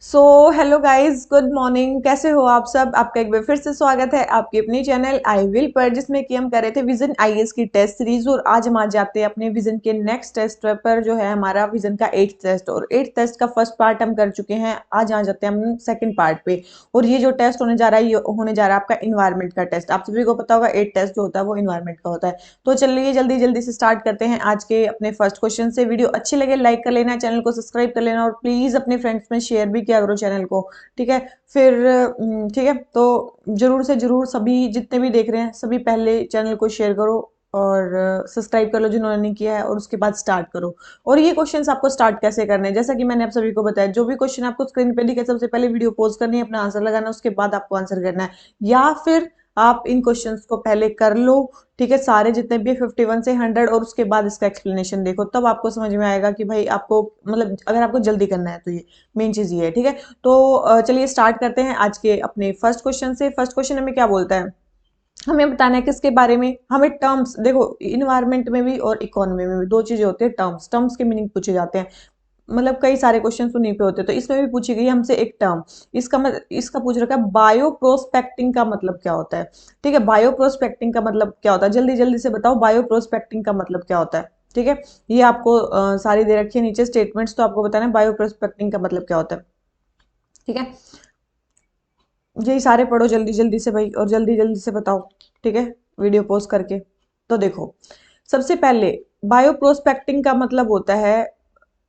So hello guys, good morning. कैसे हो आप सब? आपका एक बार फिर से स्वागत है आपके अपनी चैनल आई विल पर, जिसमें कि हम कर रहे थे विजन आईएएस की टेस्ट सीरीज। और आज हम आ जाते हैं अपने विजन के नेक्स्ट टेस्ट पर, जो है हमारा विजन का 8th टेस्ट। और 8th टेस्ट का फर्स्ट पार्ट हम कर चुके हैं। आज आ जाते हैं हम सेकंड पार्ट पे। और ये जो टेस्ट होने जा रहा है, ये होने जा रहा है आपका इन्वायरमेंट का टेस्ट। आप सभी को पता होगा 8th टेस्ट जो होता है वो इन्वायरमेंट का होता है। तो चलिए जल्दी जल्दी से स्टार्ट करते हैं आज के अपने फर्स्ट क्वेश्चन से। वीडियो अच्छी लगे लाइक कर लेना, चैनल को सब्सक्राइब कर लेना, और प्लीज अपने फ्रेंड्स में शेयर भी किया करो चैनल को। ठीक है। फिर ठीक है, तो जरूर से जरूर सभी जितने भी देख रहे हैं सभी पहले चैनल को शेयर करो और सब्सक्राइब कर लो जिन्होंने नहीं किया है, और उसके बाद स्टार्ट करो। और ये क्वेश्चंस आपको स्टार्ट कैसे करने हैं, जैसा कि मैंने आप सभी को बताया, जो भी क्वेश्चन आपको स्क्रीन पे दिखे सबसे पहले वीडियो पॉज करनी है, अपना आंसर लगाना, उसके बाद आपको आंसर करना है। या फिर आप इन क्वेश्चंस को पहले कर लो, ठीक है, सारे जितने भी 51 से 100, और उसके बाद इसका एक्सप्लेनेशन देखो, तब आपको समझ में आएगा कि भाई आपको मतलब अगर आपको जल्दी करना है तो ये मेन चीज ये है। ठीक है, तो चलिए स्टार्ट करते हैं आज के अपने फर्स्ट क्वेश्चन से। फर्स्ट क्वेश्चन हमें क्या बोलता है? हमें बताना है किसके बारे में। हमें टर्म्स देखो, इन्वायरमेंट में भी और इकोनॉमी में भी दो चीजें होती है। टर्म्स टर्म्स के मीनिंग पूछे जाते हैं। मतलब कई सारे क्वेश्चन उन्हीं पे होते हैं, तो इसमें भी पूछी गई हमसे एक टर्म। इसका पूछ रखा है बायो प्रोस्पेक्टिंग का मतलब क्या होता है। ठीक है, बायो प्रोस्पेक्टिंग का मतलब क्या होता है, जल्दी जल्दी से बताओ बायो प्रोस्पेक्टिंग का मतलब क्या होता है। ठीक है, ये आपको सारी दे रखी है नीचे स्टेटमेंट्स, तो आपको बताना है बायो प्रोस्पेक्टिंग का मतलब क्या होता है। ठीक है, यही सारे पढ़ो जल्दी जल्दी से भाई, और जल्दी जल्दी से बताओ। ठीक है, वीडियो पॉज करके। तो देखो, सबसे पहले बायो प्रोस्पेक्टिंग का मतलब होता है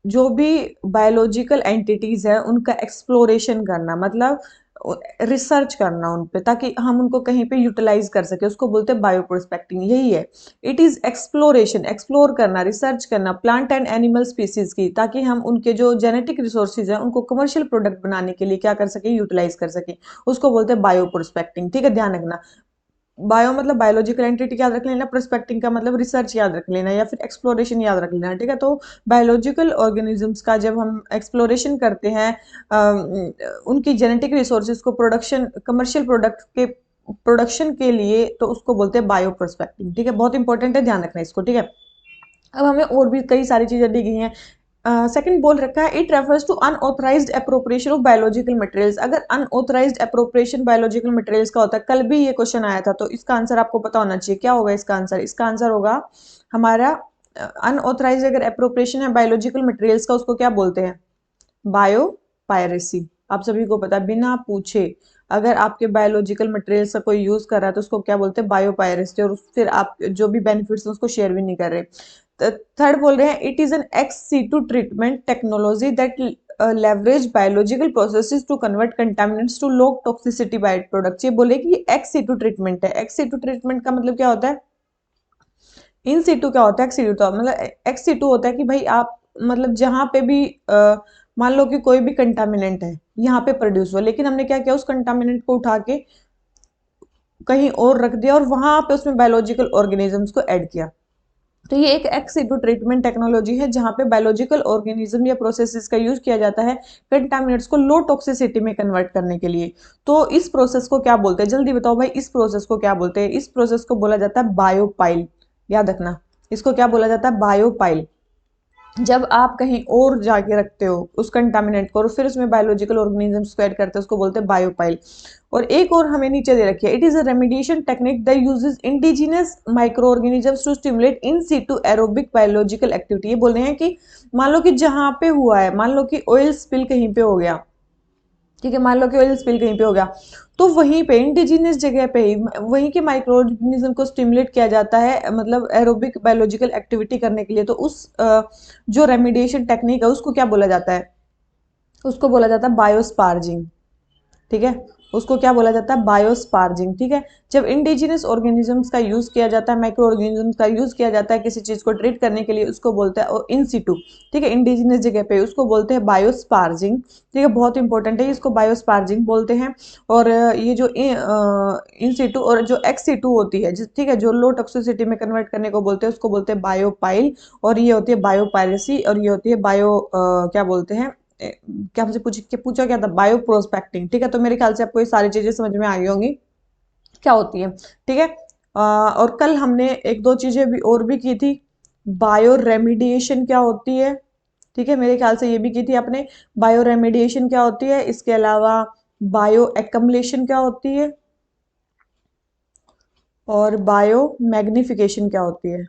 जो भी बायोलॉजिकल एंटिटीज है उनका एक्सप्लोरेशन करना, मतलब रिसर्च करना उन पे, ताकि हम उनको कहीं पे यूटिलाइज कर सके, उसको बोलते हैं बायो प्रोस्पेक्टिंग। यही है, इट इज एक्सप्लोरेशन, एक्सप्लोर करना, रिसर्च करना प्लांट एंड एनिमल स्पीसीज की, ताकि हम उनके जो जेनेटिक रिसोर्सेज है उनको कमर्शियल प्रोडक्ट बनाने के लिए क्या कर सके, यूटिलाइज कर सके। उसको बोलते हैं बायो प्रोस्पेक्टिंग। ठीक है, ध्यान रखना। बायो मतलब बायोलॉजिकल एंटिटी याद रख लेना, प्रोस्पेक्टिंग का मतलब रिसर्च याद रख लेना, या फिर एक्सप्लोरेशन याद रख लेना। ठीक है, तो बायोलॉजिकल ऑर्गेनिजम्स का जब हम एक्सप्लोरेशन करते हैं, उनकी जेनेटिक रिसोर्सेज को प्रोडक्शन, कमर्शियल प्रोडक्ट के प्रोडक्शन के लिए, तो उसको बोलते हैं बायो प्रोस्पेक्टिंग। ठीक है, बहुत इंपॉर्टेंट है, ध्यान रखना इसको। ठीक है, अब हमें और भी कई सारी चीजें दी गई हैं। सेकंड बोल रखा है it refers to unauthorised appropriation of biological materials. अगर अनऑथराइज्ड अप्रोप्रिएशन बायोलॉजिकल मटेरियल्स का होता है, कल भी ये क्वेश्चन आया था, तो इसका आंसर आपको पता होना चाहिए। क्या होगा इसका आंसर? इसका आंसर होगा हमारा अनऑथराइज्ड अगर अप्रोप्रिएशन है बायोलॉजिकल मटेरियल्स का, उसको क्या बोलते हैं? Bio piracy. आप सभी को पता है, बिना पूछे अगर आपके बायोलॉजिकल मटेरियल्स का कोई यूज कर रहा है तो उसको क्या बोलते हैं? Bio piracy. और फिर आप जो भी बेनिफिट्स हैं उसको शेयर भी नहीं कर रहे। थर्ड बोल रहे हैं it is an ex situ treatment technology that leverage biological processes to convert contaminants to low toxicity by products. ये बोले कि एक्स सी टू ट्रीटमेंट है। एक्स सी टू ट्रीटमेंट का मतलब क्या होता है? इन सीटू क्या होता है? एक्स सीटू तो मतलब एक्स सीटू होता है कि भाई आप मतलब जहां पे भी मान लो कि कोई भी कंटामिनेंट है यहाँ पे प्रोड्यूस हुआ, लेकिन हमने क्या किया, उस कंटामिनेंट को उठा के कहीं और रख दिया और वहां पे उसमें बायोलॉजिकल ऑर्गेनिजम्स को ऐड किया। तो ये एक एक्स सीटू ट्रीटमेंट टेक्नोलॉजी है जहां पे बायोलॉजिकल ऑर्गेनिज्म या प्रोसेसेस का यूज किया जाता है कंटामिनेट्स को लो टॉक्सिसिटी में कन्वर्ट करने के लिए। तो इस प्रोसेस को क्या बोलते हैं? जल्दी बताओ भाई, इस प्रोसेस को क्या बोलते हैं? इस प्रोसेस को बोला जाता है बायोपाइल। याद रखना, इसको क्या बोला जाता है? बायोपाइल। जब आप कहीं और जाके रखते हो उस कंटामिनेंट को और फिर उसमें बायोलॉजिकल ऑर्गेनिजम्स को ऐड करते हैं, उसको बोलते हैं बायोपाइल। और एक और हमें नीचे दे रखी है it is a remediation technique that uses indigenous micro organisms to stimulate in situ aerobic biological activity. ये बोल रहे हैं कि मान लो कि जहां पे हुआ है, मान लो कि ऑयल स्पिल कहीं पे हो गया, ठीक है, मान लो कि ऑयल स्पिल कहीं पे हो गया, तो वहीं पे इंडिजिनियस जगह पे ही वहीं के माइक्रो ऑर्गेनिज्म को स्टिमुलेट किया जाता है, मतलब एरोबिक बायोलॉजिकल एक्टिविटी करने के लिए। तो उस जो रेमिडिएशन टेक्निक है उसको क्या बोला जाता है? उसको बोला जाता है बायोस्पार्जिंग। ठीक है, उसको क्या बोला जाता है? बायोस्पार्जिंग। ठीक है, जब इंडिजिनस ऑर्गेनिजम्स का यूज किया जाता है, माइक्रो ऑर्गेनिजम्स का यूज किया जाता है किसी चीज को ट्रीट करने के लिए, उसको बोलते हैं इन सिटू। ठीक है, इंडिजिनस जगह पे उसको बोलते हैं बायोस्पार्जिंग। ठीक है, बहुत इंपॉर्टेंट है, इसको बायोस्पार्जिंग बोलते हैं। और ये जो इन सिटू और जो एक्स सिटू होती है, ठीक है, जो लो टॉक्सिसिटी में कन्वर्ट करने को बोलते हैं, उसको बोलते हैं बायोपाइल। और ये होती है बायोपायरेसी, और ये होती है बायो क्या बोलते हैं, क्या हमसे पूछा क्या था? Bio prospecting. ठीक है, तो मेरे ख्याल से आपको ये सारी चीजें समझ में आ गई होंगी क्या होती है। ठीक है, और कल हमने एक दो चीजें भी और भी की थी। बायो रेमिडिएशन क्या होती है? ठीक है, मेरे ख्याल से ये भी की थी आपने। बायो रेमेडिएशन क्या होती है, इसके अलावा बायो एक्युमुलेशन क्या होती है, और बायो मैग्निफिकेशन क्या होती है।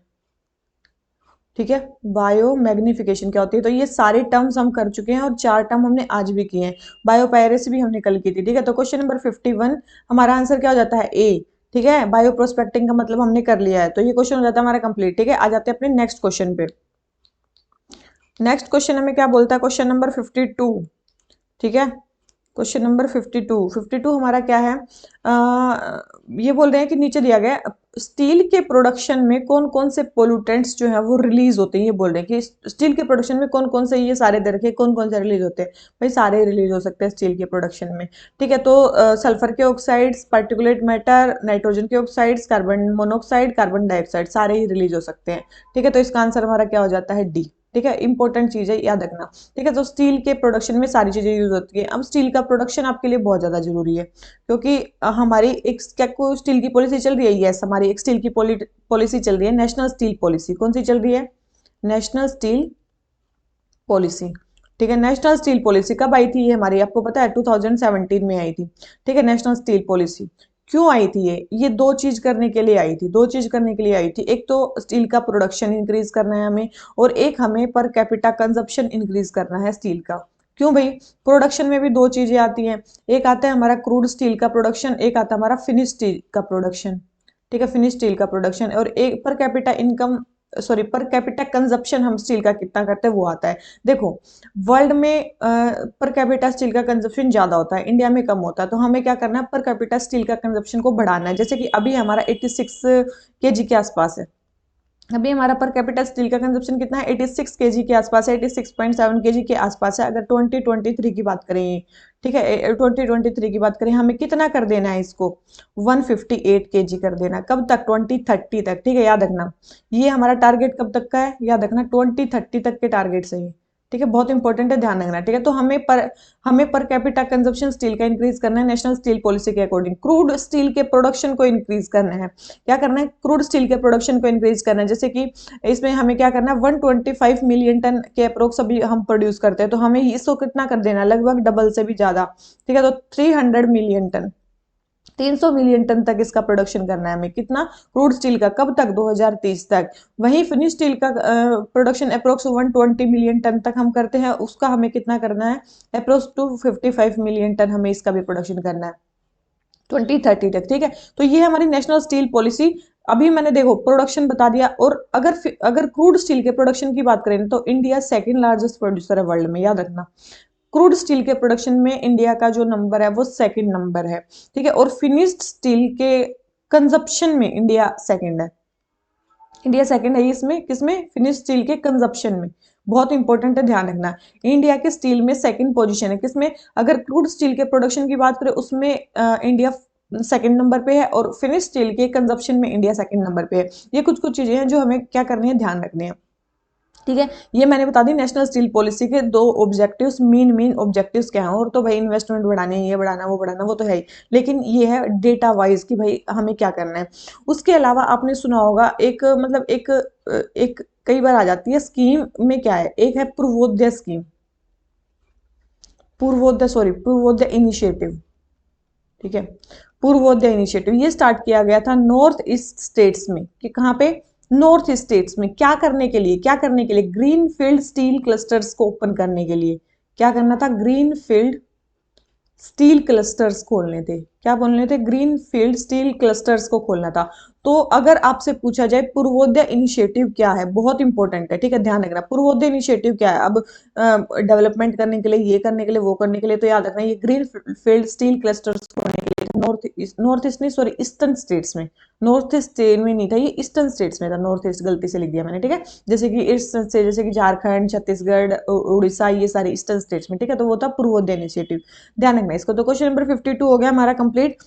ठीक है, बायो मैग्निफिकेशन क्या होती है। तो ये सारे टर्म्स हम कर चुके हैं और 4 टर्म हमने आज भी किए हैं। बायो पायरेसी भी हमने कल की थी। ठीक है, तो क्वेश्चन नंबर 51 हमारा आंसर क्या हो जाता है, ए। ठीक है, बायो प्रोस्पेक्टिंग का मतलब हमने कर लिया है, तो ये क्वेश्चन हो जाता है हमारा कंप्लीट। ठीक है, आ जाते हैं अपने नेक्स्ट क्वेश्चन पे। नेक्स्ट क्वेश्चन हमें क्या बोलता है, क्वेश्चन नंबर 52। ठीक है, क्वेश्चन नंबर 52 हमारा क्या है, ये बोल रहे हैं कि नीचे दिया गया स्टील के प्रोडक्शन में कौन कौन से पोल्यूटेंट्स जो है वो रिलीज होते हैं। ये बोल रहे हैं कि स्टील के प्रोडक्शन में कौन कौन से, ये सारे दे रखे कौन कौन से रिलीज होते हैं। भाई सारे रिलीज हो सकते हैं स्टील के प्रोडक्शन में। ठीक है, तो सल्फर के ऑक्साइड्स, पार्टिकुलेट मैटर, नाइट्रोजन के oxides, carbon monoxide, carbon dioxide, सारे ही रिलीज हो सकते हैं। ठीक है, तो इसका आंसर हमारा क्या हो जाता है, डी। ठीक है, इंपॉर्टेंट चीज है, याद रखना। ठीक है, तो स्टील के प्रोडक्शन में सारी चीजें यूज होती है। अब स्टील का प्रोडक्शन आपके लिए बहुत ज्यादा जरूरी है, क्योंकि हमारी एक क्या को स्टील की पॉलिसी चल रही है। यस, हमारी एक स्टील की पॉलिसी चल रही है, नेशनल स्टील पॉलिसी। कौन सी चल रही है, नेशनल स्टील पॉलिसी। ठीक है, नेशनल स्टील पॉलिसी कब आई थी ये हमारी, आपको पता है 2017 में आई थी। ठीक है, नेशनल स्टील पॉलिसी क्यों आई थी ये दो चीज करने के लिए आई थी, दो चीज करने के लिए आई थी। एक तो स्टील का प्रोडक्शन इंक्रीज करना है हमें, और एक हमें पर कैपिटा कंजप्शन इंक्रीज करना है स्टील का। क्यों भाई, प्रोडक्शन में भी दो चीजें आती हैं, एक आता है हमारा क्रूड स्टील का प्रोडक्शन, एक आता है हमारा फिनिश स्टील का प्रोडक्शन। ठीक है, फिनिश स्टील का प्रोडक्शन, और एक per capita income, sorry per capita consumption हम स्टील का कितना करते हैं वो आता है। देखो, वर्ल्ड में पर कैपिटा स्टील का कंजप्शन ज्यादा होता है, इंडिया में कम होता है। तो हमें क्या करना है, पर कैपिटा स्टील का कंजप्शन को बढ़ाना है। जैसे कि अभी हमारा 86 केजी के आसपास है। अभी हमारा पर कैपिटल स्टील का कंजप्शन कितना है, 86 केजी के आसपास है, 86.7 केजी के आसपास है, अगर 2023 की बात करें। ठीक है, 2023 की बात करें, हमें कितना कर देना है इसको, 158 केजी कर देना। कब तक, 2030 तक। ठीक है, याद रखना, ये हमारा टारगेट कब तक का है, याद रखना 2030 तक के टारगेट से ही। ठीक है, बहुत इंपॉर्टेंट है, ध्यान रखना। ठीक है, तो हमें पर कैपिटा कंजप्शन स्टील का इंक्रीज करना है नेशनल स्टील पॉलिसी के अकॉर्डिंग। क्रूड स्टील के प्रोडक्शन को इंक्रीज करना है। क्या करना है, क्रूड स्टील के प्रोडक्शन को इंक्रीज करना है। जैसे कि इसमें हमें क्या करना है, 125 मिलियन टन के अप्रोक्स अभी हम प्रोड्यूस करते हैं, तो हमें इसको कितना कर देना, लगभग डबल से भी ज्यादा। ठीक है, तो 300 मिलियन टन, 300 मिलियन टन तक इसका प्रोडक्शन करना है हमें। कितना, क्रूड स्टील का, कब तक, 2030 तक। वहीं फिनिश स्टील का प्रोडक्शन अप्रोक्स 120 मिलियन टन तक हम करते हैं, उसका हमें कितना करना है, अप्रोक्स 255 मिलियन टन हमें इसका भी प्रोडक्शन करना है 2030 तक। ठीक है, तो ये हमारी नेशनल स्टील पॉलिसी। अभी मैंने देखो प्रोडक्शन बता दिया, और अगर क्रूड स्टील के प्रोडक्शन की बात करें तो इंडिया सेकंड लार्जेस्ट प्रोड्यूसर है वर्ल्ड में, याद रखना। क्रूड स्टील के प्रोडक्शन में इंडिया का जो नंबर है वो सेकंड नंबर है। ठीक है, और फिनिश्ड स्टील के कंजप्शन में इंडिया सेकंड है। इंडिया सेकंड है इसमें, किसमें, फिनिश स्टील के कंजप्शन में। बहुत इंपॉर्टेंट है, ध्यान रखना। इंडिया के स्टील में सेकंड पोजीशन है, किसमें, अगर क्रूड स्टील के प्रोडक्शन की बात करें उसमें इंडिया सेकंड नंबर पे है, और फिनिश स्टील के कंजप्शन में इंडिया सेकंड नंबर पे है। ये कुछ कुछ चीजें हैं जो हमें क्या करनी है, ध्यान रखनी है। ठीक है, ये मैंने बता दी नेशनल स्टील पॉलिसी के दो ऑब्जेक्टिव्स, मेन ऑब्जेक्टिव्स क्या हैं। और तो भाई इन्वेस्टमेंट बढ़ाने, ये बढ़ाना वो तो है ही, लेकिन ये है डेटा वाइज कि भाई हमें क्या करना है। उसके अलावा आपने सुना होगा एक, मतलब एक कई बार आ जाती है स्कीम में, क्या है, एक है पूर्वोदय स्कीम, पूर्वोदय इनिशिएटिव। ठीक है, पूर्वोदय इनिशिएटिव ये स्टार्ट किया गया था नॉर्थ ईस्ट स्टेट्स में, कि कहाँ पे, नॉर्थ ईस्ट स्टेट्स में। क्या करने के लिए ग्रीन फील्ड स्टील क्लस्टर्स को ओपन करने के लिए। क्या करना था, ग्रीन फील्ड स्टील क्लस्टर्स खोलने थे। क्या बोलने थे, ग्रीन फील्ड स्टील क्लस्टर्स को खोलना था। तो अगर आपसे पूछा जाए पूर्वोदय इनिशिएटिव क्या है, बहुत इंपॉर्टेंट है। ठीक है, ध्यान रखना, पूर्वोदय इनिशिएटिव क्या है। अब डेवलपमेंट करने के लिए, ये करने के लिए, वो करने के लिए, तो याद रखना ये ग्रीन फील्ड स्टील क्लस्टर्स खोलने के लिए नॉर्थ ईस्ट नहीं, सॉरी ईस्टर्न स्टेट्स में। नॉर्थ ईस्ट में नहीं था, ये ईस्टर्न स्टेट्स में था, नॉर्थ ईस्ट गलती से लिख दिया मैंने। ठीक है, जैसे कि ईस्टर्न से, जैसे कि झारखंड, छत्तीसगढ़, उड़ीसा, ये सारे ईस्टर्न स्टेट्स में। ठीक है, तो वो था पूर्वोदय इनिशिएटिव, ध्यान रखना इसको। तो क्वेश्चन नंबर 52 हो गया हमारा कंप्लीट।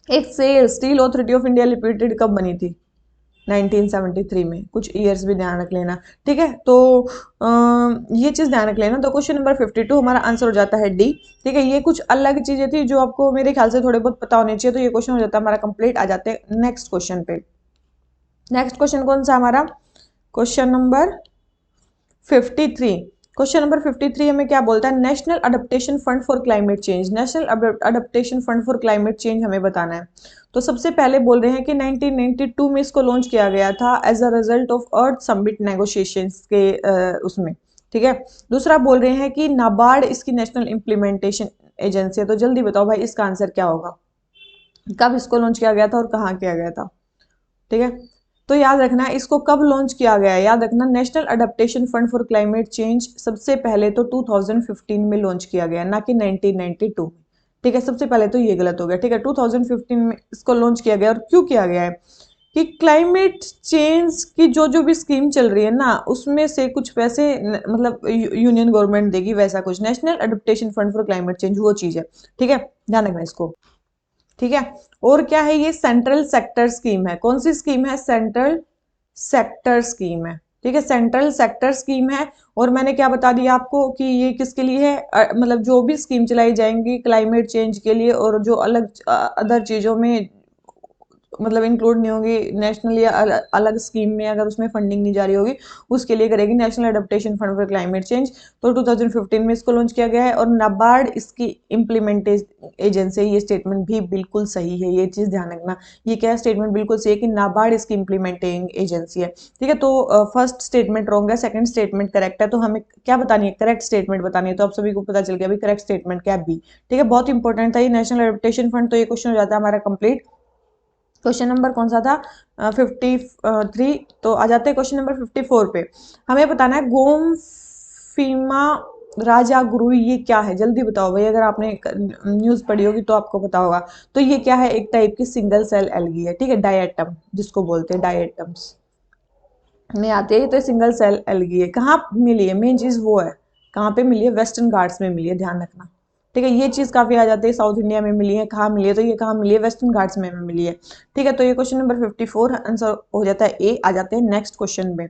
एक SAIL steel authority of India limited कब बनी थी, 1973 में। कुछ ईयर्स भी ध्यान रख लेना। ठीक है, तो ये चीज ध्यान रख लेना। तो क्वेश्चन नंबर 52 हमारा आंसर हो जाता है डी। ठीक है, ये कुछ अलग चीजें थी जो आपको मेरे ख्याल से थोड़े बहुत पता होने चाहिए, तो ये क्वेश्चन हो जाता है हमारा कंप्लीट। आ जाते हैं नेक्स्ट क्वेश्चन पे। नेक्स्ट क्वेश्चन कौन सा हमारा, क्वेश्चन नंबर 53। क्वेश्चन नंबर 53 हमें क्या बोलता है, national adaptation fund for climate change. National adaptation fund for climate change हमें बताना है। तो सबसे पहले बोल रहे हैं कि 1992 में इसको लॉन्च किया गया था as a result of earth summit negotiations के उसमें, ठीक है। दूसरा बोल रहे हैं कि नाबार्ड इसकी नेशनल इम्प्लीमेंटेशन एजेंसी है। तो जल्दी बताओ भाई इसका आंसर क्या होगा, कब इसको लॉन्च किया गया था और कहाँ किया गया था, ठीक है। तो याद रखना इसको कब लॉन्च किया गया है, याद रखना national adaptation fund for climate change सबसे पहले तो 2015 में लॉन्च किया गया, ना कि 1992 में, ठीक है। सबसे पहले तो ये गलत हो गया, ठीक है। 2015 में इसको लॉन्च किया गया और क्यों किया गया है कि क्लाइमेट चेंज की जो जो भी स्कीम चल रही है ना, उसमें से कुछ पैसे मतलब यूनियन गवर्नमेंट देगी, वैसा कुछ national adaptation fund for climate change वो चीज है, ठीक है। ध्यान रखना इसको, ठीक है। और क्या है, ये सेंट्रल सेक्टर स्कीम है। कौन सी स्कीम है, सेंट्रल सेक्टर स्कीम है, ठीक है। सेंट्रल सेक्टर स्कीम है। और मैंने क्या बता दिया आपको कि ये किसके लिए है, मतलब जो भी स्कीम चलाई जाएंगी क्लाइमेट चेंज के लिए और जो अलग अदर चीजों में मतलब इंक्लूड नहीं होगी नेशनल या अलग स्कीम में, अगर उसमें फंडिंग नहीं जा रही होगी, उसके लिए करेगी national adaptation fund for climate change. तो 2015 में इसको लॉन्च किया गया है और नाबार्ड इसकी इम्प्लीमेंटेशन एजेंसी है। ये स्टेटमेंट भी बिल्कुल सही है, ये चीज ध्यान रखना। ये क्या स्टेटमेंट बिल्कुल सही है कि नाबार्ड इसकी इम्प्लीमेंटिंग एजेंसी है, ठीक है। तो फर्स्ट स्टेटमेंट रॉन्ग है, सेकंड स्टेटमेंट करेक्ट है। तो हमें क्या बतानी है, करेक्ट स्टेटमेंट बतानी है। तो आप सभी को पता चल गया अभी करेक्ट स्टेटमेंट क्या है, बी, ठीक है। बहुत इंपॉर्टेंट था ये नेशनल एडेप्टेशन फंड। तो ये क्वेश्चन हो जाता है हमारा कंप्लीट। क्वेश्चन नंबर कौन सा था, 53। तो आ जाते हैं क्वेश्चन नंबर 54 पे। हमें बताना है गोम फीमा राजा गुरु ये क्या है, जल्दी बताओ भाई। अगर आपने न्यूज पढ़ी होगी तो आपको पता होगा। तो ये क्या है, एक टाइप की सिंगल सेल एल्गी है, ठीक है। डायटम जिसको बोलते हैं, डायटम्स में आती है। तो सिंगल सेल एल्गी है। कहाँ मिली है, मेन चीज वो है, कहाँ पे मिली है, वेस्टर्न घाट्स में मिली है, ध्यान रखना, ठीक है। ये चीज काफी आ जाती है, साउथ इंडिया में मिली है, कहाँ मिली है, तो ये कहाँ मिली है, वेस्टर्न घाट्स में मिली है, ठीक है। तो ये क्वेश्चन नंबर 54 आंसर हो जाता है ए। आ जाते हैं नेक्स्ट क्वेश्चन में।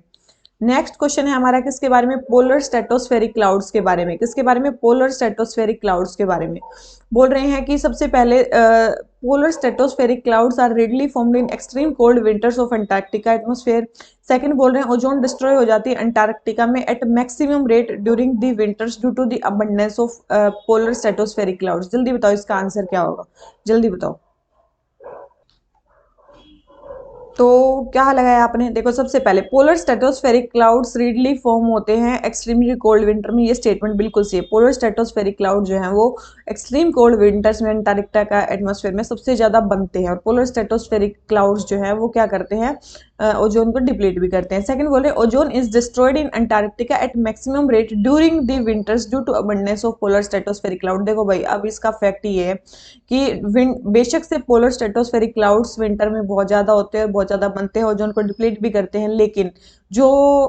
नेक्स्ट क्वेश्चन है हमारा किसके बारे में, पोलर स्ट्रेटोस्फेरिक क्लाउड्स के बारे में। किसके बारे में, पोलर स्ट्रेटोस्फेरिक क्लाउड्स के बारे में बोल रहे हैं कि सबसे पहले पोलर स्ट्रेटोस्फेरिक क्लाउड्स आर रेडली formed in extreme cold winters of Antarctica atmosphere. Second बोल रहे हैं ओजोन डिस्ट्रॉय हो जाती है अंटार्कटिका में at maximum rate during the winters due to the abundance of polar stratospheric clouds. जल्दी बताओ इसका आंसर क्या होगा, जल्दी बताओ। तो क्या लगाया आपने, देखो सबसे पहले polar stratospheric clouds readily form होते हैं एक्सट्रीमली कोल्ड विंटर में। ये स्टेटमेंट बिल्कुल सही है। पोलर स्ट्रेटोस्फेरिक क्लाउड जो है वो एक्सट्रीम कोल्ड विंटर्स में अंटार्कटिका का एटमॉस्फेयर में सबसे ज्यादा बनते हैं। और पोलर स्ट्रेटोस्फेरिक क्लाउड्स जो है वो क्या करते हैं, ओजोन को डिप्लीट भी करते हैं। सेकंड बोले ozone is destroyed in Antarctica at maximum rate during the winters due to abundance of polar stratospheric cloud. देखो भाई अब इसका फैक्ट ये है कि बेशक से पोलर स्ट्रेटोस्फेरिक क्लाउड्स विंटर में बहुत ज्यादा होते हैं, बहुत ज्यादा बनते हैं, ओजोन को डिप्लीट भी करते हैं, लेकिन जो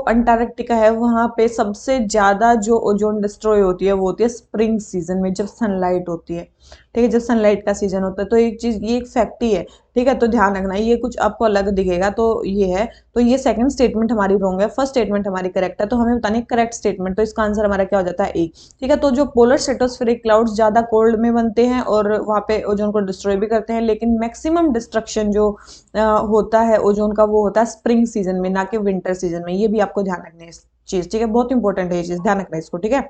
अंटार्कटिका है वहां पे सबसे ज्यादा जो ओजोन डिस्ट्रॉय होती है वो होती है स्प्रिंग सीजन में, जब सनलाइट होती है, ठीक है, जब सनलाइट का सीजन होता है। तो एक चीज ये एक फैक्ट ही है, ठीक है। तो ध्यान रखना, ये कुछ आपको अलग दिखेगा तो ये है। तो ये सेकंड स्टेटमेंट हमारी रॉन्ग है, फर्स्ट स्टेटमेंट हमारी करेक्ट है। तो हमें बतानी है करेक्ट स्टेटमेंट। तो इसका आंसर हमारा क्या हो जाता है, ए, ठीक है। तो जो पोलर स्ट्रेटोस्फेरिक क्लाउड्स ज्यादा कोल्ड में बनते हैं और वहां पे ओजोन को डिस्ट्रॉय भी करते हैं, लेकिन मैक्सिमम डिस्ट्रक्शन जो होता है ओजोन का वो होता है स्प्रिंग सीजन में, ना कि विंटर सीजन में। ये भी आपको ध्यान रखना है इस चीज, ठीक है। बहुत इंपॉर्टेंट है ये चीज, ध्यान रखना है इसको, ठीक है।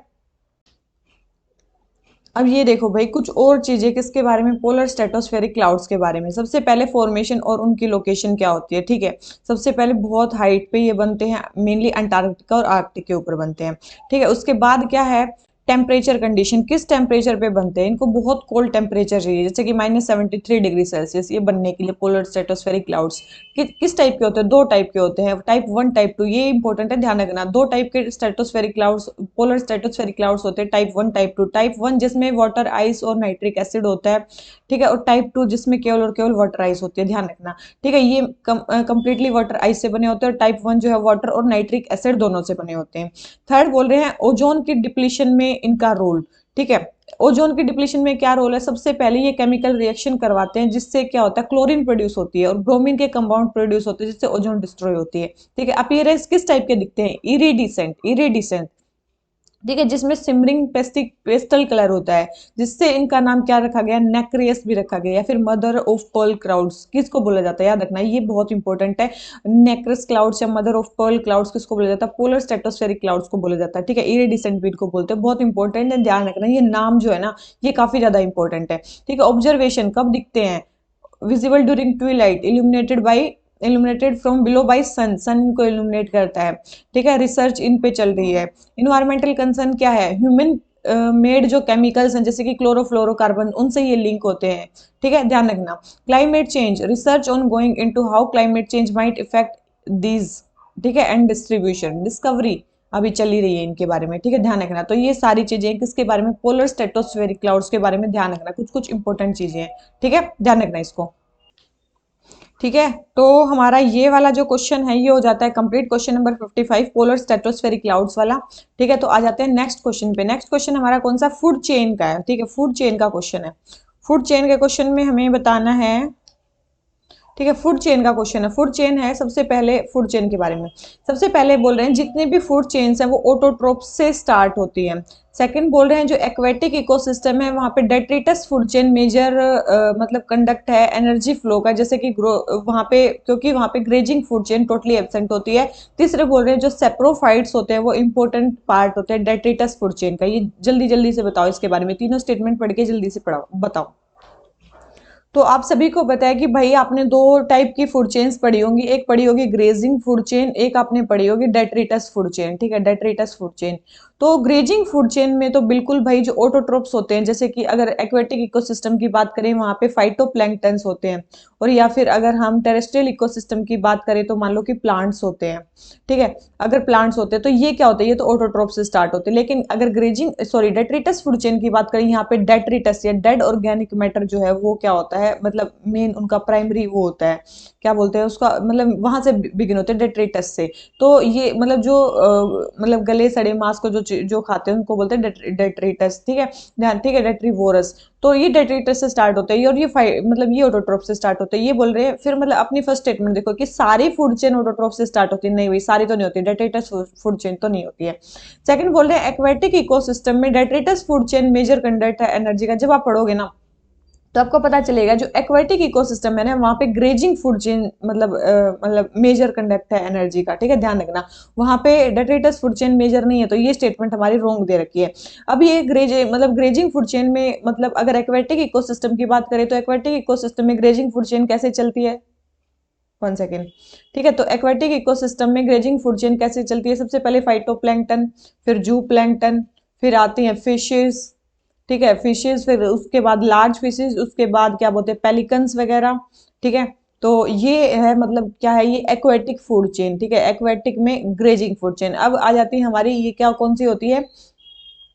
अब ये देखो भाई कुछ और चीजें किसके बारे में, पोलर स्ट्रेटोस्फेरिक क्लाउड्स के बारे में। सबसे पहले फॉर्मेशन और उनकी लोकेशन क्या होती है, ठीक है। सबसे पहले बहुत हाइट पे ये बनते हैं, मेनली अंटार्कटिका और आर्कटिक के ऊपर बनते हैं, ठीक है। उसके बाद क्या है, टेम्परेचर कंडीशन, किस टेम्परेचर पे बनते हैं, इनको बहुत कोल्ड टेम्परेचर चाहिए, जैसे कि -73 डिग्री सेल्सियस ये बनने के लिए पोलर स्ट्रेटोस्फेरिक क्लाउड्स। किस टाइप के होते हैं, दो टाइप के होते हैं, टाइप 1 टाइप 2। ये इंपॉर्टेंट है, ध्यान रखना। दो टाइप के stratospheric clouds, polar stratospheric clouds होते हैं, टाइप 1 टाइप 2। टाइप 1 जिसमें वाटर आइस और नाइट्रिक एसिड होता है, ठीक है। और टाइप 2 जिसमें केवल और केवल वाटर आइस होती है, ध्यान रखना, ठीक है। ये कंप्लीटली वाटर आइस से बने होते हैं और टाइप 1 जो है वाटर और नाइट्रिक एसिड दोनों से बने होते हैं। थर्ड बोल रहे हैं ओजोन की डिप्लीशन में इनका रोल, ठीक है। ओजोन की डिप्लीशन में क्या रोल है, सबसे पहले ये केमिकल रिएक्शन करवाते हैं जिससे क्या होता है, क्लोरीन प्रोड्यूस होती है और ब्रोमीन के कंपाउंड प्रोड्यूस होते हैं जिससे ओजोन डिस्ट्रॉय होती है, ठीक है। अपीयरेंस किस टाइप के दिखते हैं, इरिडिसेंट, इरिडिसेंट, ठीक है, जिसमें सिमरिंग पेस्टल कलर होता है, जिससे इनका नाम क्या रखा गया, नेक्रियस भी रखा गया, या फिर मदर ऑफ पर्ल क्लाउड्स किसको बोला जाता है, याद रखना ये बहुत इंपॉर्टेंट है। नेक्रस क्लाउड्स या मदर ऑफ पर्ल क्लाउड्स किसको बोला जाता है, पोलर स्ट्रेटोस्फेरिक क्लाउड्स को बोला जाता है। ठीक है, इरिडिसेंट भी इनको बोलते हैं, बहुत इंपॉर्टेंट है, ध्यान रखना ये नाम जो है ना ये काफी ज्यादा इंपॉर्टेंट है। ठीक है, ऑब्जर्वेशन कब दिखते हैं, visible during twilight, illuminated from below by sun, sun को इल्यूमिनेट करता है। ठीक है, रिसर्च इन पे चल रही है। इन्वायरमेंटल कंसर्न क्या है, ह्यूमन मेड जो केमिकल्स हैं जैसे कि क्लोरोफ्लोरोकार्बन, उनसे ये लिंक होते हैं। ठीक है, ध्यान रखना। Climate change, research on going into how climate change might effect these. ठीक है, एंड डिस्ट्रीब्यूशन, डिस्कवरी अभी चली रही है इनके बारे में। ठीक है, ध्यान रखना। तो ये सारी चीजें किसके बारे में, पोलर स्ट्रेटोस्फेरिक क्लाउड्स के बारे में ध्यान रखना, कुछ कुछ इंपॉर्टेंट चीजें हैं। ठीक है, ध्यान रखना इसको। ठीक है, तो हमारा ये वाला जो क्वेश्चन है ये हो जाता है complete, question number 55 polar stratospheric clouds वाला। ठीक है, तो आ जाते हैं नेक्स्ट क्वेश्चन पे। नेक्स्ट क्वेश्चन हमारा कौन सा, फूड चेन का है। ठीक है, फूड चेन का क्वेश्चन है। फूड चेन के क्वेश्चन में हमें बताना है, ठीक है, फूड चेन का क्वेश्चन है। फूड चेन है, सबसे पहले फूड चेन के बारे में सबसे पहले बोल रहे हैं जितनी भी फूड चेन्स हैं वो ऑटोट्रोप से स्टार्ट होती हैं। सेकंड बोल रहे हैं जो एक्वेटिक इकोसिस्टम है वहां पे डेट्रिटस फूड चेन मेजर मतलब कंडक्ट है एनर्जी फ्लो का, जैसे कि वहां पे, क्योंकि वहां पे grazing food chain totally absent होती है। तीसरे बोल रहे हैं जो सेप्रोफाइट्स होते हैं वो इंपॉर्टेंट पार्ट होते हैं डेट्रिटस फूड चेन का। ये जल्दी जल्दी से बताओ इसके बारे में, तीनों स्टेटमेंट पढ़ के जल्दी से पढ़ाओ, बताओ। तो आप सभी को पता है कि भाई आपने दो टाइप की फूड चेन्स पढ़ी होंगी, एक पढ़ी होगी ग्रेजिंग फूड चेन, एक आपने पढ़ी होगी डेट्रिटस फूड चेन। ठीक है, डेट्रिटस फूड चेन। तो ग्रेजिंग फूड चेन में तो बिल्कुल भाई जो ऑटोट्रोप्स होते हैं, जैसे कि अगर एक्वेटिक इकोसिस्टम की बात करें वहां पे फाइटोप्लैंक्टन्स होते हैं, और या फिर अगर हम टेरेस्ट्रियल इकोसिस्टम की बात करें तो मान लो कि प्लांट्स होते हैं। ठीक है, अगर प्लांट्स होते हैं तो ये क्या होता है, ये तो ऑटोट्रोप से स्टार्ट होते हैं। लेकिन अगर grazing sorry detritus food chain की बात करें, यहाँ पे डेट्रिटस या डेड ऑर्गेनिक मैटर जो है वो क्या होता है, मतलब मेन उनका प्राइमरी वो होता है, क्या बोलते हैं उसका, मतलब वहां से बिगिन होते हैं डेट्रिटस से। तो ये मतलब जो मतलब गले सड़े मांस को जो खाते हैं उनको बोलते हैं डेट्रिटस। ठीक है, ध्यान, ठीक है, डेट्रीवोरस। तो ये डेट्रिटस से स्टार्ट होता है और ये मतलब ये ऑटोट्रोप से स्टार्ट होता है, ये बोल रहे हैं। फिर मतलब अपनी फर्स्ट स्टेटमेंट देखो कि सारी फूड चेन ऑटोट्रोप से स्टार्ट होती है, नहीं भाई सारी तो नहीं होती, डेट्रिटस फूड चेन तो नहीं होती है। सेकंड बोल रहे हैं एक्वेटिक इकोसिस्टम में detritus food chain major conduct है एनर्जी का। जब आप पढ़ोगे ना तो आपको पता चलेगा जो एक्वेटिक इकोसिस्टम है ना वहां पे ग्रेजिंग फूड चेन मतलब मेजर कंडक्ट है एनर्जी का। ठीक है, ध्यान रखना, वहां पे डेट्रिटस फूड चेन मेजर नहीं है, तो ये स्टेटमेंट हमारी रॉन्ग दे रखी है। अब ये ग्रेजिंग फूड चेन में मतलब अगर एक्वेटिक इकोसिस्टम की बात करें तो एक्वेटिक इकोसिस्टम में ग्रेजिंग फूड चेन कैसे चलती है, 1 सेकेंड। ठीक है, तो एक्वेटिक इकोसिस्टम में ग्रेजिंग फूड चेन कैसे चलती है, सबसे पहले फाइटोप्लैंक्टन, फिर जू प्लैंक्टन, फिर आती हैं फिशेस। ठीक है, फिशेस, फिर उसके बाद लार्ज फिशेस, उसके बाद क्या बोलते हैं पेलिकन्स वगैरह। ठीक है, तो ये है मतलब क्या है, ये एक्वेटिक फूड चेन। ठीक है, एक्वेटिक में ग्रेजिंग फूड चेन। अब आ जाती है हमारी ये क्या कौन सी होती है,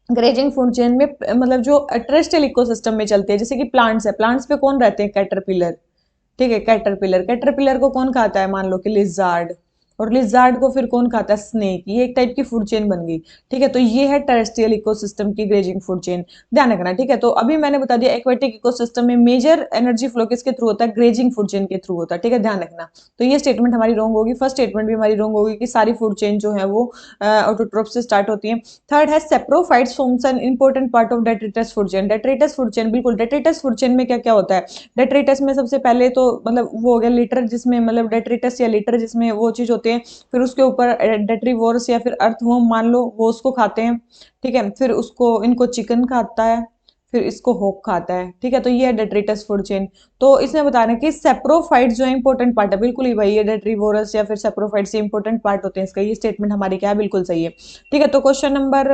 ग्रेजिंग फूड चेन में मतलब जो टेरेस्ट्रियल इकोसिस्टम में चलती है, जैसे कि प्लांट्स है, प्लांट्स पे कौन रहते हैं, कैटरपिलर। ठीक है, कैटरपिलर, कैटरपिलर को कौन खाता है, मान लो कि लिजार्ड, और लिजार्ड को फिर कौन खाता है, स्नेक। ये एक टाइप की फूड चेन बन गई। ठीक है, तो ये है टेरेस्ट्रियल इकोसिस्टम की ग्रेजिंग फूड चेन, ध्यान रखना। ठीक है, तो अभी मैंने बता दिया एक्वेटिक इकोसिस्टम में मेजर एनर्जी फ्लो किसके थ्रू होता है, ग्रेजिंग फूड चेन के थ्रू होता है। ठीक है, ध्यान रखना। तो ये स्टेटमेंट हमारी रॉन्ग होगी, फर्स्ट स्टेटमेंट भी हमारी रॉन्ग होगी कि सारी फूड चेन जो है वो ऑटोट्रोप से स्टार्ट होती है। थर्ड है saprophytes forms an important part of detritus food chain. Detritus food chain, बिल्कुल डेट्रिटस फूड चेन में क्या क्या होता है, डेट्रिटस में सबसे पहले तो मतलब वो हो गया लिटर, जिसमें मतलब डेट्रिटस या लिटर जिसमें वो चीज होती है, फिर उसके ऊपर डेट्रीवोरस या फिर अर्थवर्म मान लो वो उसको खाते हैं। ठीक है, फिर उसको इनको चिकन खाता है, फिर इसको होप खाता है। ठीक है, तो ये है डेट्रिटस फूड चेन। तो इसमें बता रहे हैं कि सेप्रोफाइट्स जो है इंपॉर्टेंट पार्ट है, बिल्कुल ही भाई ये डेट्रीवोरस या फिर सेप्रोफाइट्स इंपॉर्टेंट पार्ट होते हैं इसका, ये स्टेटमेंट हमारी क्या है, बिल्कुल सही है। ठीक है, तो क्वेश्चन नंबर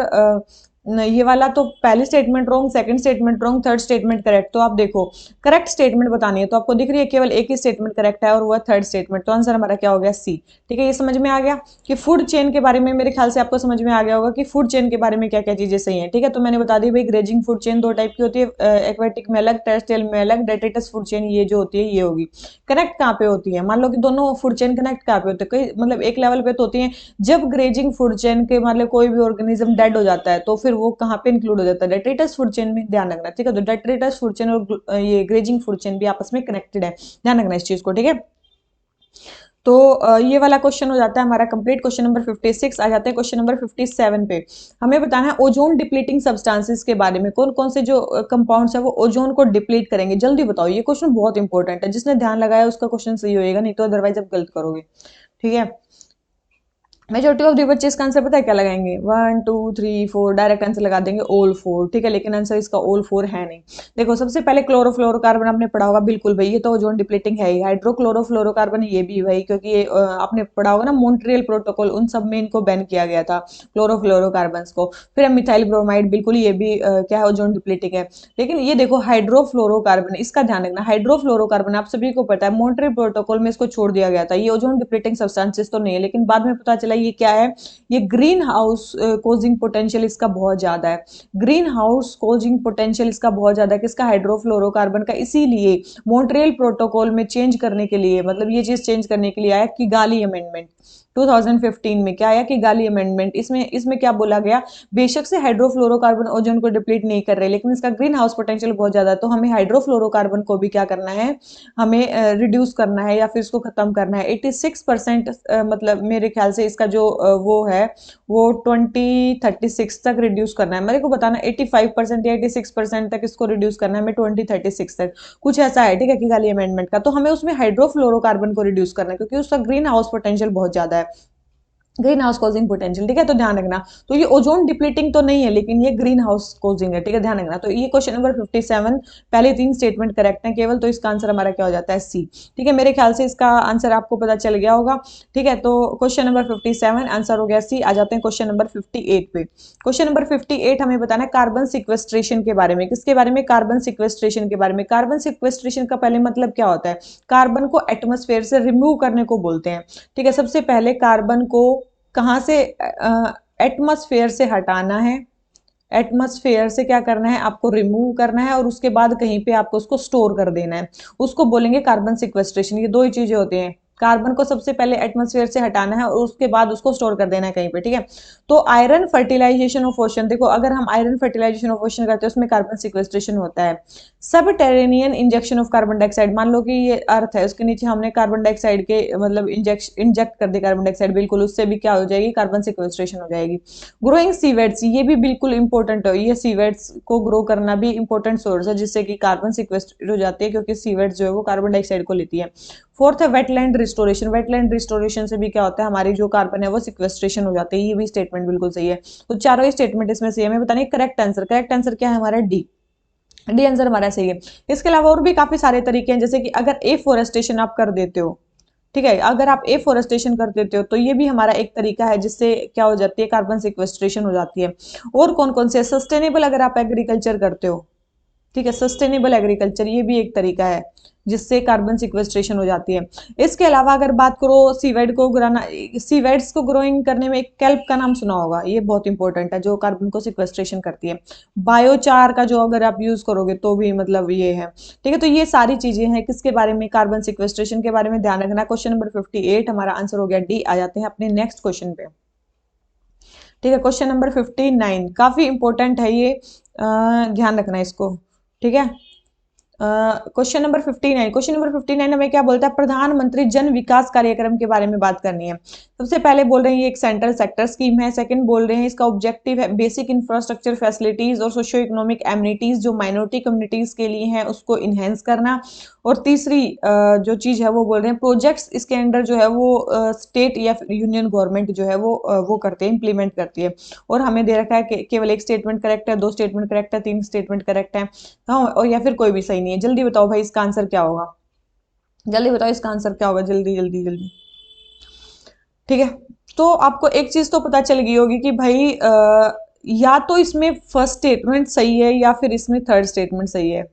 ये वाला तो पहली statement wrong, second statement wrong, third statement correct. तो आप देखो करेक्ट स्टेटमेंट बतानी है तो आपको दिख रही है केवल एक ही स्टेटमेंट करेक्ट है और वो थर्ड स्टेटमेंट, तो आंसर हमारा क्या हो गया, सी। ठीक है, ये समझ में आ गया कि फूड चेन के बारे में, मेरे ख्याल से आपको समझ में आ गया होगा कि फूड चेन के बारे में क्या क्या चीजें सही है। ठीक है, तो मैंने बता दी भाई ग्रेजिंग फूड चेन दो टाइप की होती है, एक्वेटिक में अलग, टेरेस्ट्रियल में अलग, डेट्रिटस फूड चेन ये जो होती है ये होगी। कनेक्ट कहाँ पे होती है, मान लो कि दोनों फूड चेन कनेक्ट कहाँ पे होते हैं, कोई मतलब एक लेवल पे तो होती है जब ग्रेजिंग फूड चेन के मतलब कोई भी ऑर्गेनिज्म डेड हो जाता है तो फिर वो कहाँ पे इंक्लूड हो जाता है, डेट्रिटस फूड चेन में, ध्यान रखना। ठीक है, तो डेट्रिटस फूड चेन और ये ग्रेजिंग फूड चेन भी आपस में कनेक्टेड है, ध्यान रखना इस चीज को। ठीक है, तो ये वाला क्वेश्चन हो जाता है हमारा कंप्लीट। क्वेश्चन नंबर 56 आ जाते हैं क्वेश्चन नंबर 57 पे। हमें बताना है ओजोन डिप्लीटिंग सब्सटेंसेस के बारे में, कौन कौन से जो कंपाउंड्स है वो ओजोन को डिप्लीट करेंगे। जल्दी बताओ, ये क्वेश्चन बहुत इंपॉर्टेंट है, जिसने ध्यान लगाया उसका क्वेश्चन सही होएगा, नहीं तो अदरवाइज आप गलत करोगे। ठीक है, मेजोरिटी ऑफ दी बच्चे इसका आंसर पता है क्या लगाएंगे, 1 2 3 4 डायरेक्ट आंसर लगा देंगे ऑल 4। ठीक है, लेकिन आंसर इसका ऑल 4 है नहीं। देखो सबसे पहले क्लोरोफ्लोरोकार्बन आपने पढ़ा होगा, बिल्कुल भाई, ये तो ओजोन डिप्लीटिंग है ही। हाइड्रोक्लोरोफ्लोरोकार्बन ये भी भाई, क्योंकि ये आपने पढ़ा होगा ना मॉन्ट्रियल प्रोटोकॉल, उन सब में इनको बैन किया गया था क्लोरोफ्लोरोकार्बन को। फिर मिथाइल ब्रोमाइड, बिल्कुल ये भी क्या है, ओजोन डिप्लीटिंग है। लेकिन ये देखो हाइड्रोफ्लोरोकार्बन, इसका ध्यान रखना, हाइड्रोफ्लोरोकार्बन आप सभी को पता है मॉन्ट्रियल प्रोटोकॉल में इसको छोड़ दिया गया था, ये ओजोन डिप्लीटिंग सब्सटेंसेस तो नहीं है। लेकिन बाद में पता चला ये क्या है, ये ग्रीन हाउस कोजिंग पोटेंशियल इसका बहुत ज्यादा है। ग्रीन हाउस कोजिंग पोटेंशियल इसका बहुत ज्यादा है, किसका, हाइड्रोफ्लोरोकार्बन का। इसीलिए मॉन्ट्रियल प्रोटोकॉल में चेंज करने के लिए, मतलब ये चीज चेंज करने के लिए आया किगाली अमेंडमेंट 2015 में। क्या आया, किगाली अमेंडमेंट। इसमें इसमें क्या बोला गया, बेशक से हाइड्रोफ्लोरोकार्बन ओजोन को डिप्लीट नहीं कर रहे, लेकिन इसका ग्रीन हाउस पोटेंशियल बहुत ज्यादा है, तो हमें हाइड्रोफ्लोरोकार्बन को भी क्या करना है, हमें रिड्यूस करना है या फिर इसको खत्म करना है। 86% मतलब मेरे ख्याल से इसका जो वो है वो 2036 तक रिड्यूस करना है। मेरे को बताना 85% या 86% तक इसको रिड्यूस करना है, मैं 2036 तक, कुछ ऐसा है। ठीक है, किगाली अमेंडमेंट का। तो हमें उसमें हाइड्रोफ्लोरोकार्बन को रिड्यूस करना है, क्योंकि उसका ग्रीन हाउस पोटेंशियल बहुत ज्यादा है, ग्रीन हाउस कोजिंग पोटेंशियल। ठीक है, तो ध्यान रखना। तो ये ओजोन डिप्लीटिंग तो नहीं है, लेकिन ये ग्रीन हाउस कोजिंग है। ठीक है, ध्यान रखना। तो ये क्वेश्चन नंबर 57, पहले 3 स्टेटमेंट करेक्ट है केवल, तो इसका आंसर हमारा क्या हो जाता है, सी। ठीक है, मेरे ख्याल से इसका आंसर आपको पता चल गया होगा। ठीक है, तो क्वेश्चन नंबर 57 आंसर हो गया सी। आ जाते हैं क्वेश्चन नंबर 58 पे। क्वेश्चन नंबर 58 हमें बताना है कार्बन सिक्वेस्ट्रेशन के बारे में। किसके बारे में, कार्बन सिक्वेस्ट्रेशन के बारे में। कार्बन सिक्वेस्ट्रेशन का पहले मतलब क्या होता है, कार्बन को एटमॉस्फेयर से रिमूव करने को बोलते हैं। ठीक है, सबसे पहले कार्बन को कहाँ से, एटमॉस्फेयर से हटाना है, एटमॉस्फेयर से क्या करना है, आपको रिमूव करना है, और उसके बाद कहीं पे आपको उसको स्टोर कर देना है, उसको बोलेंगे कार्बन सिक्वेस्ट्रेशन। ये दो ही चीजें होती हैं, कार्बन को सबसे पहले एटमॉस्फेयर से हटाना है और उसके बाद उसको स्टोर कर देना है कहीं पे। ठीक है, तो आयरन फर्टिलाइजेशन ऑफ ओशन, देखो अगर हम आयरन फर्टिलाइजेशन ऑफ ओशन करते हैं उसमें कार्बन सिक्वेस्ट्रेशन होता है। सब टेरेनियन इंजेक्शन ऑफ कार्बन डाइऑक्साइड, मान लो कि ये अर्थ है, उसके नीचे हमने कार्बन डाइऑक्साइड के मतलब इंजेक्ट कर दे कार्बन डाइऑक्साइड, बिल्कुल उससे भी क्या हो जाएगी, कार्बन सिक्वेस्ट्रेशन हो जाएगी। ग्रोइंग सीवेड्स, ये भी बिल्कुल इंपॉर्टेंट है, ये सीवेड्स को ग्रो करना भी इंपॉर्टेंट सोर्स है जिससे कि कार्बन सिक्वेस्ट्रेट हो जाती है, क्योंकि सीवेड्स जो है वो कार्बन डाइऑक्साइड को लेती है। फोर्थ है वेटलैंड रिस्टोरेशन, वेटलैंड रिस्टोरेशन से भी क्या होता है, हमारी जो कार्बन है वो सिक्वेस्ट्रेशन हो जाती है। ये भी स्टेटमेंट बिल्कुल सही है। तो चारों ही स्टेटमेंट इसमें सही है। हमें बताने करेक्ट आंसर, करेक्ट आंसर क्या है हमारा, डी। डी आंसर हमारा सही है। इसके अलावा और भी काफी सारे तरीके हैं, जैसे कि अगर एफोरेस्टेशन आप कर देते हो, ठीक है, अगर आप एफोरेस्टेशन कर देते हो तो ये भी हमारा एक तरीका है जिससे क्या हो जाती है, कार्बन सिक्वेस्ट्रेशन हो जाती है। और कौन कौन से, सस्टेनेबल अगर आप एग्रीकल्चर करते हो, ठीक है, सस्टेनेबल एग्रीकल्चर ये भी एक तरीका है जिससे कार्बन सिक्वेस्ट्रेशन हो जाती है। इसके अलावा अगर बात करो सीवेड को ग्रोना, सीवेड्स को ग्रोइंग करने में एक कैल्प का नाम सुना होगा, ये बहुत इंपॉर्टेंट है जो कार्बन को सिक्वेस्ट्रेशन करती है। बायोचार का जो अगर आप यूज करोगे तो भी मतलब ये है। ठीक है, तो ये सारी चीजें हैं किसके बारे में, कार्बन सिक्वेस्ट्रेशन के बारे में। ध्यान रखना। क्वेश्चन नंबर 58 हमारा आंसर हो गया डी। आ जाते हैं अपने नेक्स्ट क्वेश्चन पे। ठीक है, क्वेश्चन नंबर 59 काफी इंपॉर्टेंट है ये, ध्यान रखना इसको। ठीक है, क्वेश्चन नंबर 59, क्वेश्चन नंबर 59 हमें क्या बोलता है, प्रधानमंत्री जन विकास कार्यक्रम के बारे में बात करनी है। सबसे पहले बोल रहे हैं ये एक सेंट्रल सेक्टर स्कीम है। सेकंड बोल रहे हैं इसका ऑब्जेक्टिव है बेसिक इंफ्रास्ट्रक्चर फैसिलिटीज और सोशियो इकोनॉमिक एमिनिटीज जो माइनॉरिटी कम्युनिटीज के लिए हैं उसको इनहेंस करना। और तीसरी जो चीज है वो बोल रहे हैं प्रोजेक्ट्स इसके अंडर जो है वो स्टेट या यूनियन गवर्नमेंट जो है वो करते हैं, इंप्लीमेंट करती है। और हमें दे रखा है कि केवल एक स्टेटमेंट करेक्ट है, 2 स्टेटमेंट करेक्ट है, 3 स्टेटमेंट करेक्ट है, हाँ, और या फिर कोई भी सही नहीं है। जल्दी बताओ भाई इसका आंसर क्या होगा, जल्दी बताओ इसका आंसर क्या होगा, जल्दी जल्दी जल्दी। ठीक है, तो आपको एक चीज तो पता चल गई होगी कि भाई या तो इसमें फर्स्ट स्टेटमेंट सही है या फिर इसमें थर्ड स्टेटमेंट सही है।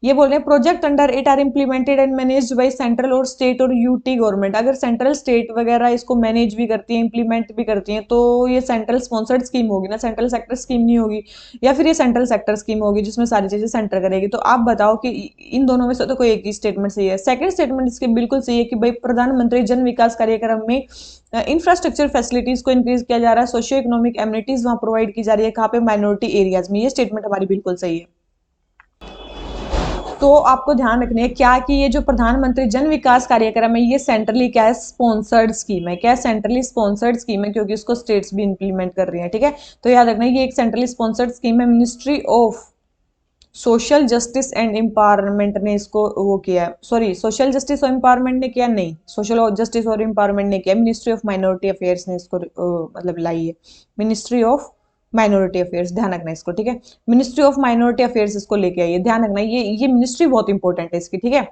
ये बोल रहे हैं project under it are implemented and managed by central और स्टेट और यूटी गवर्नमेंट। अगर सेंट्रल स्टेट वगैरह इसको मैनेज भी करती है, इंप्लीमेंट भी करती हैं, तो ये सेंट्रल स्पॉन्सर्ड स्कीम होगी ना, सेंट्रल सेक्टर स्कीम नहीं होगी। या फिर ये सेंट्रल सेक्टर स्कीम होगी जिसमें सारी चीजें सेंटर करेगी। तो आप बताओ कि इन दोनों में से तो कोई एक ही स्टेटमेंट सही है। सेकंड स्टेटमेंट इसके बिल्कुल सही है कि भाई प्रधानमंत्री जन विकास कार्यक्रम में इंफ्रास्ट्रक्चर फैसिलिटीज को इंक्रीज किया जा रहा है, सोशियो इकोनॉमिक एमिनिटीज वहां प्रोवाइड की जा रही है, कहाँ पे, माइनॉरिटी एरियाज में। ये स्टेटमेंट हमारी बिल्कुल सही है। तो आपको ध्यान रखनी है क्या कि ये जो प्रधानमंत्री जन विकास कार्यक्रम है ये सेंट्रली क्या है, स्पॉन्सर्ड स्कीम है। क्या है, सेंट्रली स्पॉन्सर्ड स्कीम है, क्योंकि इसको स्टेट्स भी इंप्लीमेंट कर रही है। ठीक है, तो याद रखना ये एक सेंट्रली स्पॉन्सर्ड स्कीम है। Ministry of social justice and empowerment ने इसको वो किया है, सॉरी सोशल जस्टिस और एम्पावरमेंट ने किया नहीं, सोशल जस्टिस और एम्पावरमेंट ने किया, मिनिस्ट्री ऑफ माइनॉरिटी अफेयर्स ने इसको मतलब लाई है। मिनिस्ट्री ऑफ माइनॉरिटी अफेयर्स, ध्यान रखना इसको। ठीक है, मिनिस्ट्री ऑफ माइनॉरिटी अफेयर्स इसको लेके आई है, ध्यान रखना ये मिनिस्ट्री बहुत इंपॉर्टेंट है इसकी। ठीक है,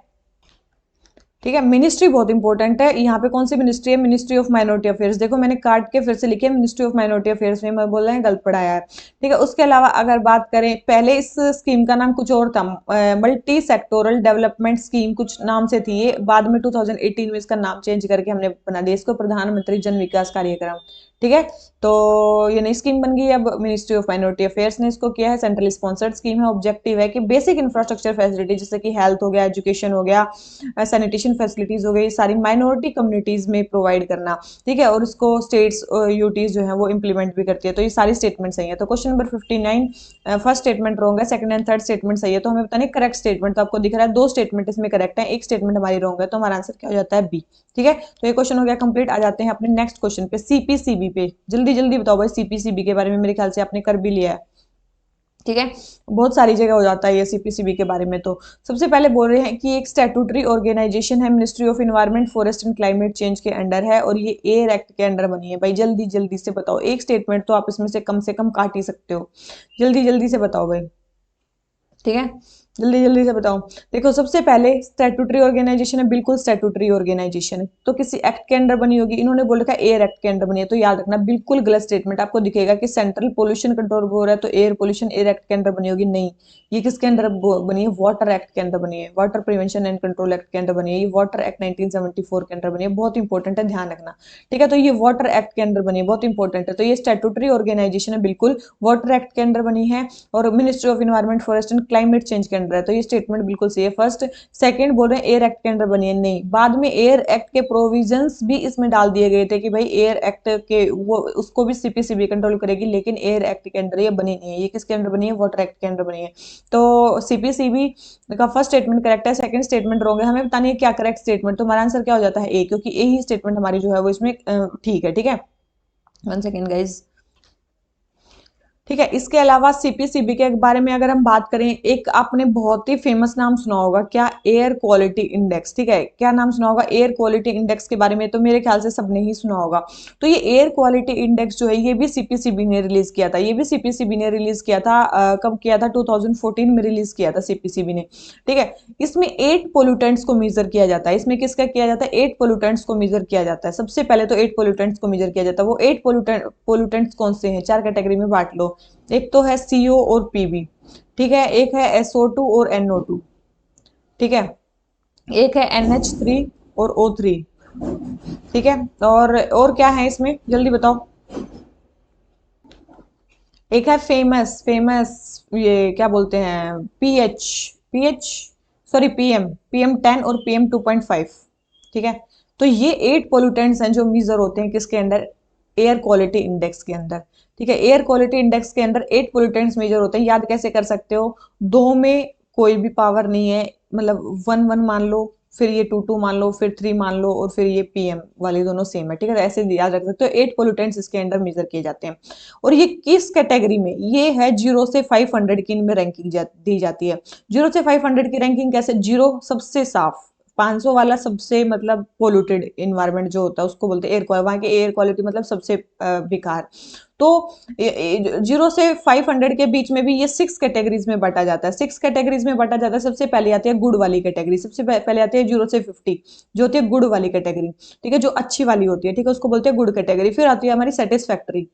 ठीक है, मिनिस्ट्री बहुत इंपॉर्टेंट है। यहाँ पे कौन सी मिनिस्ट्री है, मिनिस्ट्री ऑफ माइनॉरिटी अफेयर्स। देखो मैंने काट के फिर से लिखी है मिनिस्ट्री ऑफ माइनॉरिटी अफेयर्स में, मैं बोल रहे हैं गलत पढ़ा यार। ठीक है, उसके अलावा अगर बात करें, पहले इस स्कीम का नाम कुछ और था, मल्टी सेक्टोरल डेवलपमेंट स्कीम कुछ नाम से थी ये, बाद में 2018 में इसका नाम चेंज करके हमने बना दिया इसको प्रधानमंत्री जन विकास कार्यक्रम। ठीक है, तो ये नई स्कीम बन गई है अब, मिनिस्ट्री ऑफ माइनॉरिटी अफेयर्स ने इसको किया है, सेंट्रली स्पॉन्सर्ड स्कीम है। ऑब्जेक्टिव है कि बेसिक इंफ्रास्ट्रक्चर फैसिलिटी जैसे कि हेल्थ हो गया, एजुकेशन हो गया, सैनिटेशन फैसिलिटीज हो गई, सारी माइनॉरिटी कम्युनिटीज में प्रोवाइड करना। ठीक है, और इसको स्टेट्स यूटीज जो है वो इंप्लीमेंट भी करती है। तो ये सारी स्टेटमेंट सही है। तो question number 59 first statement wrong है, सेकंड एंड थर्ड स्टेटमेंट सही है। तो हमें बताने करेक्ट स्टेटमेंट, तो आपको दिख रहा है दो स्टेटमेंट इसमें करेक्ट है, एक स्टेटमेंट हमारी रॉन्ग है, तो हमारा आंसर क्या हो जाता है, बी। ठीक है, तो ये क्वेश्चन हो गया कंप्लीट। आ जाते हैं अपने नेक्स्ट क्वेश्चन पे, सीपीसीबी पे। जल्दी जल्दी बताओ भाई, सीपीसीबी के बारे में मेरे ख्याल से आपने कर भी लिया है। ठीक है, बहुत सारी जगह हो जाता है ये सीपीसीबी के बारे में। तो सबसे पहले बोल रहे हैं कि एक स्टैट्यूटरी ऑर्गेनाइजेशन है, ministry of environment forest and climate change के अंडर है, और ये एयर एक्ट के अंडर बनी है। भाई जल्दी जल्दी से बताओ, एक स्टेटमेंट तो आप इसमें से कम काट ही सकते हो, जल्दी जल्दी से बताओ भाई। ठीक है, जल्दी जल्दी से बताओ। देखो सबसे पहले स्टैट्यूटरी ऑर्गेनाइजेशन है, बिल्कुल स्टैट्यूटरी ऑर्गेनाइजेशन है, तो किसी एक्ट के अंडर बनी होगी। इन्होंने बोल रखा है एयर एक्ट के अंडर बनी है, तो याद रखना बिल्कुल गलत स्टेटमेंट। आपको दिखेगा कि सेंट्रल पोल्यूशन कंट्रोल बोर्ड है, तो एयर पोल्यूशन एयर एक्ट के अंडर बनी होगी, नहीं। ये किसके अंडर बनी है, वाटर एक्ट के अंदर बनी है, water prevention and control act के अंदर बनी है, ये वाटर एक्ट 1974 के अंदर बनी है, बहुत इंपॉर्टेंट है, ध्यान रखना। ठीक है, तो ये वाटर एक्ट के अंदर बनी है, बहुत इंपॉर्टेंट है। तो ये स्टैट्यूटरी ऑर्गेनाइजेशन है, बिल्कुल वाटर एक्ट के अंदर बनी है, और ministry of environment forest and climate change के अंडर है, तो ये स्टेटमेंट बिल्कुल सही है फर्स्ट। सेकंड बोल रहे हैं एयर एक्ट के अंडर बनी है, नहीं। बाद में एयर एक्ट के प्रोविजंस भी इसमें डाल दिए गए थे कि भाई एयर एक्ट के वो उसको भी सीपीसीबी कंट्रोल करेगी, लेकिन एयर एक्ट के अंडर ये बनी नहीं है। ये किसके अंडर बनी है, वाटर एक्ट के अंडर बनी है। तो सीपीसीबी का फर्स्ट स्टेटमेंट करेक्ट है, सेकंड स्टेटमेंट रॉन्ग है। हमें बतानी है क्या करेक्ट स्टेटमेंट, तो हमारा आंसर क्या हो जाता है, ए, क्योंकि ए ही स्टेटमेंट हमारी जो है वो इसमें ठीक है। ठीक है, 1 सेकेंड गाइज। ठीक है, इसके अलावा सीपीसीबी के बारे में अगर हम बात करें, एक आपने बहुत ही फेमस नाम सुना होगा, क्या, एयर क्वालिटी इंडेक्स। ठीक है, क्या नाम सुना होगा, एयर क्वालिटी इंडेक्स के बारे में, तो मेरे ख्याल से सबने ही सुना होगा। तो ये एयर क्वालिटी इंडेक्स जो है ये भी सीपीसीबी ने रिलीज किया था, ये भी सीपीसीबी ने रिलीज किया था। कब किया था, 2014 में रिलीज किया था सीपीसीबी ने। ठीक है, इसमें 8 पोल्यूटेंट्स को मेजर किया जाता है। इसमें किसका किया जाता है, 8 पोल्यूटेंट्स को मेजर किया जाता है। सबसे पहले तो 8 पोल्यूटेंट्स को मेजर किया जाता है। वो 8 पोल्यूटेंट्स कौन से हैं, 4 कैटेगरी में बांट लो। एक तो है सीओ और पीबी, ठीक है, एक है एसओ2 और एनओ2, ठीक है, एक है एनएच3 और ओ3। ठीक है, और क्या है इसमें, जल्दी बताओ। एक है फेमस फेमस, ये क्या बोलते हैं, पीएच, पीएच, सॉरी पीएम 10 और PM 2.5। ठीक है, तो ये 8 पोल्यूटेंट्स हैं जो मेजर होते हैं किसके अंडर, एयर क्वालिटी इंडेक्स के अंदर। ठीक है, एयर क्वालिटी इंडेक्स के अंदर 8 पोल्यूटेंट्स मेजर होते हैं। याद कैसे कर सकते हो, दो में कोई भी पावर नहीं है, मतलब 1 1 मान लो, फिर ये 2 2 मान लो, फिर 3 मान लो, और फिर ये पीएम वाली दोनों सेम है। ठीक है, तो ऐसे याद रख सकते हो, 8 पोल्यूटेंट्स इसके अंडर मेजर किए जाते हैं। और ये किस कैटेगरी में, ये है 0 से 500 की इनमें रैंकिंग दी जाती है। 0 से 500 की रैंकिंग कैसे, 0 सबसे साफ, 500 वाला सबसे मतलब पोल्यूटेड इन्वायरमेंट जो होता है उसको बोलते हैं एयर क्वालिटी, वहां की एयर क्वालिटी मतलब सबसे बेकार। तो 0 से 500 के बीच में भी ये 6 कैटेगरीज में बांटा जाता है। 6 कैटेगरीज में बांटा जाता है। सबसे पहले आती है गुड वाली कैटेगरी, सबसे पहले आती है 0 से 50 जो होती है गुड वाली कैटेगरी। ठीक है, जो अच्छी वाली होती है, ठीक है, उसको बोलते हैं गुड कैटेगरी। फिर आती है हमारी सेटिस्फैक्ट्री,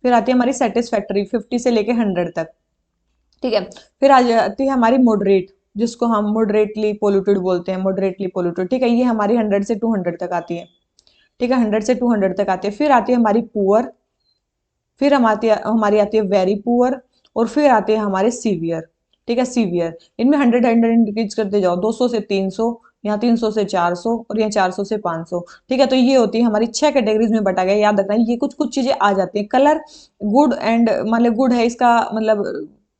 फिर आती है हमारी सेटिस्फैक्ट्री 50 से लेके 100 तक। ठीक है, फिर आ जाती है हमारी मॉडरेट, जिसको हम मॉडरेटली पोल्यूटेड बोलते हैं, मॉडरेटली पोल्यूटेड। ठीक है, ये हमारी 100 से 200 तक आती है। ठीक है, 100 से 200 तक आती है। फिर आती है हमारी पुअर, फिर हमारी आती है वेरी पुअर, और फिर आती है हमारे सीवियर। ठीक है, सीवियर, इनमें 100 इंक्रीज करते जाओ, 200 से 300, यहाँ 300 से 400, और यहाँ 400 से 500। ठीक है, तो ये होती है हमारी 6 कैटेगरीज में बटा गया। याद रखना ये कुछ कुछ चीजें आ जाती हैं। कलर गुड एंड मतलब गुड है इसका मतलब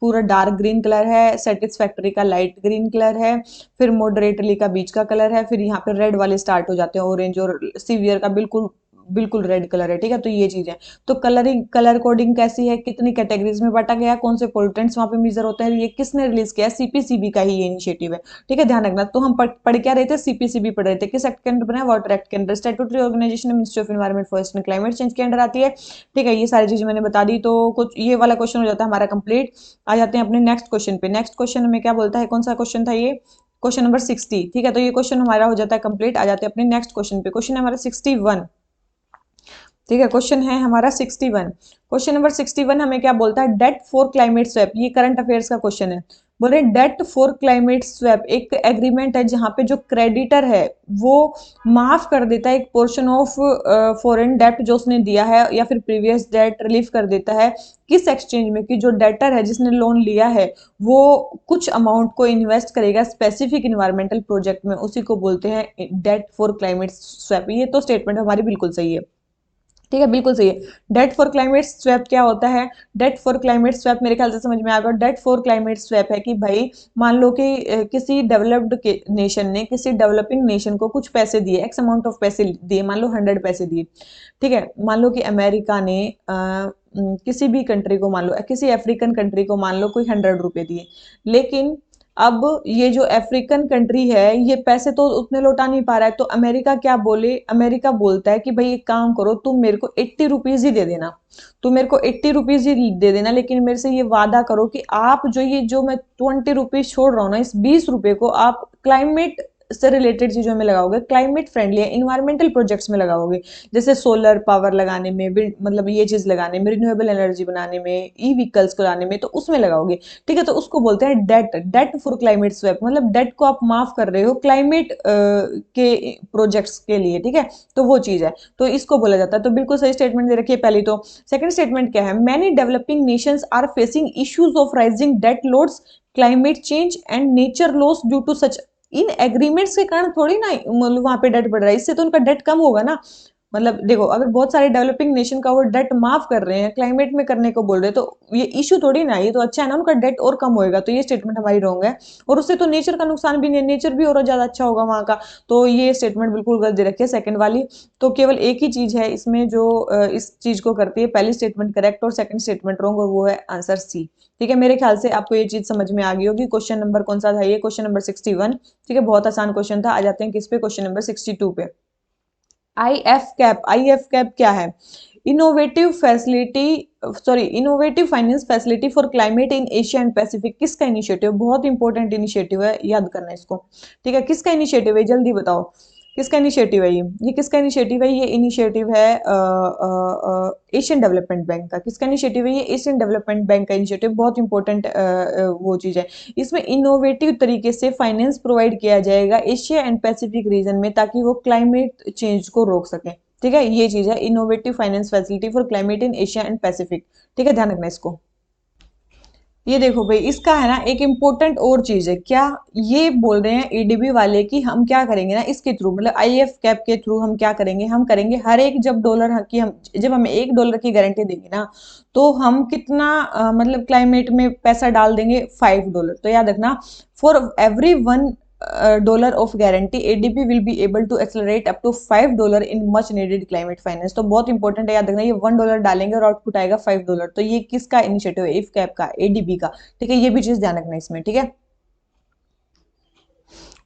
पूरा डार्क ग्रीन कलर है, सेटिस्फैक्टरी का लाइट ग्रीन कलर है, फिर मॉडरेटली का बीच का कलर है, फिर यहाँ पे रेड वाले स्टार्ट हो जाते हैं, ऑरेंज, और सीवियर का बिल्कुल बिल्कुल रेड कलर है, ठीक है। तो ये चीज है। तो कलरिंग, कलर कोडिंग कैसी है, कितनी कैटेगरीज में बांटा गया, कौन से पोल्यूटेंट्स वहां पे मेजर होते हैं, ये किसने रिलीज किया है, सीपीसीबी का ही ये इनिशिएटिव है, ठीक है, ध्यान रखना। तो हम पढ़ क्या रहे थे, सीपीसीबी पढ़ रहे थे, किस एक्ट के अंडर बना है, वाटर एक्ट के under, statutory organisation ministry of environment forest and climate change के अंडर आती है, ठीक है। ये सारी चीजें मैंने बता दी। तो कुछ ये वाला क्वेश्चन हो जाता है हमारा कंप्लीट। आ जाते हैं अपने नेक्स्ट क्वेश्चन पे। नेक्स्ट क्वेश्चन में क्या बोलता है, कौन सा क्वेश्चन था ये, क्वेश्चन नंबर 60, ठीक है। तो ये क्वेश्चन हमारा हो जाता है कंप्लीट। आ जाते हैं अपने नेक्स्ट क्वेश्चन पे। क्वेश्चन हमारा 61, ठीक है। क्वेश्चन है हमारा 61। क्वेश्चन नंबर 61 हमें क्या बोलता है, डेट फॉर क्लाइमेट स्वैप। ये करंट अफेयर्स का क्वेश्चन है। बोल रहे डेट फॉर क्लाइमेट स्वैप एक एग्रीमेंट है जहां पे जो क्रेडिटर है वो माफ कर देता है एक पोर्शन ऑफ फॉरेन डेट जो उसने दिया है, या फिर प्रीवियस डेट रिलीफ कर देता है। किस एक्सचेंज में, कि जो डेटर है जिसने लोन लिया है वो कुछ अमाउंट को इन्वेस्ट करेगा स्पेसिफिक इन्वायरमेंटल प्रोजेक्ट में, उसी को बोलते हैं डेट फॉर क्लाइमेट स्वैप। ये तो स्टेटमेंट हमारी बिल्कुल सही है, ठीक है, बिल्कुल सही है। डेट फॉर क्लाइमेट स्वैप क्या होता है, डेट फॉर क्लाइमेट स्वैप मेरे ख्याल से समझ में आ गया। डेट फॉर क्लाइमेट स्वैप है कि भाई मान लो कि किसी डेवलप्ड नेशन ने किसी डेवलपिंग नेशन को कुछ पैसे दिए, एक्स अमाउंट ऑफ पैसे दिए, मान लो 100 पैसे दिए, ठीक है। मान लो कि अमेरिका ने किसी भी कंट्री को, मान लो किसी अफ्रीकन कंट्री को मान लो कोई 100 रुपए दिए, लेकिन अब ये जो अफ्रीकन कंट्री है ये पैसे तो उतने लौटा नहीं पा रहा है, तो अमेरिका क्या बोले, अमेरिका बोलता है कि भाई एक काम करो, तुम मेरे को 80 रुपीज ही दे देना, तुम मेरे को 80 रुपीज ही दे देना, लेकिन मेरे से ये वादा करो कि आप जो मैं 20 रुपीज छोड़ रहा हूँ ना, इस 20 रुपए को आप क्लाइमेट से रिलेटेड चीजों में लगाओगे, क्लाइमेट फ्रेंडली इन्वायरमेंटल प्रोजेक्ट्स में लगाओगे, जैसे सोलर पावर लगाने में, मतलब ये चीज लगाने में, रिन्यूएबल एनर्जी बनाने में, ई व्हीकल्स को लाने में, तो उसमें लगाओगे, ठीक है। तो उसको बोलते हैं debt, debt for climate swap, मतलब डेट को आप माफ कर रहे हो क्लाइमेट के प्रोजेक्ट्स के लिए, ठीक है। तो वो चीज है, तो इसको बोला जाता है। तो बिल्कुल सही स्टेटमेंट दे रखी है पहली। तो सेकंड स्टेटमेंट क्या है, many developing nations are facing issues of rising debt loads, climate change and nature loss due to such. इन एग्रीमेंट्स के कारण थोड़ी ना मतलब वहां पे डेट बढ़ रहा है, इससे तो उनका डेट कम होगा ना। मतलब देखो, अगर बहुत सारे डेवलपिंग नेशन का वो डेट माफ कर रहे हैं, क्लाइमेट में करने को बोल रहे हैं, तो ये इशू थोड़ी ना, ये तो अच्छा है ना, उनका डेट और कम होएगा। तो ये स्टेटमेंट हमारी रॉन्ग है, और उससे तो नेचर का नुकसान भी नहीं है, नेचर भी और ज्यादा अच्छा होगा वहां का। तो ये स्टेटमेंट बिल्कुल गलत दे रखी है सेकंड वाली। तो केवल एक ही चीज है इसमें जो इस चीज को करती है, पहली स्टेटमेंट करेक्ट और सेकंड स्टेटमेंट रॉन्ग, और वो है आंसर सी, ठीक है। मेरे ख्याल से आपको ये चीज समझ में आ गई होगी। क्वेश्चन नंबर कौन सा था ये, क्वेश्चन नंबर 61, ठीक है, बहुत आसान क्वेश्चन था। आ जाते हैं किस पे, क्वेश्चन नंबर 62 पे। आई एफ कैप क्या है, innovative facility, sorry innovative finance facility for climate in Asia and Pacific. किसका इनिशिएटिव, बहुत इंपॉर्टेंट इनिशिएटिव है, याद करना इसको, ठीक है। किसका इनिशिएटिव है, जल्दी बताओ किसका इनिशिएटिव है ये किसका इनिशिएटिव है, ये इनिशिएटिव है एशियन डेवलपमेंट बैंक का। किसका इनिशिएटिव है ये, एशियन डेवलपमेंट बैंक का इनिशिएटिव, बहुत इंपॉर्टेंट वो चीज है। इसमें इनोवेटिव तरीके से फाइनेंस प्रोवाइड किया जाएगा एशिया एंड पैसिफिक रीजन में, ताकि वो क्लाइमेट चेंज को रोक सके, ठीक है। ये चीज है innovative finance facility for climate in Asia and Pacific, ठीक है, ध्यान रखना इसको। ये देखो भाई, इसका है ना एक इम्पोर्टेंट और चीज है, क्या ये बोल रहे हैं एडीबी वाले कि हम क्या करेंगे ना इसके थ्रू, मतलब आईएफ कैप के थ्रू हम क्या करेंगे, हम करेंगे हर एक जब डॉलर की हम जब हमें $1 की गारंटी देंगे ना, तो हम कितना मतलब क्लाइमेट में पैसा डाल देंगे, $5। तो याद रखना, for every $1 of guarantee ADB will be able to accelerate up to $5 in much needed climate finance। तो बहुत इंपॉर्टेंट है, याद रखना, ये $1 डालेंगे और आउटपुट आएगा $5। तो ये किसका इनिशिएटिव है, इफ कैप का, एडीबी का, ठीक है। ये भी चीज ध्यान रखना इसमें, ठीक है।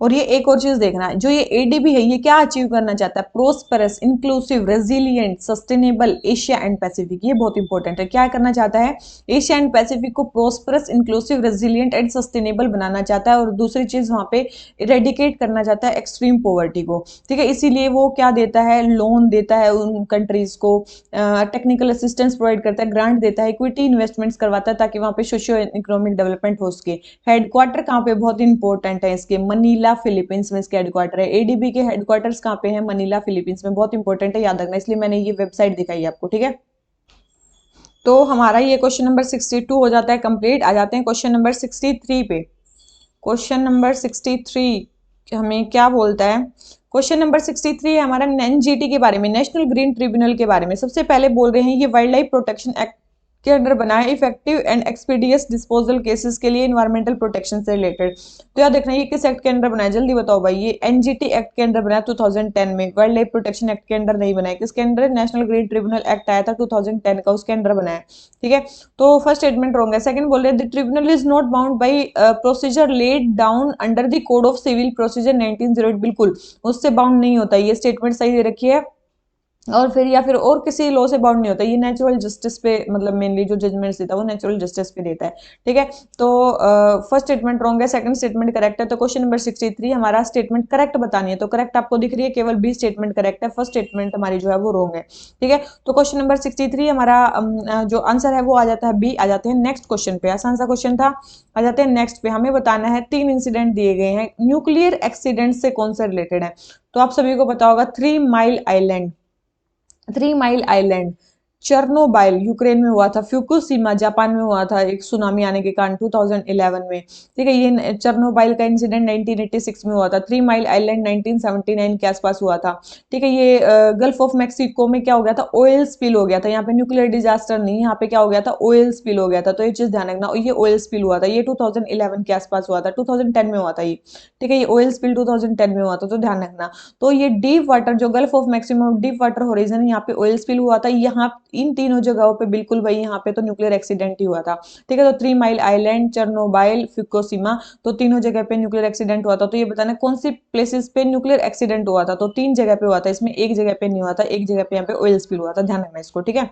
और ये एक और चीज देखना, जो ये एडीबी है ये क्या अचीव करना चाहता है, prosperous, inclusive, resilient, sustainable Asia and Pacific. ये बहुत इंपॉर्टेंट है, क्या करना चाहता है, एशिया एंड पैसिफिक को prosperous, inclusive, resilient and sustainable बनाना चाहता है। और दूसरी चीज वहां पे इरेडिकेट करना चाहता है एक्सट्रीम पॉवर्टी को, ठीक है। इसीलिए वो क्या देता है, लोन देता है उन कंट्रीज को, टेक्निकल असिस्टेंस प्रोवाइड करता है, ग्रांट देता है, इक्विटी इन्वेस्टमेंट्स करवाता है, ताकि वहां पे सोशियो इकोनॉमिक डेवलपमेंट हो सके। हेडक्वार्टर कहाँ पे, बहुत इंपॉर्टेंट है इसके, मनीला फिलीपींस में इसके हेडक्वार्टर है। एडीबी के हेडक्वार्टर्स कहाँ पे हैं, मनीला फिलीपींस में, बहुत इंपॉर्टेंट है, याद रखना, इसलिए मैंने ये वेबसाइट दिखाई आपको, ठीक है। तो हमारा ये क्वेश्चन नंबर 62 हो जाता है कंप्लीट। आ जाते हैं क्वेश्चन नंबर 63 पे। क्वेश्चन नंबर 63 हमें क्या बोलता है, क्वेश्चन नंबर 63 है हमारा एनजीटी के बारे में, नेशनल ग्रीन ट्रिब्यूनल के बारे में। सबसे पहले बोल रहे हैं ये वाइल्ड लाइफ प्रोटेक्शन एक्ट के अंडर बना है, effective and expeditious disposal cases के लिए इन्वायरमेंटल प्रोटेक्शन से रिलेटेड। तो याद रखना ये किस एक्ट के अंडर बना है, जल्दी बताओ भाई। ये एनजीटी एक्ट के अंडर बना है 2010 में, वाइल्ड लाइफ प्रोटेक्शन एक्ट के अंडर नहीं बना है। किसके under? National green tribunal act आया था 2010 का, उसके अंडर बना है। ठीक है, तो फर्स्ट स्टेटमेंट रॉन्ग है। सेकंड बोल रहे हैं the tribunal is not bound by procedure laid down under the code of civil procedure 1908, बिल्कुल उससे बाउंड नहीं होता। ये स्टेटमेंट सही दे रखी है। और फिर या फिर और किसी लॉ से बाउंड नहीं होता, ये नेचुरल जस्टिस पे, मतलब मेनली जो जजमेंट्स देता है वो नेचुरल जस्टिस पे देता है। ठीक है, तो फर्स्ट स्टेटमेंट रॉन्ग है, सेकंड स्टेटमेंट करेक्ट है। तो क्वेश्चन नंबर 63 हमारा स्टेटमेंट करेक्ट बतानी है, तो करेक्ट आपको दिख रही है, केवल बी स्टेटमेंट करेक्ट है, फर्स्ट स्टेटमेंट हमारी जो है वो रॉन्ग है। ठीक है, तो क्वेश्चन नंबर 63 हमारा जो आंसर है वो आ जाता है बी। आ जाते हैं नेक्स्ट क्वेश्चन पे, आसान सा क्वेश्चन था। आ जाते हैं नेक्स्ट पे, हमें बताना है 3 इंसिडेंट दिए गए हैं, न्यूक्लियर एक्सीडेंट से कौन सा रिलेटेड है। तो आप सभी को पता होगा 3 माइल आइलैंड, चर्नोबाइल यूक्रेन में हुआ था, फ्यूकुशिमा जापान में हुआ था एक सुनामी आने के कारण 2011 में। ठीक है, ये चर्नोबाइल का इंसिडेंट 1986 में हुआ था। 3 माइल आइलैंड 1979 के आसपास हुआ था। ठीक है, ये गल्फ ऑफ मैक्सिको में क्या हो गया था, ऑयल स्पिल हो गया था। यहाँ पे न्यूक्लियर डिजास्टर नहीं, यहाँ पे क्या हो गया था, ऑयल स्पिल हो गया था। तो ये चीज ध्यान रखना, ये ऑयल स्पिल हुआ था, ये 2011 के आसपास हुआ था, 2010 में हुआ था ये। ठीक है, ये ऑयल स्पिल 2010 में हुआ था, तो ध्यान रखना। तो ये डीप वाटर, जो gulf of maximum deep water horizon, यहाँ पे ऑयल स्पिल हुआ था। यहाँ इन तीनों जगहों पे बिल्कुल भाई, यहाँ पे तो न्यूक्लियर एक्सीडेंट ही हुआ था। ठीक है, तो 3 माइल आइलैंड, चर्नोबाइल, फ्यूकुशिमा, तो तीनों जगह पे न्यूक्लियर एक्सीडेंट हुआ था। तो ये बताना कौन सी प्लेसेस पे न्यूक्लियर एक्सीडेंट हुआ था। तो 3 जगह पे हुआ था, इसमें एक जगह पे नहीं हुआ था, एक जगह पे यहाँ पे ऑयल स्पिल हुआ था, ध्यान रखना इसको। ठीक है,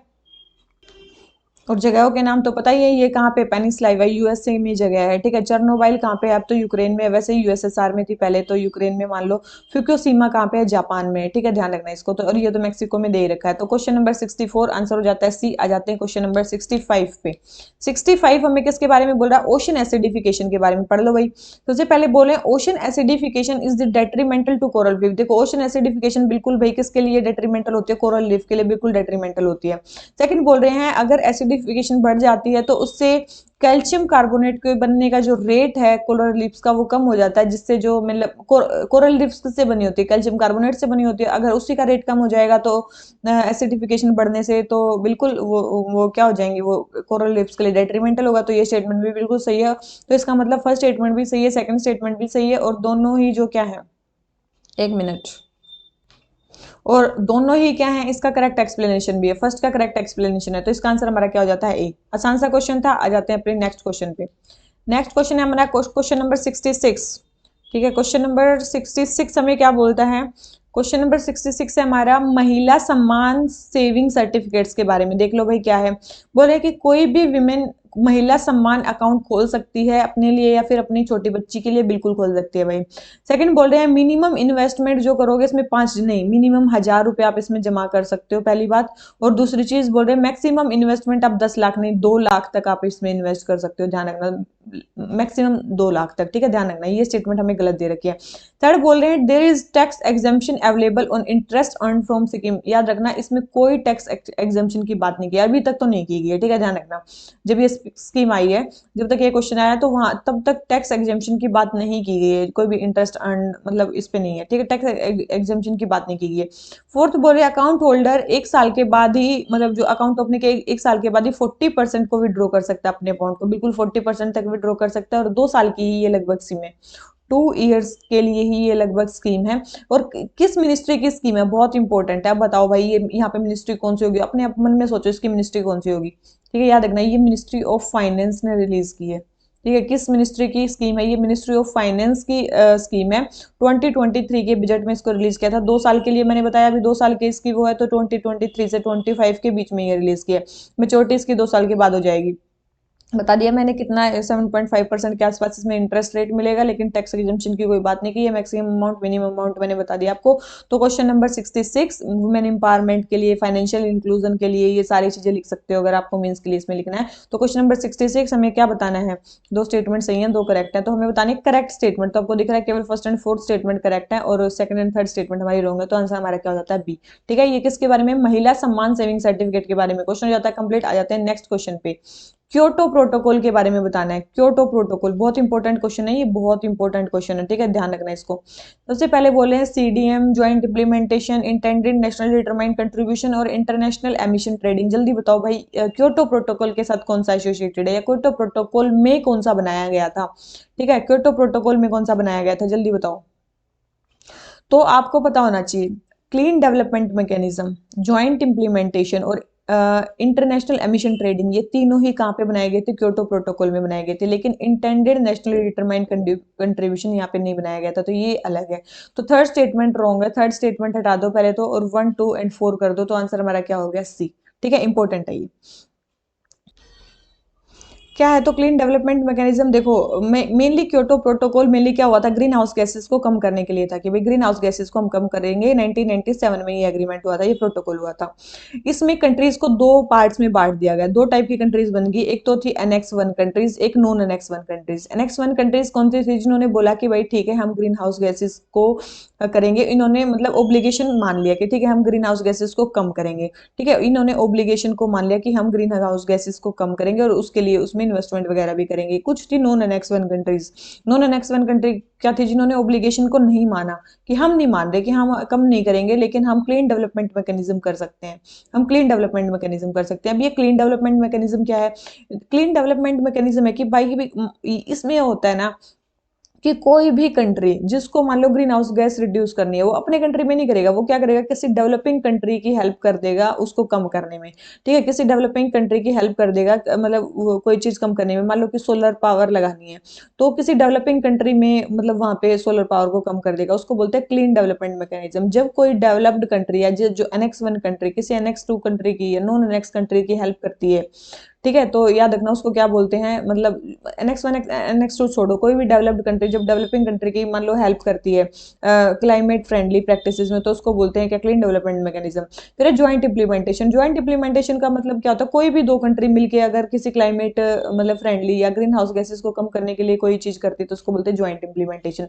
और जगहों के नाम तो पता ही है, ये कहाँ पे, पेनिसलाइवा यूएसए में जगह है। ठीक है, चर्नोबाइल कहाँ पे है, अब तो यूक्रेन में, वैसे ही यूएसएसआर में थी पहले, तो यूक्रेन में मान लो। फ्यूकुशिमा कहाँ पे है, जापान में। ठीक है, ध्यान रखना इसको। तो और ये तो मेक्सिको में दे ही रखा है। तो क्वेश्चन नंबर 64 आंसर हो जाता है सी। आ जाते हैं क्वेश्चन नंबर 65 पे। 65 हमें किसके बारे में बोल रहा है, ओशन एसिडिफिकेशन के बारे में। पढ़ लो भाई। सबसे पहले बोले ocean acidification is the detrimental to coral reef. देखो ओशन एसिडिफिकेशन बिल्कुल भाई किसके लिए डेट्रीमेंटल होती है, कोरल रीफ के लिए बिल्कुल डेट्रीमेंटल होती है। सेकंड बोल रहे हैं अगर एसिडिफिकेशन बढ़ जाती है तो उससे कैल्शियम कार्बोनेट के बनने का जो रेट है कोरल रीफ्स का वो कम हो जाता है, जिससे जो मतलब कोरल रीफ्स किससे बनी होती है, कैल्शियम कार्बोनेट से बनी होती है। अगर उसी का रेट कम हो जाएगा तो एसिडिफिकेशन बढ़ने से तो बिल्कुल वो क्या हो जाएंगे, वो कोरल रीफ्स के लिए डेट्रीमेंटल होगा। तो ये स्टेटमेंट भी बिल्कुल सही है। तो इसका मतलब फर्स्ट स्टेटमेंट भी सही है, सेकंड स्टेटमेंट भी सही है, और दोनों ही जो क्या है, एक मिनट, और दोनों ही क्या है, इसका करेक्ट एक्सप्लेनेशन भी है, फर्स्ट का करेक्ट एक्सप्लेनेशन है। तो इसका आंसर हमारा क्या हो जाता है, ए। आसान सा क्वेश्चन था। आ जाते हैं अपने नेक्स्ट क्वेश्चन पे। नेक्स्ट क्वेश्चन है हमारा क्वेश्चन नंबर 66। ठीक है, क्वेश्चन नंबर 66 हमें क्या बोलता है, क्वेश्चन नंबर 66 है हमारा महिला सम्मान सेविंग सर्टिफिकेट्स के बारे में। देख लो भाई क्या है, बोल रहे कि कोई भी विमेन महिला सम्मान अकाउंट खोल सकती है अपने लिए या फिर अपनी छोटी बच्ची के लिए, बिल्कुल खोल सकती है भाई। सेकंड बोल रहे हैं मिनिमम इन्वेस्टमेंट जो करोगे इसमें 5 नहीं, मिनिमम 1000 रुपये आप इसमें जमा कर सकते हो, पहली बात। और दूसरी चीज बोल रहे हैं मैक्सिमम इन्वेस्टमेंट आप 10 लाख नहीं 2 लाख तक आप इसमें इन्वेस्ट कर सकते हो, ध्यान रखना, मैक्सिमम 2 लाख तक। ठीक है, ध्यान रखना, ये स्टेटमेंट हमें गलत दे रखी है। थर्ड बोल रहे हैं there is tax exemption available on interest earn from scheme. याद रखना इसमें कोई टैक्स एग्जेम्पशन की बात नहीं की, अभी तक तो नहीं की गई है। ठीक है, ध्यान रखना, जब ये स्कीम आई है, जब तक ये क्वेश्चन आया तो वहां तब तक टैक्स एग्जेम्पशन की बात नहीं की गई है, कोई भी इंटरेस्ट अर्न मतलब इस पे नहीं है। ठीक है, टैक्स एग्जेम्पशन की बात नहीं की गई है। फोर्थ बोल रहे अकाउंट होल्डर 1 साल के बाद ही, मतलब जो अकाउंट ओपनिंग के 1 साल के बाद ही 40% को विड्रॉ कर सकता है अपने अकाउंट को, बिल्कुल 40% तक विड्रॉ कर सकता है। और 2 साल की ही ये लगभग स्कीम है, 2 ईयर्स के लिए ही ये लगभग स्कीम है। और किस मिनिस्ट्री की स्कीम है, बहुत इंपॉर्टेंट है। अब बताओ भाई ये यहाँ पे मिनिस्ट्री कौन सी होगी, अपने मन में सोचो इसकी मिनिस्ट्री कौन सी होगी। ठीक है, याद रखना ये मिनिस्ट्री ऑफ फाइनेंस ने रिलीज की है। ठीक है, किस मिनिस्ट्री की स्कीम है, ये मिनिस्ट्री ऑफ फाइनेंस की स्कीम है। 2023 के बजट में इसको रिलीज किया था, 2 साल के लिए मैंने बताया, अभी 2 साल की इसकी वो है, तो 2023 से 25 के बीच में ये रिलीज किया। मेच्योरिटी इसकी 2 साल के बाद हो जाएगी। बता दिया मैंने कितना 7.5% के आसपास इसमें इंटरेस्ट रेट मिलेगा, लेकिन टैक्स एग्जेम्पशन की कोई बात नहीं की है। मैक्सिमम अमाउंट मिनिमम अमाउंट मैंने बता दिया आपको। तो क्वेश्चन नंबर 66 वुमेन एम्पावरमेंट के लिए, फाइनेंशियल इंक्लूजन के लिए ये सारी चीजें लिख सकते हो अगर आपको मीन्स के लिए इसमें लिखना है। तो क्वेश्चन नंबर 66 हमें क्या बताना है, 2 स्टेटमेंट सही है, 2 करेक्ट है, तो हमें बताने करेक्ट स्टेटमेंट। तो आपको दिख रहा है केवल first and fourth statement correct है और सेकंड एंड थर्ड स्टेटमेंट हमारी रॉन्ग है। तो आंसर हमारा क्या हो जाता है, बी। ठीक है, ये किसके बारे में, महिला सम्मान सेविंग सर्टिफिकेट के बारे में क्वेश्चन हो जाता है कंप्लीट। आ जाते हैं नेक्स्ट क्वेश्चन पे। क्योटो प्रोटोकॉल के बारे में बताना है। क्योटो प्रोटोकॉल बहुत इंपॉर्टेंट क्वेश्चन है, ये बहुत इंपॉर्टेंट क्वेश्चन है, ठीक है, ध्यान रखना इसको। सबसे पहले बोले हैं CDM, joint implementation, intended national determined contribution और इंटरनेशनल एमिशन ट्रेडिंग। जल्दी बताओ भाई, क्योटो प्रोटोकॉल के साथ कौन सा एसोसिएटेड है, या क्योटो प्रोटोकॉल में कौन सा बनाया गया था, ठीक है, क्योटो प्रोटोकॉल में कौन सा बनाया गया था, जल्दी बताओ। तो आपको पता होना चाहिए clean development mechanism, joint implementation और इंटरनेशनल एमिशन ट्रेडिंग, ये तीनों ही कहाँ पे बनाए गए थे, क्योटो प्रोटोकॉल में बनाए गए थे। लेकिन इंटेंडेड नेशनली डिटरमाइंड कंट्रीब्यूशन यहाँ पे नहीं बनाया गया था, तो ये अलग है। तो थर्ड स्टेटमेंट रॉन्ग है, थर्ड स्टेटमेंट हटा दो पहले तो, और 1, 2 एंड 4 कर दो, तो आंसर हमारा क्या हो गया, सी, ठीक है, इंपॉर्टेंट है ये। क्या है तो क्लीन डेवलपमेंट मैकेनिज्म, देखो मेनली क्योटो प्रोटोकॉल मेनली क्या हुआ था, ग्रीन हाउस गैसेस को कम करने के लिए था, कि भाई ग्रीन हाउस गैसेस को हम कम करेंगे। 1997 में ये एग्रीमेंट हुआ था, ये प्रोटोकॉल हुआ था। इसमें कंट्रीज को दो पार्ट्स में बांट दिया गया, दो टाइप की कंट्रीज बन गई, एक तो थी एनेक्स 1 कंट्रीज, एक non annex 1 countries. Annex 1 countries कौन सी थी, जिन्होंने बोला कि भाई ठीक है हम ग्रीन हाउस गैसेस को करेंगे, इन्होंने मतलब ओब्लिगेशन मान लिया कि ठीक है हम ग्रीन हाउस गैसेस को कम करेंगे, ठीक है, इन्होंने ओब्लिगेशन को मान लिया कि हम ग्रीन हाउस गैसेस को कम करेंगे और उसके लिए उसमें इन्वेस्टमेंट वगैरह भी करेंगे। कुछ थी non annex 1 countries. Non annex 1 country क्या थी, जिन्होंने ओब्लिगेशन को नहीं माना, कि हम नहीं मान रहे कि हम कम नहीं करेंगे, लेकिन हम क्लीन डेवलपमेंट मैकेनिज्म कर सकते हैं, हम क्लीन डेवलपमेंट मैकेनिज्म कर सकते हैं। अब ये क्लीन डेवलपमेंट मैकेनिज्म क्या है, क्लीन डेवलपमेंट मैकेनिज्म है कि भाई इसमें होता है ना कि कोई भी कंट्री जिसको मान लो ग्रीन हाउस गैस रिड्यूस करनी है, वो अपने कंट्री में नहीं करेगा, वो क्या करेगा, किसी डेवलपिंग कंट्री की हेल्प कर देगा उसको कम करने में, ठीक है, किसी डेवलपिंग कंट्री की हेल्प कर देगा, मतलब कोई चीज कम करने में। मान लो कि सोलर पावर लगानी है, तो किसी डेवलपिंग कंट्री में मतलब वहां पे सोलर पावर को कम कर देगा, उसको बोलते हैं क्लीन डेवलपमेंट मैकेनिज्म। जब कोई डेवलप्ड कंट्री या जो एनेक्स 1 कंट्री किसी एनेक्स 2 कंट्री की या नॉन एनेक्स कंट्री की हेल्प करती है, ठीक है, तो याद रखना उसको क्या बोलते हैं, मतलब एनेक्स 1 एनेक्स 2 छोड़ो, कोई भी डेवलप्ड कंट्री जब डेवलपिंग कंट्री की मान लो हेल्प करती है क्लाइमेट फ्रेंडली प्रैक्टिसेस में, तो उसको बोलते हैं क्या, क्लीन डेवलपमेंट मैकेनिज्म। फिर ज्वाइंट इंप्लीमेंटेशन, ज्वाइंट इंप्लीमेंटेशन का मतलब क्या होता है, कोई भी दो कंट्री मिलके अगर किसी क्लाइमेट मतलब फ्रेंडली या ग्रीन हाउस गैसेस को कम करने के लिए कोई चीज करती है, तो उसको बोलते हैं ज्वाइंट इंप्लीमेंटेशन।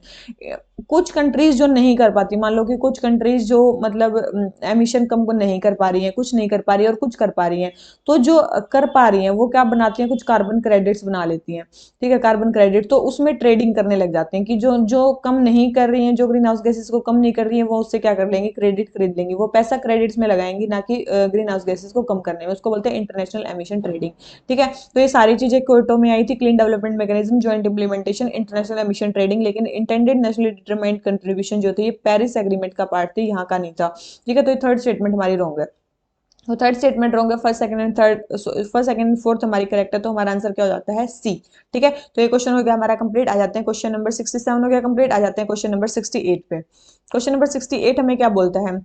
कुछ कंट्रीज जो नहीं कर पाती, मान लो कि कुछ कंट्रीज जो मतलब एमिशन कम नहीं कर पा रही है, कुछ नहीं कर पा रही है और कुछ कर पा रही है, तो जो कर पा रही हैं वो क्या बनाती हैं, कुछ कार्बन क्रेडिट्स बना लेती हैं, ठीक है, कार्बन क्रेडिट, तो उसमें ट्रेडिंग करने लग जाते हैं कि जो जो कम नहीं कर रही हैं, जो ग्रीन हाउस गैसेस को कम नहीं कर रही है, वो उससे क्या कर लेंगे, क्रेडिट खरीद लेंगी, वो पैसा क्रेडिट्स में लगाएंगी, ना कि ग्रीन हाउस गैसेस को कम करने में। उसको बोलते हैं इंटरनेशनल एमिशन ट्रेडिंग, ठीक है। तो ये सारी चीजें क्योटो में आई थी, clean development mechanism, joint implementation, international emission trading. लेकिन इंटेंडेड नेशनली डिटरमाइंड कंट्रीब्यूशन जो थी, ये पेरिस एग्रीमेंट का पार्ट थी, यहाँ का नहीं था, ठीक है। तो ये थर्ड स्टेटमेंट हमारी रॉन्ग है। तो थर्ड स्टेटमेंट रॉन्ग है, first second and third, first second and fourth हमारी करेक्ट है, तो हमारा आंसर क्या हो जाता है, सी, ठीक है। तो ये क्वेश्चन हो गया हमारा कंप्लीट। आ जाते हैं क्वेश्चन नंबर 67 हो गया कंप्लीट। आ जाते हैं क्वेश्चन नंबर 68 पे। क्वेश्चन नंबर 68 हमें क्या बोलता है,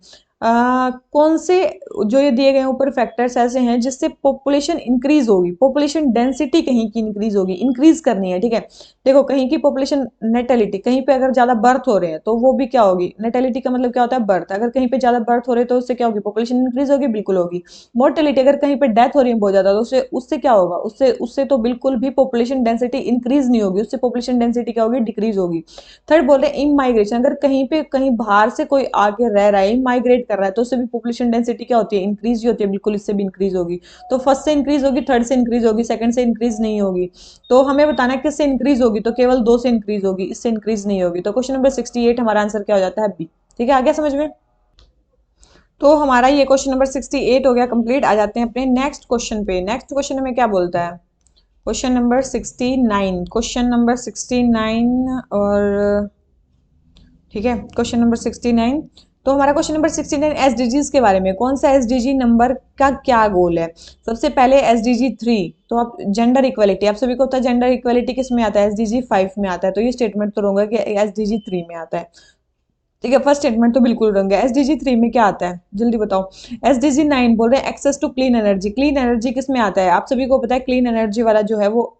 कौन से जो ये दिए गए ऊपर फैक्टर्स ऐसे हैं जिससे पॉपुलेशन इंक्रीज होगी, पॉपुलेशन डेंसिटी कहीं की इंक्रीज होगी, इंक्रीज करनी है, ठीक है। देखो कहीं की पॉपुलेशन नेटेलिटी, कहीं पे अगर ज्यादा बर्थ हो रहे हैं तो वो भी क्या होगी, नेटेलिटी का मतलब क्या होता है, बर्थ। अगर कहीं पे ज्यादा बर्थ हो रहे हैं तो उससे क्या होगी, पॉपुलेशन इंक्रीज होगी, बिल्कुल होगी। मोर्टेलिटी, अगर कहीं पे डेथ हो रही है बहुत ज्यादा, तो उससे उससे क्या होगा, उससे उससे तो बिल्कुल भी पॉपुलेशन डेंसिटी इंक्रीज नहीं होगी, उससे पॉपुलेशन डेंसिटी क्या होगी, डिक्रीज होगी। थर्ड बोल रहे हैं इमाइग्रेशन, अगर कहीं पे कहीं बाहर से कोई आके रह रहा है, इमाइग्रेट कर रहा है, तो उससे भी पॉपुलेशन डेंसिटी क्या होती है, इंक्रीज ही होती है, बिल्कुल इससे भी इंक्रीज होगी। तो फर्स्ट से इंक्रीज होगी, थर्ड से इंक्रीज होगी, सेकंड से इंक्रीज नहीं होगी। तो हमें बताना है किससे इंक्रीज होगी, तो केवल दो से इंक्रीज होगी, इससे इंक्रीज नहीं होगी। तो क्वेश्चन नंबर 68 हमारा आंसर क्या हो जाता है, बी, ठीक है। आगे समझ में। तो हमारा ये क्वेश्चन नंबर 68 हो गया कंप्लीट। आ जाते हैं अपने नेक्स्ट क्वेश्चन पे। नेक्स्ट क्वेश्चन हमें क्या बोलता है, क्वेश्चन नंबर 69, क्वेश्चन नंबर 69 और ठीक है, क्वेश्चन नंबर 69। तो हमारा क्वेश्चन नंबर 69 एसडीजीज के बारे में, कौन सा एसडीजी नंबर का क्या गोल है। सबसे पहले एसडीजी 3, तो आप जेंडर इक्वालिटी, आप सभी को पता है जेंडर इक्वालिटी किस में आता है, एसडीजी 5 में आता है, तो ये स्टेटमेंट तो रॉन्ग है कि एसडीजी 3 में आता है, ठीक है। फर्स्ट स्टेटमेंट तो बिल्कुल रॉन्ग है। एसडीजी 3 में क्या आता है, जल्दी बताओ। एसडीजी 9 बोल रहे हैं access to clean energy, clean energy किस में आता है, आप सभी को पता है क्लीन एनर्जी वाला जो है वो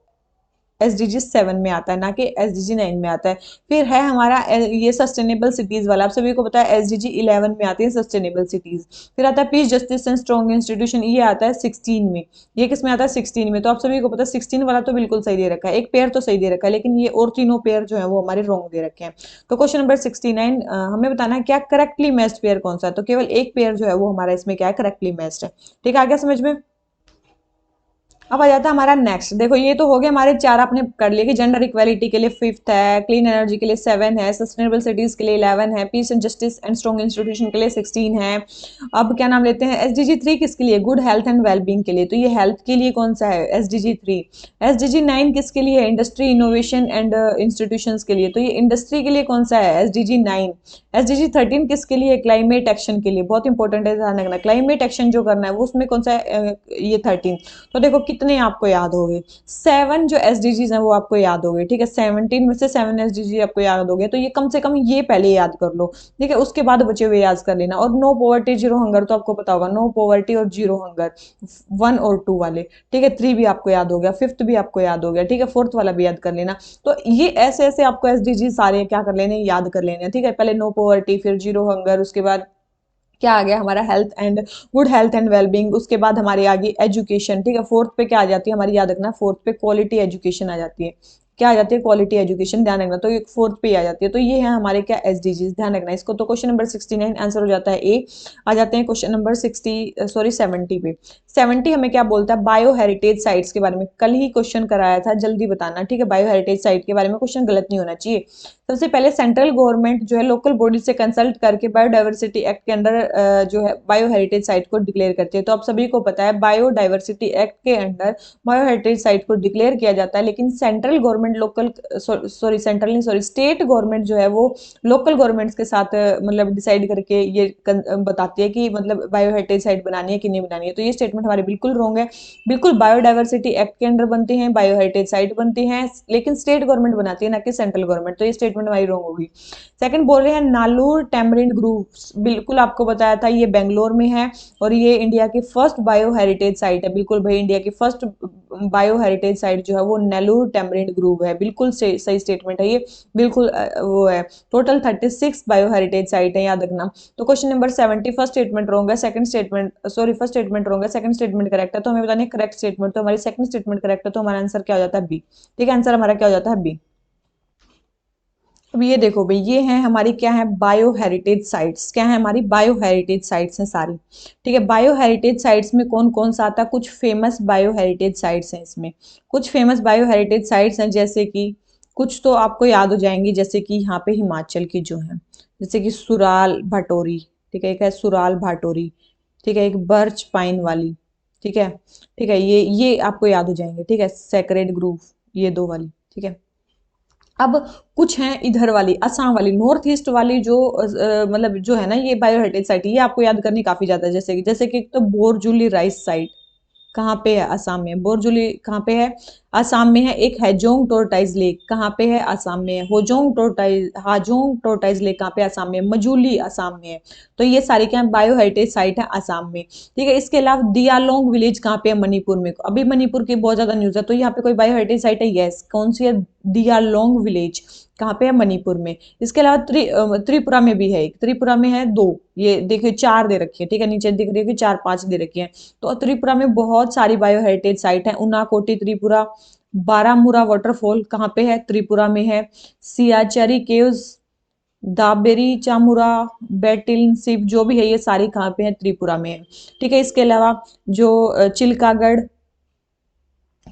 एसडीजी 7 में आता है, ना कि एसडीजी 9 में आता है। फिर है हमारा ये सस्टेनेबल सिटीज वाला, आप सभी को पता है एसडीजी 11 में आती है सस्टेनेबल सिटीज। फिर आता है piece justice and strong institution, ये आता है 16 में। ये किस में आता है, 16 में। तो आप सभी को पता है 16 वाला तो बिल्कुल सही दे रखा है, एक पेयर तो सही दे रखा है, लेकिन ये और तीनों पेयर जो है वो हमारे रॉन्ग दे रखे हैं। तो क्वेश्चन नंबर 69 हमें बताना है क्या करेक्टली मैच्ड पेयर कौन सा है, तो केवल एक पेयर जो है वो हमारा इसमें क्या है, करेक्टली मैच्ड है, ठीक है। आगे समझ में। अब आ जाता है हमारा नेक्स्ट। देखो ये तो हो गया हमारे चार आपने कर लिए कि जेंडर इक्वालिटी के लिए फिफ्थ है, क्लीन एनर्जी के लिए सेवन है, सस्टेनेबल सिटीज के लिए 11 है, peace and justice and strong institution के लिए 16 है। अब क्या नाम लेते हैं एसडीजी 3 किसके लिए, गुड हेल्थ एंड वेलबींग के लिए, तो ये हेल्थ के लिए कौन सा है एसडीजी 3। एसडीजी 9 किसके लिए है, इंडस्ट्री इनोवेशन एंड इंस्टीट्यूशंस के लिए, तो ये इंडस्ट्री के लिए कौन सा है एसडीजी 9। एसडीजी 13 किसके लिए, क्लाइमेट एक्शन के लिए, बहुत इंपॉर्टेंट है ध्यान रखना, क्लाइमेट एक्शन जो करना है वो उसमें कौन सा है ये 13। तो देखो कितने आपको याद हो गए, 7 जो एसडीजीज हैं वो आपको याद हो गए, ठीक है 17 में से 7 एसडीजी आपको याद हो गए, तो ये कम से कम ये पहले याद कर लो, ठीक है उसके बाद बचे हुए याद कर लेना। और नो पॉवर्टी जीरो हंगर तो आपको पता होगा, नो पॉवर्टी और जीरो हंगर 1 और 2 वाले, ठीक है 3 भी आपको याद हो गया, फिफ्थ भी आपको याद हो गया, ठीक है फोर्थ वाला भी याद कर लेना। तो ये ऐसे ऐसे आपको एसडीजी सारे क्या कर लेने, याद कर लेने, ठीक है पहले नो पॉवर्टी, फिर जीरो हंगर, उसके बाद क्या आ गया हमारा health and good health and wellbeing, उसके बाद हमारी आ गई एजुकेशन, ठीक है फोर्थ पे क्या आ जाती है हमारी, याद रखना फोर्थ पे क्वालिटी एजुकेशन आ जाती है, क्या आ जाती है क्वालिटी एजुकेशन, ध्यान रखना, तो ये फोर्थ पे आ जाती है। तो ये है हमारे क्या एसडीजीज, ध्यान रखना इसको। तो क्वेश्चन नंबर 69 आंसर हो जाता है ए। आ जाते हैं क्वेश्चन नंबर 70 पे। 70 हमें क्या बोलता है, बायो हेरिटेज साइट्स के बारे में, कल ही क्वेश्चन कराया था, जल्दी बताना, ठीक है बायो हेरिटेज साइट के बारे में क्वेश्चन गलत नहीं होना चाहिए। सबसे पहले सेंट्रल गवर्नमेंट जो है लोकल बॉडी से कंसल्ट करके बायोडाइवर्सिटी एक्ट के अंडर जो है बायो हेरिटेज साइट को डिक्लेयर करती है। तो आप सभी को पता है बायोडाइवर्सिटी एक्ट के अंडर बायो हेरिटेज साइट को डिक्लेयर किया जाता है, लेकिन central government local sorry central नहीं सॉरी स्टेट गवर्नमेंट जो है वो लोकल गवर्नमेंट्स के साथ मतलब डिसाइड करके ये बताती है कि मतलब बायो हेरिटेज साइट बनानी है कि नहीं बनानी है। तो ये स्टेटमेंट हमारी बिल्कुल रॉन्ग है, बिल्कुल बायोडाइवर्सिटी एक्ट के अंडर बनती हैं बायो हेरिटेज साइट बनती हैं, लेकिन स्टेट गवर्नमेंट बनाती है ना कि सेंट्रल गवर्नमेंट, तो ये स्टेटमेंट हमारी रॉन्ग होगी। सेकंड बोल रहे हैं नालूर टैमरिंड ग्रुव, बिल्कुल आपको बताया था ये बेंगलोर में है और ये इंडिया की फर्स्ट बायो हेरिटेज साइट है, बिल्कुल भाई इंडिया की फर्स्ट बायो हेरिटेज साइट जो है वो नेलूर टैमरिंड ग्रुव है, बिल्कुल सही स्टेटमेंट है ये, बिल्कुल वो है। टोटल 36 बायो हेरिटेज साइट है, याद रखना। तो question number 70 first statement wrong है, second statement sorry first statement wrong है, सेकंड स्टेटमेंट करेक्ट है, तो हमें बताने करेक्ट स्टेटमेंट, तो हमारी सेकंड स्टेटमेंट करेक्ट है, तो हमारा आंसर क्या हो जाता है बी, ठीक है आंसर हमारा क्या हो जाता है बी। अब ये देखो भाई ये है हमारी क्या है बायो हेरिटेज साइट्स, क्या है हमारी बायो हेरिटेज साइट्स हैं सारी, ठीक है बायो हेरिटेज साइट्स में कौन कौन सा आता है, कुछ फेमस बायो हेरिटेज साइट्स हैं इसमें, कुछ फेमस बायो हेरिटेज साइट्स हैं जैसे कि कुछ तो आपको याद हो जाएंगी, जैसे कि यहाँ पे हिमाचल की जो है जैसे कि सुराल भाटोरी, ठीक है एक है सुराल भाटोरी, ठीक है एक बर्च पाइन वाली, ठीक है ये आपको याद हो जाएंगे, ठीक है सेक्रेड ग्रूव, ये दो वाली, ठीक है। अब कुछ हैं इधर वाली असम वाली नॉर्थ ईस्ट वाली जो मतलब जो है ना ये बायो हेरिटेज साइट, ये आपको याद करनी काफी ज्यादा है, जैसे कि एक तो बोरजुली राइस साइट, कहाँ पे है असम में, बोरजुली कहाँ पे है असम में है, एक हैजोंग टोरटाइज लेक कहाँ पे है असम में है, हाजोंग टोरटाइज लेक कहाँ पे असम में, मजूली असम में है। तो ये सारी क्या बायो हेरिटेज साइट है असम में, ठीक है। इसके अलावा दियालोंग विलेज कहाँ पे है, मणिपुर में, अभी मणिपुर की बहुत ज्यादा न्यूज है, तो यहाँ पे कोई बायो हेरिटेज साइट है, यस कौन सी है, दियालोंग विलेज कहाँ पे है, मणिपुर में। इसके अलावा त्रिपुरा में भी है एक, त्रिपुरा में है दो, ये देखिए चार दे रखी है, ठीक है नीचे दिख रही है कि चार पांच दे रखी है। तो त्रिपुरा में बहुत सारी बायो हेरिटेज साइट है, उनाकोटी त्रिपुरा, बारामूरा वाटरफॉल कहाँ पे है, त्रिपुरा में है, सियाचरी केव्स, दाबेरी चामुरा, बेटिल सिप जो भी है ये सारी कहाँ पे है, त्रिपुरा में है, ठीक है। इसके अलावा जो चिल्कागढ़,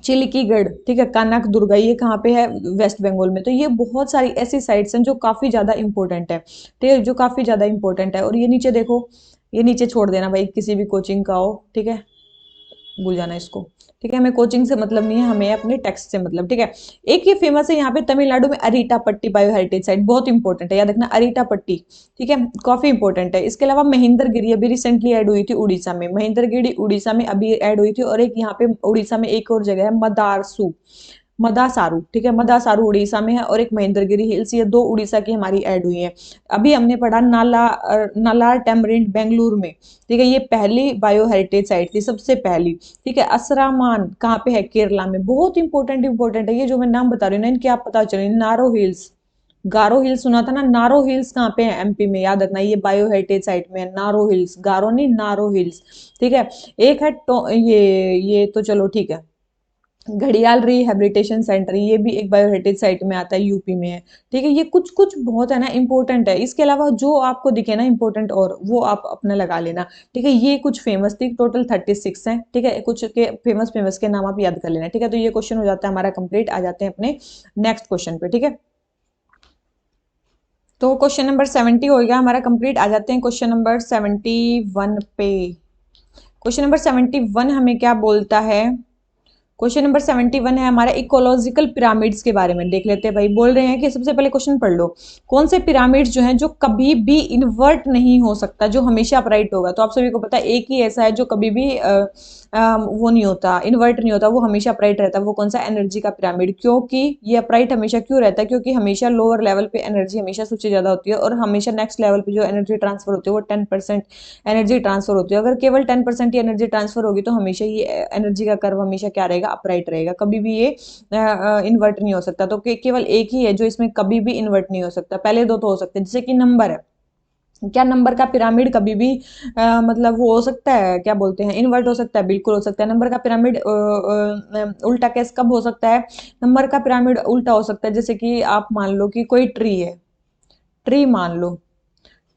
चिल्कीगढ़, ठीक है कनक दुर्गा, ये कहाँ पे है, वेस्ट बंगाल में। तो ये बहुत सारी ऐसी साइट्स हैं जो काफी ज्यादा इंपॉर्टेंट है, ठीक है जो काफी ज्यादा इंपॉर्टेंट है। और ये नीचे देखो, ये नीचे छोड़ देना भाई, किसी भी कोचिंग का हो, ठीक है भूल जाना इसको, ठीक है हमें कोचिंग से मतलब नहीं है, हमें अपने टेक्स्ट से मतलब, ठीक है। एक ये फेमस है यहाँ पे तमिलनाडु में अरीटा पट्टी बायो हेरिटेज साइट, बहुत इंपॉर्टेंट है याद रखना अरीटा पट्टी, ठीक है काफी इंपॉर्टेंट है। इसके अलावा महेंद्रगिरी अभी रिसेंटली ऐड हुई थी उड़ीसा में, महेंद्रगिरी उड़ीसा में अभी ऐड हुई थी, और एक यहाँ पे उड़ीसा में एक और जगह है मदारसू, मदासारू, ठीक है मदासारू उड़ीसा में है, और एक महेंद्रगिरी हिल्स, ये दो उड़ीसा की हमारी ऐड हुई है। अभी हमने पढ़ा नालार टेमरिंड बेंगलुरु में, ठीक है ये पहली बायो हेरिटेज साइट थी सबसे पहली, ठीक है। असरामान कहाँ पे है, केरला में, बहुत इंपॉर्टेंट है ये जो मैं नाम बता रही हूँ ना इनके आप पता चले। नारो हिल्स, गारो हिल्स सुना था ना, नारो हिल्स कहाँ पे है, एमपी में, याद रखना ये बायो हेरिटेज साइट में है, नारो हिल्स, गारो नहीं नारो हिल्स, ठीक है। एक है तो ये तो चलो ठीक है, घड़ियाल रिहैबिलिटेशन सेंटर, ये भी एक बायोहेरिटेज साइट में आता है, यूपी में है। ठीक है, ये कुछ कुछ बहुत है ना इंपॉर्टेंट है, इसके अलावा जो आपको दिखे ना इंपॉर्टेंट और वो आप अपना लगा लेना। ठीक है, ये कुछ फेमस थी, टोटल 36 है। ठीक है, कुछ के फेमस फेमस के नाम आप याद कर लेना। ठीक है, तो ये क्वेश्चन हो जाता है हमारा कंप्लीट। आ जाते हैं अपने नेक्स्ट क्वेश्चन पे। ठीक है, तो क्वेश्चन नंबर 70 हो गया हमारा कंप्लीट। आ जाते हैं क्वेश्चन नंबर 71 पे। क्वेश्चन नंबर 71 हमें क्या बोलता है? क्वेश्चन नंबर 71 है हमारा इकोलॉजिकल पिरामिड्स के बारे में। देख लेते हैं भाई, बोल रहे हैं कि सबसे पहले क्वेश्चन पढ़ लो। कौन से पिरामिड्स जो हैं जो कभी भी इन्वर्ट नहीं हो सकता, जो हमेशा अपराइट होगा? तो आप सभी को पता है एक ही ऐसा है जो कभी भी वो नहीं होता, इन्वर्ट नहीं होता, वो हमेशा अपराइट रहता है। वो कौन सा? एनर्जी का पिरामिड। क्योंकि ये अपराइट हमेशा क्यों रहता है? क्योंकि हमेशा लोअर लेवल पे एनर्जी हमेशा सबसे ज्यादा होती है और हमेशा नेक्स्ट लेवल पे जो एनर्जी ट्रांसफर होती है वो 10% एनर्जी ट्रांसफर होती है। अगर केवल 10% ही एनर्जी ट्रांसफर होगी तो हमेशा ये एनर्जी का कर्व हमेशा क्या रहेगा? अपराइट रहेगा, कभी भी ये इन्वर्ट नहीं हो सकता। तो केवल एक ही है जो इसमें कभी भी इन्वर्ट नहीं हो सकता, पहले दो तो हो सकते हैं, जैसे कि नंबर है। क्या नंबर का पिरामिड कभी भी मतलब वो हो सकता है, क्या बोलते हैं, इन्वर्ट हो सकता है? बिल्कुल हो सकता है। नंबर का पिरामिड उल्टा कैसे कब हो सकता है? नंबर का पिरामिड उल्टा हो सकता है, जैसे कि आप मान लो कि कोई ट्री है, ट्री मान लो।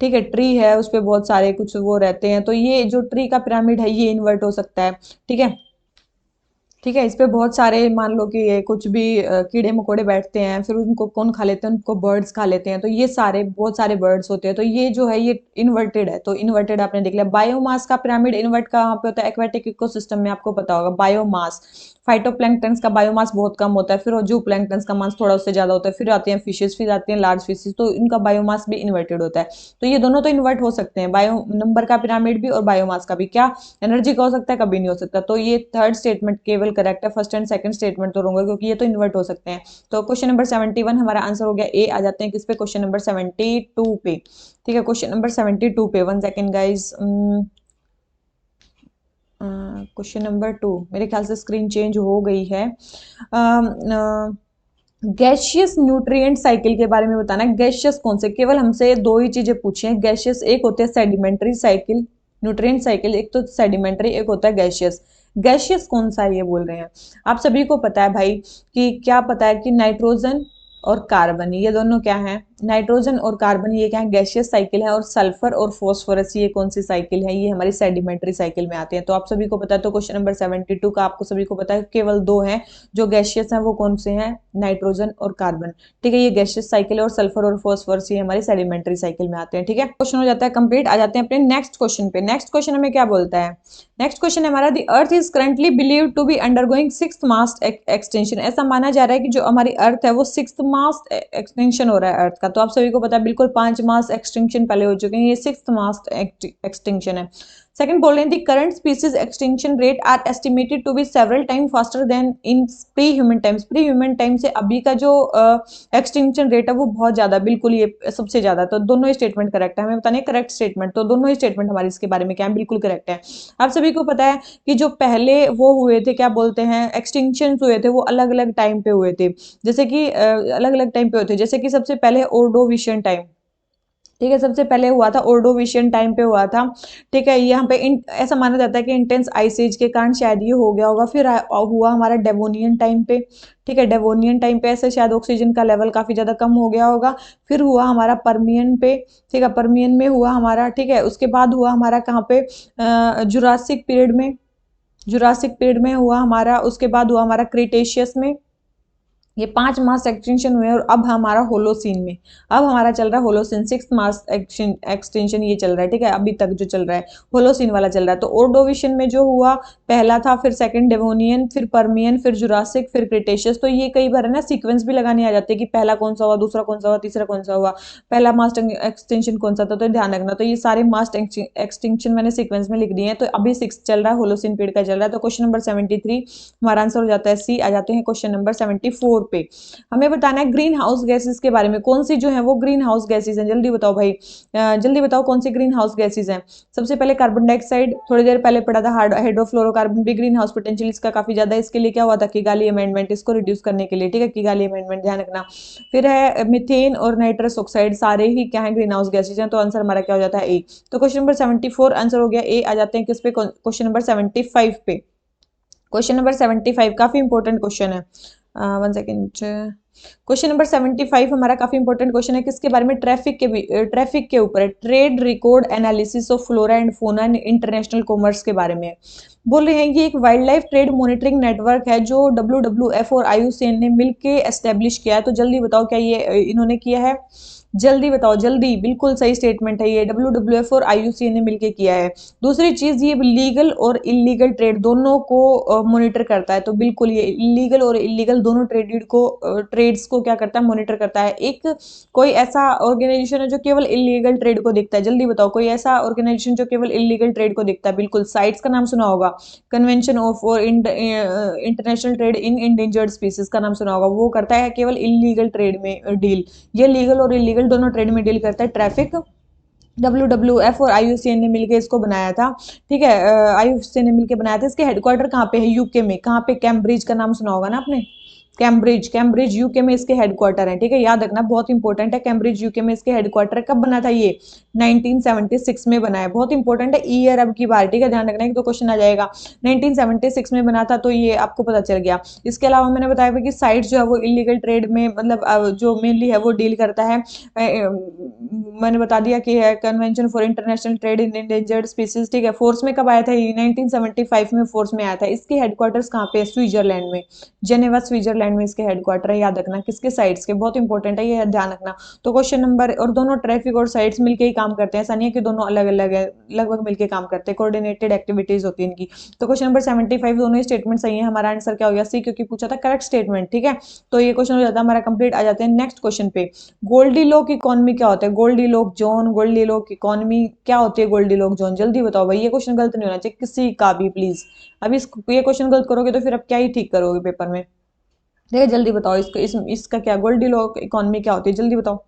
ठीक है, ट्री है, उस पे बहुत सारे कुछ वो रहते हैं, तो ये जो ट्री का पिरामिड है ये इन्वर्ट हो सकता है। ठीक है, ठीक है, इस पे बहुत सारे मान लो कि ये कुछ भी कीड़े मकोड़े बैठते हैं, फिर उनको कौन खा लेते हैं? उनको बर्ड्स खा लेते हैं। तो ये सारे बहुत सारे बर्ड्स होते हैं, तो ये जो है ये इन्वर्टेड है। तो इन्वर्टेड आपने देख लिया। बायोमास का पिरामिड इन्वर्ट कहाँ पे होता है? एक्वेटिक इकोसिस्टम में, आपको पता होगा। बायोमास, फाइटोप्लैंक्टन्स का बायोमास बहुत कम होता है, फिर और जू प्लैंक्टन्स का मास थोड़ा उससे ज्यादा होता है, फिर आती हैं फिशेस, फिर आती हैं लार्ज फिशेस, तो इनका बायोमास भी इन्वर्टेड होता है। तो ये दोनों तो इन्वर्ट हो सकते हैं, बायो नंबर का पिरामिड भी और बायोमास का भी। क्या एनर्जी का हो सकता है? कभी नहीं हो सकता। तो ये थर्ड स्टेटमेंट केवल करेक्ट है, फर्स्ट एंड सेकंड स्टेटमेंट तो रॉन्ग है, क्योंकि ये तो इन्वर्ट हो सकते हैं। तो क्वेश्चन नंबर 71 हमारा आंसर हो गया ए। आ जाते हैं किस पे? क्वेश्चन नंबर 72 पे। ठीक है, क्वेश्चन नंबर 72 पे, 1 सेकेंड गाइज। क्वेश्चन नंबर 2, मेरे ख्याल से स्क्रीन चेंज हो गई है। गैशियस न्यूट्रिएंट साइकिल के बारे में बताना है। गैशियस कौन से? केवल हमसे दो ही चीजें पूछी हैं गैशियस। एक होते हैं सेडिमेंट्री साइकिल, न्यूट्रिएंट साइकिल, एक तो सेडिमेंट्री, एक होता है गैशियस। गैशियस कौन सा है ये बोल रहे हैं। आप सभी को पता है भाई कि क्या पता है कि नाइट्रोजन और कार्बन, ये दोनों क्या है? नाइट्रोजन और कार्बन, ये क्या है? गैशियस साइकिल है। और सल्फर और फॉस्फोरस, ये कौन सी साइकिल है? ये हमारी सेडिमेंट्री साइकिल में आते हैं। तो आप सभी को पता है। तो क्वेश्चन नंबर 72 का आपको सभी को पता है केवल दो हैं जो गैशियस हैं, वो कौन से हैं? नाइट्रोजन और कार्बन। ठीक है, ये गैशियस साइकिल है, और सल्फर और फॉस्फोरस ये हमारी सेडिमेंट्री साइकिल में आते हैं। ठीक है, क्वेश्चन हो जाता है कंप्लीट। आ जाते हैं अपने नेक्स्ट क्वेश्चन पे। नेक्स्ट क्वेश्चन हमें क्या बोलता है? नेक्स्ट क्वेश्चन है हमारा, the earth is currently believe to be undergoing sixth mass extension. ऐसा माना जा रहा है कि जो हमारी अर्थ है वो सिक्स्थ मास एक्सटेंशन हो रहा है अर्थ का। तो आप सभी को पता है बिल्कुल 5 मास एक्सटेंशन पहले हो चुके हैं, ये सिक्स्थ मास एक्सटेंशन है। सेकंड बोल रहे हैं the current species extinction rate are estimated to be several time faster than in pre human times. Pre human time से अभी का जो एक्सटिंक्शन रेट है वो बहुत ज्यादा, बिल्कुल ये सबसे ज्यादा। तो दोनों ही स्टेटमेंट करेक्ट है, हमें बताने करेक्ट स्टेटमेंट। तो दोनों ही स्टेटमेंट हमारी इसके बारे में क्या है? बिल्कुल करेक्ट है। आप सभी को पता है कि जो पहले वो हुए थे, क्या बोलते हैं, एक्सटिंक्शन हुए थे, वो अलग अलग टाइम पे हुए थे। जैसे कि अलग अलग टाइम पे हुए थे, जैसे कि सबसे पहले ओर्डोविशियन टाइम। ठीक है, सबसे पहले हुआ था ओर्डोविशियन टाइम पे हुआ था। ठीक है, यहाँ पे ऐसा माना जाता है कि इंटेंस आइस एज के कारण शायद ये हो गया होगा। फिर हुआ हमारा डेवोनियन टाइम पे। ठीक है, डेवोनियन टाइम पे ऐसे शायद ऑक्सीजन का लेवल काफी ज्यादा कम हो गया होगा। फिर हुआ हमारा परमियन पे। ठीक है, परमियन में हुआ हमारा। ठीक है, उसके बाद हुआ हमारा कहाँ पे? जुरासिक पीरियड में। जुरासिक पीरियड में हुआ हमारा। उसके बाद हुआ हमारा क्रिटेशियस में। ये 5 मास एक्सटेंशन हुए और अब हमारा होलोसीन में। अब हमारा चल रहा है होलोसीन, 6 मास एक्सटेंशन ये चल रहा है। ठीक है, अभी तक जो चल रहा है होलोसीन वाला चल रहा है। तो ओर्डोविशियन में जो हुआ, पहला था, फिर सेकंड डेवोनियन, फिर परमियन, फिर जुरासिक, फिर क्रिटेशियस। तो ये कई बार है ना सीक्वेंस भी लगाने आ जाते हैं कि पहला कौन सा हुआ, दूसरा कौन सा हुआ, तीसरा कौन सा हुआ, पहला मास एक्सटेंशन कौन सा था। तो ध्यान रखना। तो ये सारे मास एक्सटेंशन मैंने सीक्वेंस में लिख दिए हैं। तो अभी 6 चल रहा है, होलोसीन पीरियड का चल रहा है। तो क्वेश्चन नंबर 73 हमारा आंसर हो जाता है सी। आ जाते हैं क्वेश्चन नंबर 74 पे। हमें बताना है ग्रीन हाउस गैसेस के बारे में। कौन सी जो है वो ग्रीन हाउस गैसेस हैं? जल्दी बताओ भाई, जल्दी बताओ कौन सी ग्रीन हाउस गैसेस हैं। सबसे पहले कार्बन डाइऑक्साइड, थोड़ी देर पहले पढ़ा था। हाइड्रोफ्लोरोकार्बन भी ग्रीन हाउस पोटेंशियल इसका काफी ज्यादा है। इसके लिए क्या हुआ था? किगाली अमेंडमेंट, इसको रिड्यूस करने के लिए। ठीक है, किगाली अमेंडमेंट ध्यान रखना। फिर है मिथेन और नाइट्रस ऑक्साइड, सारे ही क्या है? ग्रीन हाउस गैसेज हैं। तो आंसर हमारा क्या हो जाता है? ए। तो क्वेश्चन नंबर 74 आंसर हो गया ए। आ जाते हैं किस पे? क्वेश्चन नंबर 75 पे। क्वेश्चन नंबर 75 काफी इंपॉर्टेंट क्वेश्चन है। One second. क्वेश्चन नंबर 75 हमारा काफी इंपॉर्टेंट क्वेश्चन है, किसके बारे में? ट्रैफिक के ऊपर है। Trade record analysis of flora and fauna and international commerce के बारे में बोल रहे हैं। ये एक wild life trade monitoring network है जो WWF और IUCN ने मिलकर एस्टेब्लिश किया है। तो जल्दी बताओ क्या ये इन्होंने किया है? जल्दी बताओ, जल्दी। बिल्कुल सही स्टेटमेंट है, ये WWF और IUCN ने मिलकर किया है। दूसरी चीज, ये लीगल और इलीगल ट्रेड दोनों को मॉनिटर करता है। तो बिल्कुल ये इलीगल और इलीगल दोनों ट्रेड्स को क्या करता है? मॉनिटर करता है। एक कोई ऐसा ऑर्गेनाइजेशन है जो केवल इलीगल ट्रेड को देखता है? जल्दी बताओ, कोई ऐसा ऑर्गेनाइजेशन जो केवल इलीगल ट्रेड को देखता है? बिल्कुल, साइट्स का नाम सुना होगा। कन्वेंशन ऑफ और international trade in endangered species का नाम सुना होगा। वो करता है केवल इलीगल ट्रेड में डील। ये लीगल और इलीगल दोनों ट्रेड में डील करता है। ट्रैफिक WWF और IUCN ने मिलकर इसको बनाया था। ठीक है, IUCN ने मिलकर बनाया था। इसके हेडक्वार्टर कहाँ पे है? यूके में। कहाँ पे? कैम्ब्रिज का नाम सुना होगा ना आपने। कैम्ब्रिज यूके में इसके हेडक्वार्टर है। ठीक है, याद रखना, बहुत इंपॉर्टेंट है। कैम्ब्रिज यूके में इसके हेडक्वार्टर। कब बना था ये? 1976 में बना है। बहुत इंपॉर्टेंट है, ईयर अब की बार। ठीक है, ध्यान रखना, एक तो क्वेश्चन आ जाएगा। 1976 में बना था, तो ये आपको पता चल गया। इसके अलावा मैंने बताया कि साइट जो है वो इलीगल ट्रेड में मतलब जो मेनली है वो डील करता है। मैंने बता दिया कि है convention for international trade in endangered species. ठीक है, फोर्स में कब आया था ये? 1975 में फोर्स में आया था। इसके हेडक्वार्टर्स कहाँ पे है? स्विट्जरलैंड में। जेनेवा स्विट्जरलैंड में इसके हेडक्वार्टर है। याद रखना, किसके साइट्स के? बहुत इंपॉर्टेंट है, ये ध्यान रखना। तो क्वेश्चन नंबर, और दोनों ट्रैफिक और साइट्स मिलकर ही काम करते हैं, ऐसा नहीं है कि दोनों अलग अलग है, लगभग मिलकर काम करते हैं। कोऑर्डिनेटेड एक्टिविटीज होती है इनकी। तो क्वेश्चन नंबर 75 दोनों ही स्टेटमेंट सही है। हमारा आंसर क्या हो गया? सी, क्योंकि पूछा था करेक्ट स्टेटमेंट। ठीक है, तो ये क्वेश्चन हो जाता है हमारा कंप्लीट। आ जाते हैं नेक्स्ट क्वेश्चन पे। गोल्डी लॉक इकोनॉमी क्या होता है? Goldilocks zone, goldilocks economy क्या होती है? गोल्डी लॉक जोन, जल्दी बताओ भाई। ये क्वेश्चन गलत नहीं होना चाहिए किसी का भी, प्लीज। अभी ये क्वेश्चन गलत करोगे तो फिर अब क्या ही ठीक करोगे पेपर में। देखिए, जल्दी बताओ इसका क्या? गोल्डी लॉक इकोनॉमी क्या होती है? जल्दी बताओ।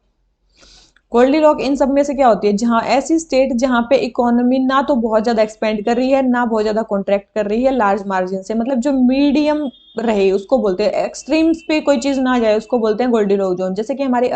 गोल्डी लॉक इन सब में से क्या होती है? जहां ऐसी स्टेट जहां पे इकोनॉमी ना तो बहुत ज्यादा एक्सपेंड कर रही है, ना बहुत ज्यादा कॉन्ट्रैक्ट कर रही है, लार्ज मार्जिन से, मतलब जो मीडियम रहे उसको बोलते हैं। एक्सट्रीम्स पे कोई चीज ना जाए उसको बोलते हैं गोल्डी लॉक जोन। जैसे कि हमारी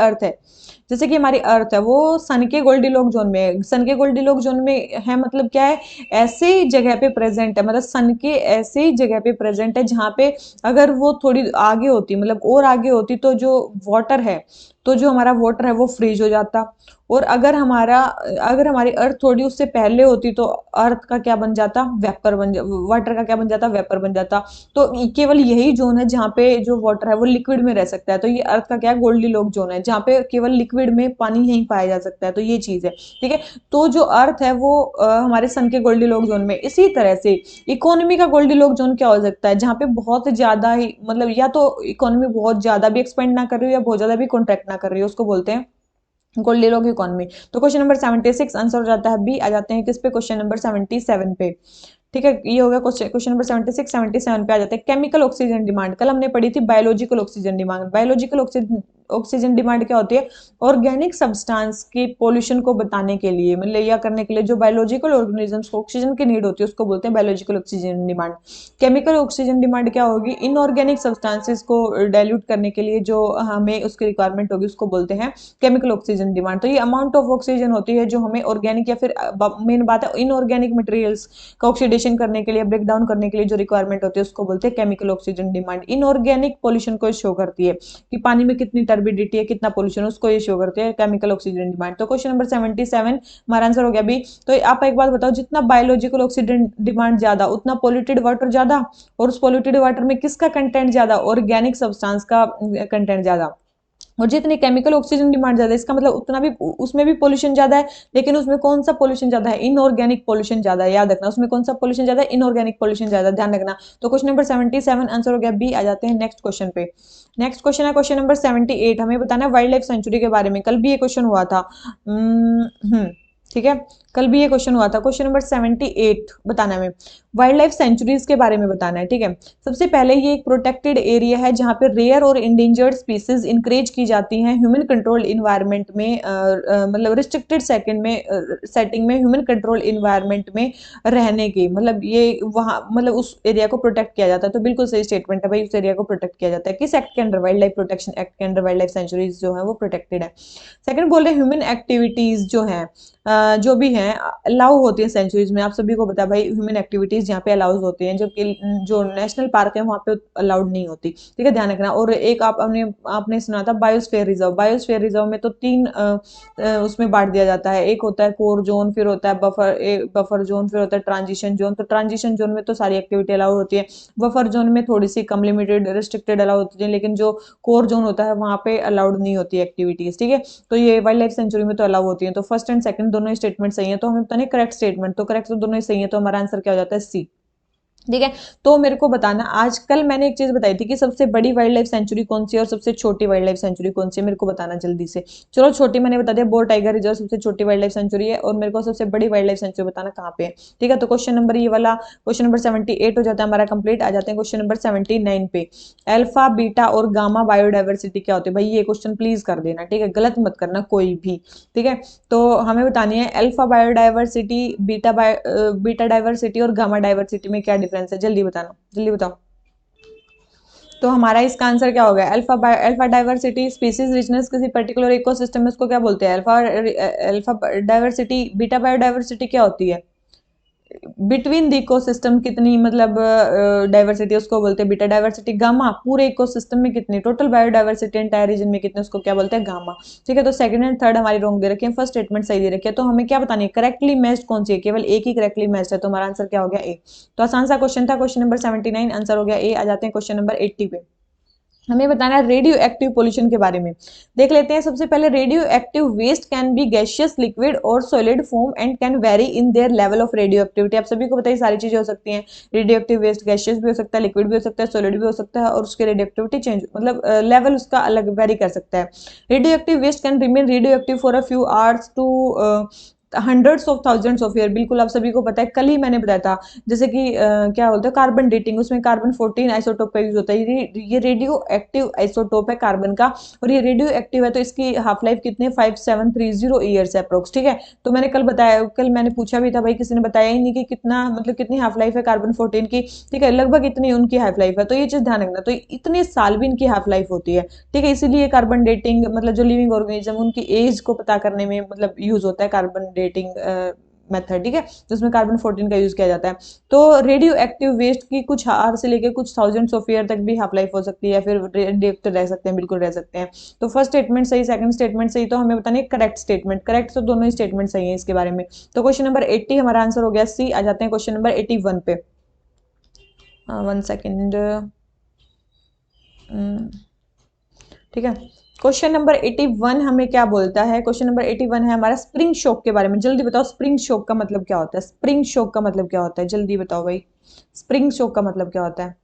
अर्थ है, वो सन के गोल्डी लॉक जोन में है। सन के गोल्डी लॉक जोन में है, मतलब क्या है? ऐसे जगह पे प्रेजेंट है, मतलब सन के ऐसे जगह पे प्रेजेंट है जहां पे अगर वो थोड़ी आगे होती, मतलब और आगे होती, तो जो वाटर है, तो जो हमारा वाटर है वो फ्रीज हो जाता। और अगर हमारी अर्थ थोड़ी उससे पहले होती तो अर्थ का क्या बन जाता? वाटर का क्या बन जाता? वेपर बन जाता। तो केवल यही जोन है जहाँ पे जो वाटर है वो लिक्विड में रह सकता है। तो ये अर्थ का क्या है? गोल्डी लॉक जोन है, जहाँ पे केवल लिक्विड में पानी ही पाया जा सकता है। तो ये चीज है। ठीक है, तो जो अर्थ है वो हमारे सन के गोल्डी लॉक जोन में। इसी तरह से इकोनॉमी का गोल्डी लॉक जोन क्या हो सकता है? जहाँ पे बहुत ज्यादा ही, मतलब या तो इकोनॉमी बहुत ज्यादा भी एक्सपेंड ना कर रही हो या बहुत ज्यादा भी कॉन्ट्रैक्ट ना कर रही हो, उसको बोलते हैं गोल्डी लॉक इकोनॉमी। तो क्वेश्चन नंबर 76 आंसर हो जाता है बी। आ जाते हैं किस पे? क्वेश्चन नंबर 77 पे। ठीक है, ये हो गया क्वेश्चन नंबर 76। 77 पे आ जाते हैं केमिकल ऑक्सीजन डिमांड। कल हमने पढ़ी थी biological oxygen demand. Biological oxygen demand क्या होती है? ऑर्गेनिक सब्सटेंस की पोल्यूशन को बताने के लिए, मतलब या करने के लिए जो बायोलॉजिकल ऑर्गेनिजम्स को ऑक्सीजन की नीड होती है उसको बोलते हैं biological oxygen demand. Chemical oxygen demand क्या होगी? इनऑर्गेनिक सब्सटेंसेस को डाइल्यूट करने के लिए जो हमें उसकी रिक्वायरमेंट होगी उसको बोलते हैं केमिकल ऑक्सीजन डिमांड। तो ये अमाउंट ऑफ ऑक्सीजन होती है जो हमें ऑर्गेनिक या फिर मेन बात है इनऑर्गेनिक मटेरियल्स का ऑक्सीडेशन करने के लिए, ब्रेक डाउन करने के लिए जो रिक्वायरमेंट होती है उसको बोलते हैं chemical oxygen demand. Inorganic pollution को शो करती है कि पानी में कितनी टर्बिडिटी है, कितना पोल्यूशन, उसको ये शो करते हैं केमिकल ऑक्सीजन डिमांड। तो क्वेश्चन नंबर 77 हमारा आंसर हो गया बी। तो आप एक बात बताओ, जितना बायोलॉजिकल ऑक्सीजन डिमांड ज्यादा उतना पोल्यूटेड वाटर ज्यादा, और उस पोल्यूटेड वाटर में किसका कंटेंट ज्यादा? ऑर्गेनिक सब्सटेंस का कंटेंट ज्यादा। और जितनी केमिकल ऑक्सीजन डिमांड ज्यादा है, इसका मतलब उतना भी उसमें भी पोल्यूशन ज्यादा है, लेकिन उसमें कौन सा पोल्यूशन ज्यादा है? इनऑर्गेनिक पोल्यूशन ज्यादा है। याद रखना, उसमें कौन सा पोल्यूशन ज्यादा है? इनऑर्गेनिक पोल्यूशन ज्यादा, ध्यान रखना। तो क्वेश्चन नंबर 77 आंसर हो गया बी। आ जाते हैं नेक्स्ट क्वेश्चन पे। नेक्स्ट क्वेश्चन है क्वेश्चन नंबर 78। हमें बताना है वाइल्ड लाइफ सेंचुरी के बारे में। कल भी ये क्वेश्चन हुआ था। ठीक है, कल भी ये क्वेश्चन हुआ था। क्वेश्चन नंबर 78 बताना है हमें, वाइल्ड लाइफ सेंचुरीज के बारे में बताना है। ठीक है, सबसे पहले ये एक प्रोटेक्टेड एरिया है जहां पे रेयर और इंडेंजर्ड स्पीसीज इंकरेज की जाती हैं ह्यूमन कंट्रोल इन्वायरमेंट में, मतलब रिस्ट्रिक्टेड सेटिंग में ह्यूमन कंट्रोल इन्वायरमेंट में रहने की, मतलब ये वहां, मतलब उस एरिया को प्रोटेक्ट किया जाता है। तो बिल्कुल सही स्टेटमेंट है भाई, उस एरिया को प्रोटेक्ट किया जाता है। किस एक्ट के under? Wild life protection act के अंडर वाइल्ड लाइफ सेंचुरीज जो है वो प्रोटेक्टेड है। सेकंड बोल रहे ह्यूमन एक्टिविटीज जो है जो भी है, हैं अलाउ होती है सेंचुरीज में, आप सभी को पता है भाई ह्यूमन एक्टिविटीज यहाँ पे अलाउज होती हैं, जबकि जो नेशनल पार्क है वहाँ पे अलाउड नहीं होती। ठीक है, ध्यान रखना। और एक आपने सुना था बायोस्फीयर रिजर्व। बायोस्फीयर रिजर्व में तो तीन उसमें बांट दिया जाता है, एक होता है कोर जोन, फिर होता है बफर जोन, फिर होता है ट्रांजिशन जोन। तो ट्रांजिशन जोन में तो सारी एक्टिविटी अलाउ होती है, बफर जोन में थोड़ी सी कम लिमिटेड रिस्ट्रिक्टेड अलाउ होती है, लेकिन जो कोर जोन होता है वहाँ पे अलाउड नहीं होती एक्टिविटीज। ठीक है, तो ये वाइल्ड लाइफ सेंचुरी में तो अलाउ होती है। तो फर्स्ट एंड सेकंड दोनों ही स्टेटमेंट सही है, तो हमें पता नहीं करेक्ट स्टेटमेंट, तो करेक्ट तो दोनों ही सही है, तो हमारा आंसर क्या हो जाता है सी। ठीक है, तो मेरे को बताना, आजकल मैंने एक चीज बताई थी कि सबसे बड़ी वाइल्ड लाइफ सेंचुरी कौन सी है और सबसे छोटी वाइल्ड लाइफ सेंचुरी कौन सी है, मेरे को बताना जल्दी से। चलो छोटी मैंने बता दिया, बोर टाइगर रिजर्व सबसे छोटी वाइल्ड लाइफ सेंचुरी है, और मेरे को सबसे बड़ी वाइल्ड लाइफ सेंचुरी बताना कहाँ पे है। ठीक है, तो क्वेश्चन नंबर ये वाला क्वेश्चन नंबर 78 हो जाता है हमारा कंप्लीट। आ जाते हैं क्वेश्चन नंबर 79 पे। अल्फा बीटा और गामा बायोडाइवर्सिटी क्या होती है भाई, ये क्वेश्चन प्लीज कर देना, ठीक है, गलत मत करना कोई भी। ठीक है, तो हमें बतानी है अल्फा बायोडाइवर्सिटी, बीटा डाइवर्सिटी और गामा डाइवर्सिटी में क्या डिफरेंस है, जल्दी बताना, जल्दी बताओ। तो हमारा इसका आंसर क्या हो गया, अल्फा डाइवर्सिटी स्पीसीज रिचनेस किसी पर्टिकुलर इकोसिस्टम में, उसको क्या बोलते हैं, अल्फा डाइवर्सिटी। बीटा बायोडाइवर्सिटी क्या होती है, बिटवीन द इकोसिस्टम कितनी मतलब डाइवर्सिटी, उसको बोलते हैं बीटा डाइवर्सिटी। गामा पूरे इकोसिस्टम में कितनी, टोटल बायोडाइवर्सिटी एंटायर रीजन में कितने, उसको क्या बोलते हैं, गामा। ठीक है, तो सेकंड एंड थर्ड हमारी रॉन्ग दे रखी है, फर्स्ट स्टेटमेंट सही दे रखी है। तो हमें क्या बतानी है, करेक्टली मैच्ड कौन सी है, केवल एक ही करेक्टली मैच्ड है, तो हमारा आंसर क्या हो गया, ए। तो आसान सा क्वेश्चन था, क्वेश्चन नंबर 79 आंसर हो गया ए। आ जाते हैं क्वेश्चन नंबर 80 पे। हमें बताना है रेडियो एक्टिव पोल्यूशन के बारे में। देख लेते हैं सबसे पहले, radioactive waste can be gaseous, liquid और solid form and can vary in their level of radioactivity. आप सभी को बताइए सारी चीजें हो सकती हैं, रेडियो एक्टिव वेस्ट गैसियस भी हो सकता है, लिक्विड भी हो सकता है, सॉलिड भी हो सकता है, और उसके रेडियो एक्टिविटी चेंज मतलब लेवल उसका अलग वेरी कर सकता है। Radioactive waste can remain radioactive for a few hours to hundreds of thousands of year. बिल्कुल आप सभी को पता है, कल ही मैंने बताया था, जैसे कि क्या बोलते हैं कार्बन डेटिंग, उसमें कार्बन 14 आइसोटोप का यूज होता है। ये रेडियो एक्टिव आइसोटोप है कार्बन का, और ये रेडियो एक्टिव है, तो इसकी हाफ लाइफ कितने 5730 ईयर्स है अप्रोक्स। ठीक है, तो मैंने कल बताया, कल मैंने पूछा भी था भाई, किसी ने बताया ही नहीं कि कितना मतलब कितनी हाफ लाइफ है कार्बन 14 की। ठीक है, लगभग इतनी उनकी हाफ लाइफ है, तो ये चीज ध्यान रखना, तो इतने साल भी इनकी हाफ लाइफ होती है। ठीक है, इसीलिए कार्बन डेटिंग मतलब जो लिविंग ऑर्गेनिज्म उनकी एज को पता करने में मतलब यूज होता है कार्बन डेटिंग मेथड। ठीक है, जिसमें कार्बन 14 का यूज किया जाता है। तो रेडियो एक्टिव वेस्ट की कुछ आर से लेकर कुछ थाउजेंड्स ऑफ ईयर तक भी हाफ लाइफ हो सकती है, या फिर रेडिएक्टिव रह सकते हैं, बिल्कुल रह सकते हैं। तो फर्स्ट स्टेटमेंट सही, सेकंड स्टेटमेंट सही, तो हमें बताने करेक्ट स्टेटमेंट, करेक्ट तो दोनों ही स्टेटमेंट सही है इसके बारे में। तो क्वेश्चन नंबर 80 हमारा आंसर हो गया सी। आ जाते हैं क्वेश्चन नंबर 81 पे। 1 सेकेंड। ठीक है, क्वेश्चन नंबर 81 हमें क्या बोलता है, क्वेश्चन नंबर 81 है हमारा स्प्रिंग शॉक के बारे में। जल्दी बताओ स्प्रिंग शॉक का मतलब क्या होता है, स्प्रिंग शॉक का मतलब क्या होता है, जल्दी बताओ भाई, स्प्रिंग शॉक का मतलब क्या होता है,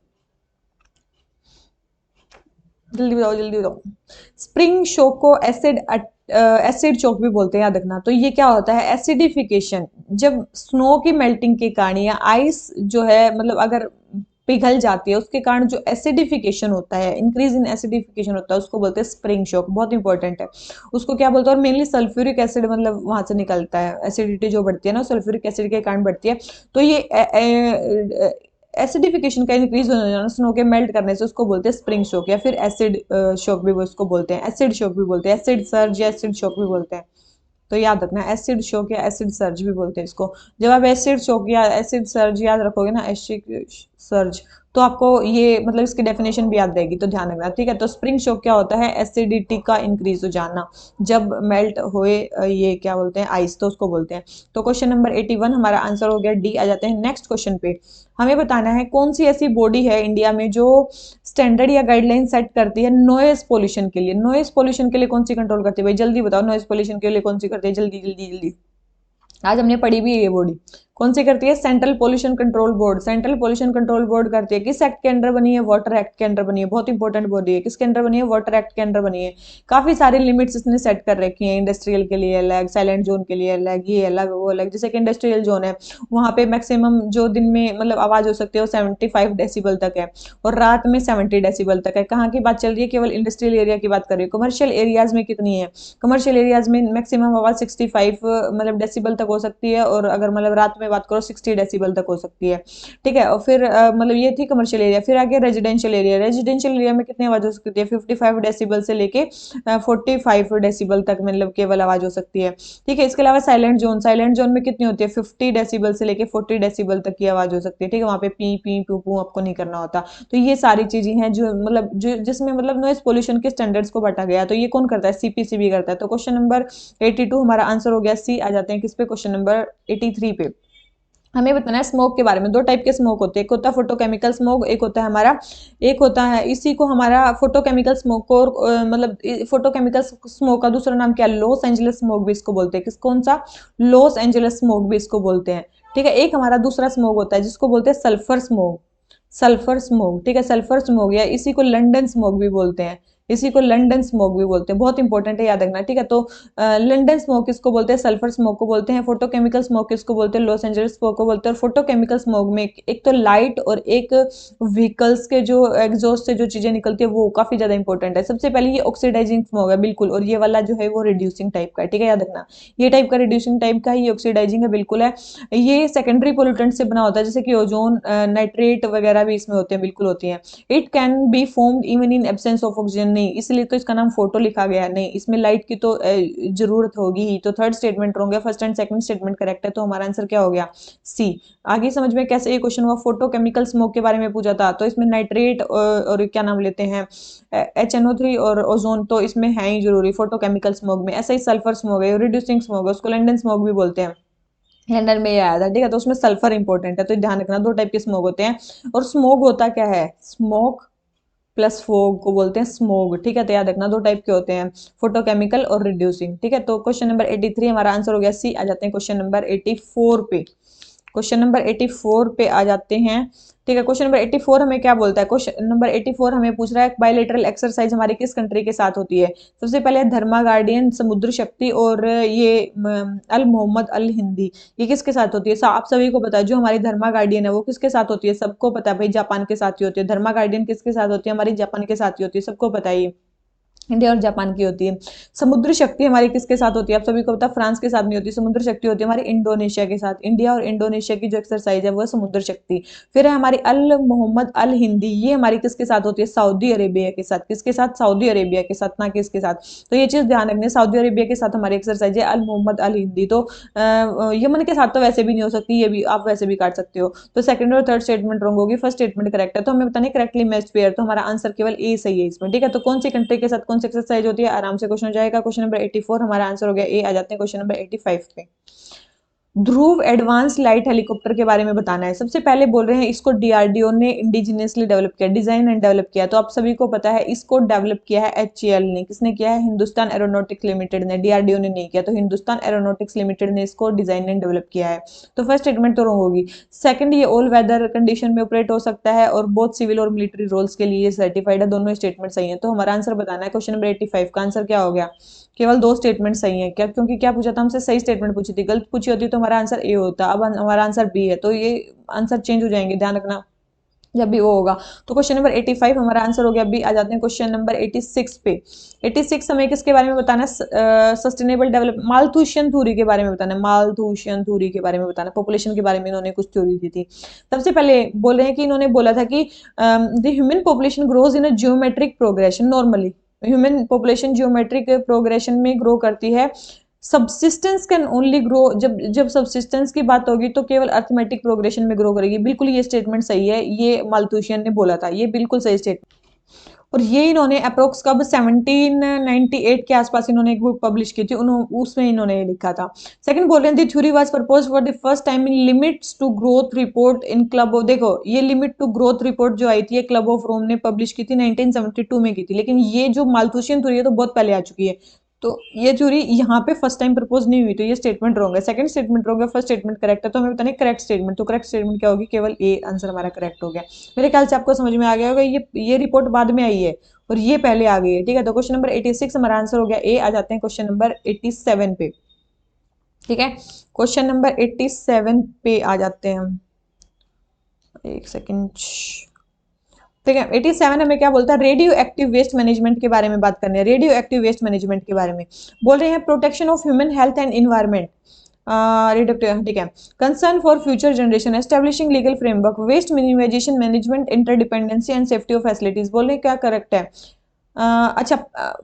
जल्दी बताओ, जल्दी बताओ। स्प्रिंग शॉक को एसिड शॉक भी बोलते हैं, याद रखना। तो ये क्या होता है, एसिडिफिकेशन, जब स्नो की मेल्टिंग के कारण या आइस जो है मतलब अगर पिघल जाती है, उसके कारण जो एसिडिफिकेशन होता है, इंक्रीज इन एसिडिफिकेशन होता है, उसको बोलते हैं स्प्रिंग शॉक। बहुत इंपॉर्टेंट है, उसको क्या बोलते हैं, और मेनली सल्फ्यूरिक एसिड मतलब वहां से निकलता है, एसिडिटी जो बढ़ती है ना सल्फ्यूरिक एसिड के कारण बढ़ती है। तो ये एसिडिफिकेशन का इंक्रीज हो जाना स्नो के मेल्ट करने से, उसको बोलते हैं स्प्रिंग शॉक, या फिर एसिड शॉक भी वो इसको बोलते हैं, एसिड शॉक भी बोलते हैं, एसिड सर्ज या एसिड शॉक भी बोलते हैं। तो याद रखना एसिड शॉक या एसिड सर्ज भी बोलते हैं इसको। जब आप एसिड शॉक या एसिड सर्ज याद रखोगे ना, एसिड सर्ज, तो आपको ये मतलब इसकी डेफिनेशन भी याद रहेगी, तो ध्यान रखना। ठीक है, तो स्प्रिंग शॉक क्या होता है, एसिडिटी का इंक्रीज हो जाना जब मेल्ट होए ये क्या बोलते हैं आइस, तो उसको बोलते हैं। तो क्वेश्चन नंबर 81 हमारा आंसर हो गया डी। आ जाते हैं नेक्स्ट क्वेश्चन पे। हमें बताना है कौन सी ऐसी बॉडी है इंडिया में जो स्टैंडर्ड या गाइडलाइन सेट करती है नॉइज पोल्यूशन के लिए। नॉइज पोल्यूशन के लिए कौन सी कंट्रोल करती है भाई, जल्दी बताओ, नॉइज पोल्यूशन के लिए कौन सी करती है, जल्दी जल्दी जल्दी। आज हमने पढ़ी भी ये बॉडी कौन सी करती है, central pollution control board. Central pollution control board करती है, किस एक्ट के अंडर बनी है, वाटर एक्ट के अंडर बनी है। बहुत इंपॉर्टेंट बॉडी है, किसके अंडर बनी है, वाटर एक्ट के अंडर बनी है। काफी सारी लिमिट्स इसने सेट कर रखी है, इंडस्ट्रियल के लिए अलग, साइलेंट जोन के लिए अलग, ये अलग वो अलग। जैसे कि इंडस्ट्रियल जोन है, वहां पे मैक्सिमम जो दिन में मतलब आवाज हो सकती है वो 75 डेसिबल तक है, और रात में 70 डेसिबल तक है। कहाँ की बात चल रही है, केवल इंडस्ट्रियल एरिया की बात कर रही है। कमर्शियल एरियाज में कितनी है, कमर्शियल एरियाज में मैक्सिमम आवाज 65 मतलब डेसिबल तक हो सकती है, और अगर मतलब रात में बात करो 60 डेसिबल तक हो सकती है। ठीक है, और फिर मतलब ये थी कमर्शियल एरिया। फिर आगे रेजिडेंशियल एरिया। रेजिडेंशियल एरिया में कितनी आवाज हो सकती है? 55 डेसिबल से लेके 45 डेसिबल तक मतलब केवल आवाज हो सकती है। ठीक है, इसके अलावा साइलेंट जोन। साइलेंट जोन में कितनी होती है? 50 डेसिबल से लेके 40 डेसिबल तक की आवाज हो सकती है। ठीक है, वहां पे पी पी पू पू आपको नहीं करना होता। तो ये सारी चीजें हैं जो मतलब जो जिसमें मतलब नॉइज पोल्यूशन के स्टैंडर्ड्स को बांटा गया। तो ये कौन करता है? सीपीसीबी करता है। तो क्वेश्चन नंबर 82 हमारा आंसर हो गया सी। आ जाते हैं किस पे? क्वेश्चन नंबर 83 पे। हमें बताना है स्मोक के बारे में। दो टाइप के स्मोक होते हैं, एक होता है फोटोकेमिकल स्मोक, एक होता है हमारा, एक होता है इसी को हमारा फोटोकेमिकल स्मोक को मतलब फोटोकेमिकल स्मोक का दूसरा नाम क्या है? लॉस एंजलिस स्मोक भी इसको बोलते हैं। किस कौन सा? लॉस एंजलिस स्मोक भी इसको बोलते हैं। ठीक है, एक हमारा दूसरा स्मोक होता है जिसको बोलते हैं सल्फर स्मोक। सल्फर स्मोक, ठीक है, सल्फर स्मोक या इसी को लंदन स्मोक भी बोलते हैं। इसी को लंदन स्मोक भी बोलते हैं, बहुत इंपॉर्टेंट है, याद रखना। ठीक है, तो लंदन स्मोक किसको बोलते हैं? सल्फर स्मोक को बोलते हैं। फोटोकेमिकल स्मोक किसको बोलते हैं? लॉस एंजलिस स्मोक को बोलते हैं। और फोटोकेमिकल स्मोक में एक तो लाइट और एक व्हीकल्स के जो एग्जॉस्ट से जो चीजें निकलती है वो काफी ज्यादा इंपॉर्टेंट है। सबसे पहले ये ऑक्सीडाइजिंग स्मोक है बिल्कुल, और ये वाला जो है वो रिड्यूसिंग टाइप का है। ठीक है, याद रखना, ये टाइप का रिड्यूसिंग टाइप का है, ये ऑक्सीडाइजिंग है बिल्कुल है। ये सेकेंडरी पोल्यूटेंट से बना होता है, जैसे कि ओजोन, नाइट्रेट वगैरह भी इसमें होते हैं, बिल्कुल होती हैं। It can be formed even in absence of oxygen. नहीं, इसलिए तो इसका नाम फोटो लिखा गया है। नहीं, इसमें लाइट की तो जरूरत होगी ही। तो थर्ड स्टेटमेंट रॉन्ग है, first and second statement correct है। तो हमारा आंसर क्या हो गया? सी। आगे समझ में कैसे ये क्वेश्चन हुआ? फोटोकेमिकल स्मोक के बारे में पूछा था, तो इसमें नाइट्रेट और क्या नाम लेते हैं, HNO3 और ओजोन तो इसमें है ही जरूरी फोटोकेमिकल स्मोक में। ऐसा ही सल्फर स्मोक है, रिड्यूसिंग स्मोक है, उसको लंदन स्मोक भी बोलते हैं। लंदन में ये आया था। ठीक है, तो उसमें सल्फर इंपॉर्टेंट है, तो ध्यान रखना। दो टाइप के स्मोक होते हैं, और स्मोक होता क्या है? स्मोक प्लस फोग को बोलते हैं स्मोग। ठीक है, तो याद रखना दो टाइप के होते हैं, फोटोकेमिकल और रिड्यूसिंग। ठीक है, तो क्वेश्चन नंबर 83 हमारा आंसर हो गया सी। आ जाते हैं क्वेश्चन नंबर 84 पे। क्वेश्चन नंबर 84 पे आ जाते हैं। ठीक है, क्वेश्चन नंबर 84 हमें क्या बोलता है? क्वेश्चन नंबर 84 हमें पूछ रहा है बायलैटरल एक्सरसाइज हमारी किस कंट्री के साथ होती है? सबसे पहले धर्मा गार्डियन, समुद्र शक्ति और ये अल मोहम्मद अल हिंदी, ये किसके साथ होती है? आप सभी को पता है जो हमारी धर्मा गार्डियन है वो किसके साथ होती है? सबको पता है भाई, जापान के साथ ही होती है। धर्मा गार्डियन किसके साथ होती है? हमारी जापान के साथ ही होती है, सबको पता है ये। इंडिया और जापान की होती है। समुद्र शक्ति हमारी किसके साथ होती है? आप सभी को पता है फ्रांस के साथ नहीं होती। समुद्र शक्ति होती है हमारी इंडोनेशिया के साथ। इंडिया और इंडोनेशिया की जो एक्सरसाइज है वो समुद्र शक्ति। फिर है हमारी अल मोहम्मद अल हिंदी, ये हमारी किसके साथ होती है? सऊदी अरेबिया के साथ। किसके साथ? सऊदी अरेबिया के साथ, ना किसके साथ। तो ये चीज ध्यान रखनी है, सऊदी अरेबिया के साथ हमारी एक्सरसाइज है अल मोहम्मद अल हिंदी। तो यमन के साथ तो वैसे भी नहीं हो सकती, ये भी आप वैसे भी काट सकते हो। तो सेकंड और थर्ड स्टेटमेंट रॉन्ग होगी, फर्स्ट स्टेटमेंट करेक्ट है। तो हमें बताने करेक्टली मैच्ड पेयर, तो हमारा आंसर केवल ए सही है इसमें। ठीक है, तो कौन सी कंट्री के साथ कौन सी एक्सरसाइज होती है? आराम से क्वेश्चन हो जाएगा। क्वेश्चन नंबर 84 हमारा आंसर हो गया ए। आ जाते हैं क्वेश्चन नंबर 85 पे। ध्रुव एडवांस लाइट हेलीकॉप्टर के बारे में बताना है। सबसे पहले बोल रहे हैं इसको डीआरडीओ ने इंडिजिनियसली डेवलप किया, डिजाइन एंड डेवलप किया। तो आप सभी को पता है इसको डेवलप किया है HAL ने। किसने किया है? हिंदुस्तान एरोनॉटिक्स लिमिटेड ने, डीआरडीओ ने नहीं किया। तो हिंदुस्तान एरोनॉटिक्स लिमिटेड ने इसको डिजाइन एंड डेवलप किया है। तो फर्स्ट स्टेटमेंट तो रॉन्ग होगी। सेकंड, ये ऑल वेदर कंडीशन में ऑपरेट हो सकता है और बहुत सिविल और मिलिट्री रोल्स के लिए सर्टिफाइड है। दोनों स्टेटमेंट सही है। तो हमारा आंसर बताना है। क्वेश्चन नंबर 85 का आंसर क्या हो गया? केवल दो स्टेटमेंट सही है क्या? क्योंकि क्या पूछा था हमसे? सही स्टेटमेंट पूछी थी, गलत पूछी होती तो हमारा आंसर ए होता। अब हमारा आंसर बी है, तो ये आंसर चेंज हो जाएंगे, ध्यान रखना जब भी वो होगा। तो क्वेश्चन नंबर 85 हमारा आंसर हो गया बी। आ जाते हैं क्वेश्चन नंबर 86 पे। 86 हमें किसके बारे में बताना है? सस्टेनेबल डेवलप, मालथूशियन थ्योरी के बारे में बताना है। मालथूशियन थ्योरी के बारे में बताना है, पॉपुलेशन के बारे में इन्होंने कुछ थ्योरी दी थी। सबसे पहले बोल रहे हैं कि इन्होंने बोला था कि the human population grows in a geometric progression. Normally human population geometric progression में ग्रो करती है। सब्सिस्टेंस कैन ओनली ग्रो, जब जब सब्सिस्टेंस की बात होगी तो केवल अर्थमेटिक प्रोग्रेशन में ग्रो करेगी। बिल्कुल ये स्टेटमेंट सही है, ये मालथूशियन ने बोला था, ये बिल्कुल सही स्टेटमेंट। और ये इन्होंने अप्रोक्स कब 1798 के आसपास इन्होंने एक बुक पब्लिश की थी, उसमें इन्होंने ये लिखा था। सेकंड बोल रहे हैं the theory was proposed for the first time in limits to growth report in club of, देखो ये लिमिट टू ग्रोथ रिपोर्ट जो आई थी ये क्लब ऑफ रोम ने पब्लिश की थी 1972 में की थी। लेकिन ये जो मालथूशियन थ्योरी है तो बहुत पहले आ चुकी है। तो ये थ्योरी यहाँ पे फर्स्ट टाइम प्रपोज नहीं हुई, तो ये स्टेटमेंट रॉन्ग है। सेकंड स्टेटमेंट रॉन्ग है, फर्स्ट स्टेटमेंट करेक्ट है। तो हमें बताने करेक्ट स्टेटमेंट, तो करेक्ट स्टेटमेंट क्या होगी? केवल ए आंसर हमारा करेक्ट हो गया। मेरे ख्याल से आपको समझ में आ गया होगा, ये रिपोर्ट बाद में आई है और ये पहले आ गई है। ठीक है, तो क्वेश्चन नंबर 86 हमारा आंसर हो गया ए। आ जाते हैं क्वेश्चन नंबर 87 पे। ठीक है, क्वेश्चन नंबर 87 पे आ जाते हैं हम। एक सेकेंड। ठीक है, 87 हमें क्या बोलता है? रेडियो एक्टिव वेस्ट मैनेजमेंट के बारे में बात करनी है। रेडियो एक्टिव वेस्ट मैनेजमेंट के बारे में बोल रहे हैं protection of human health and environment. Reductive, ठीक है। Concern for future generation, establishing legal framework, waste minimisation, management, interdependency and safety of facilities. बोल रहे क्या करेक्ट है? अच्छा,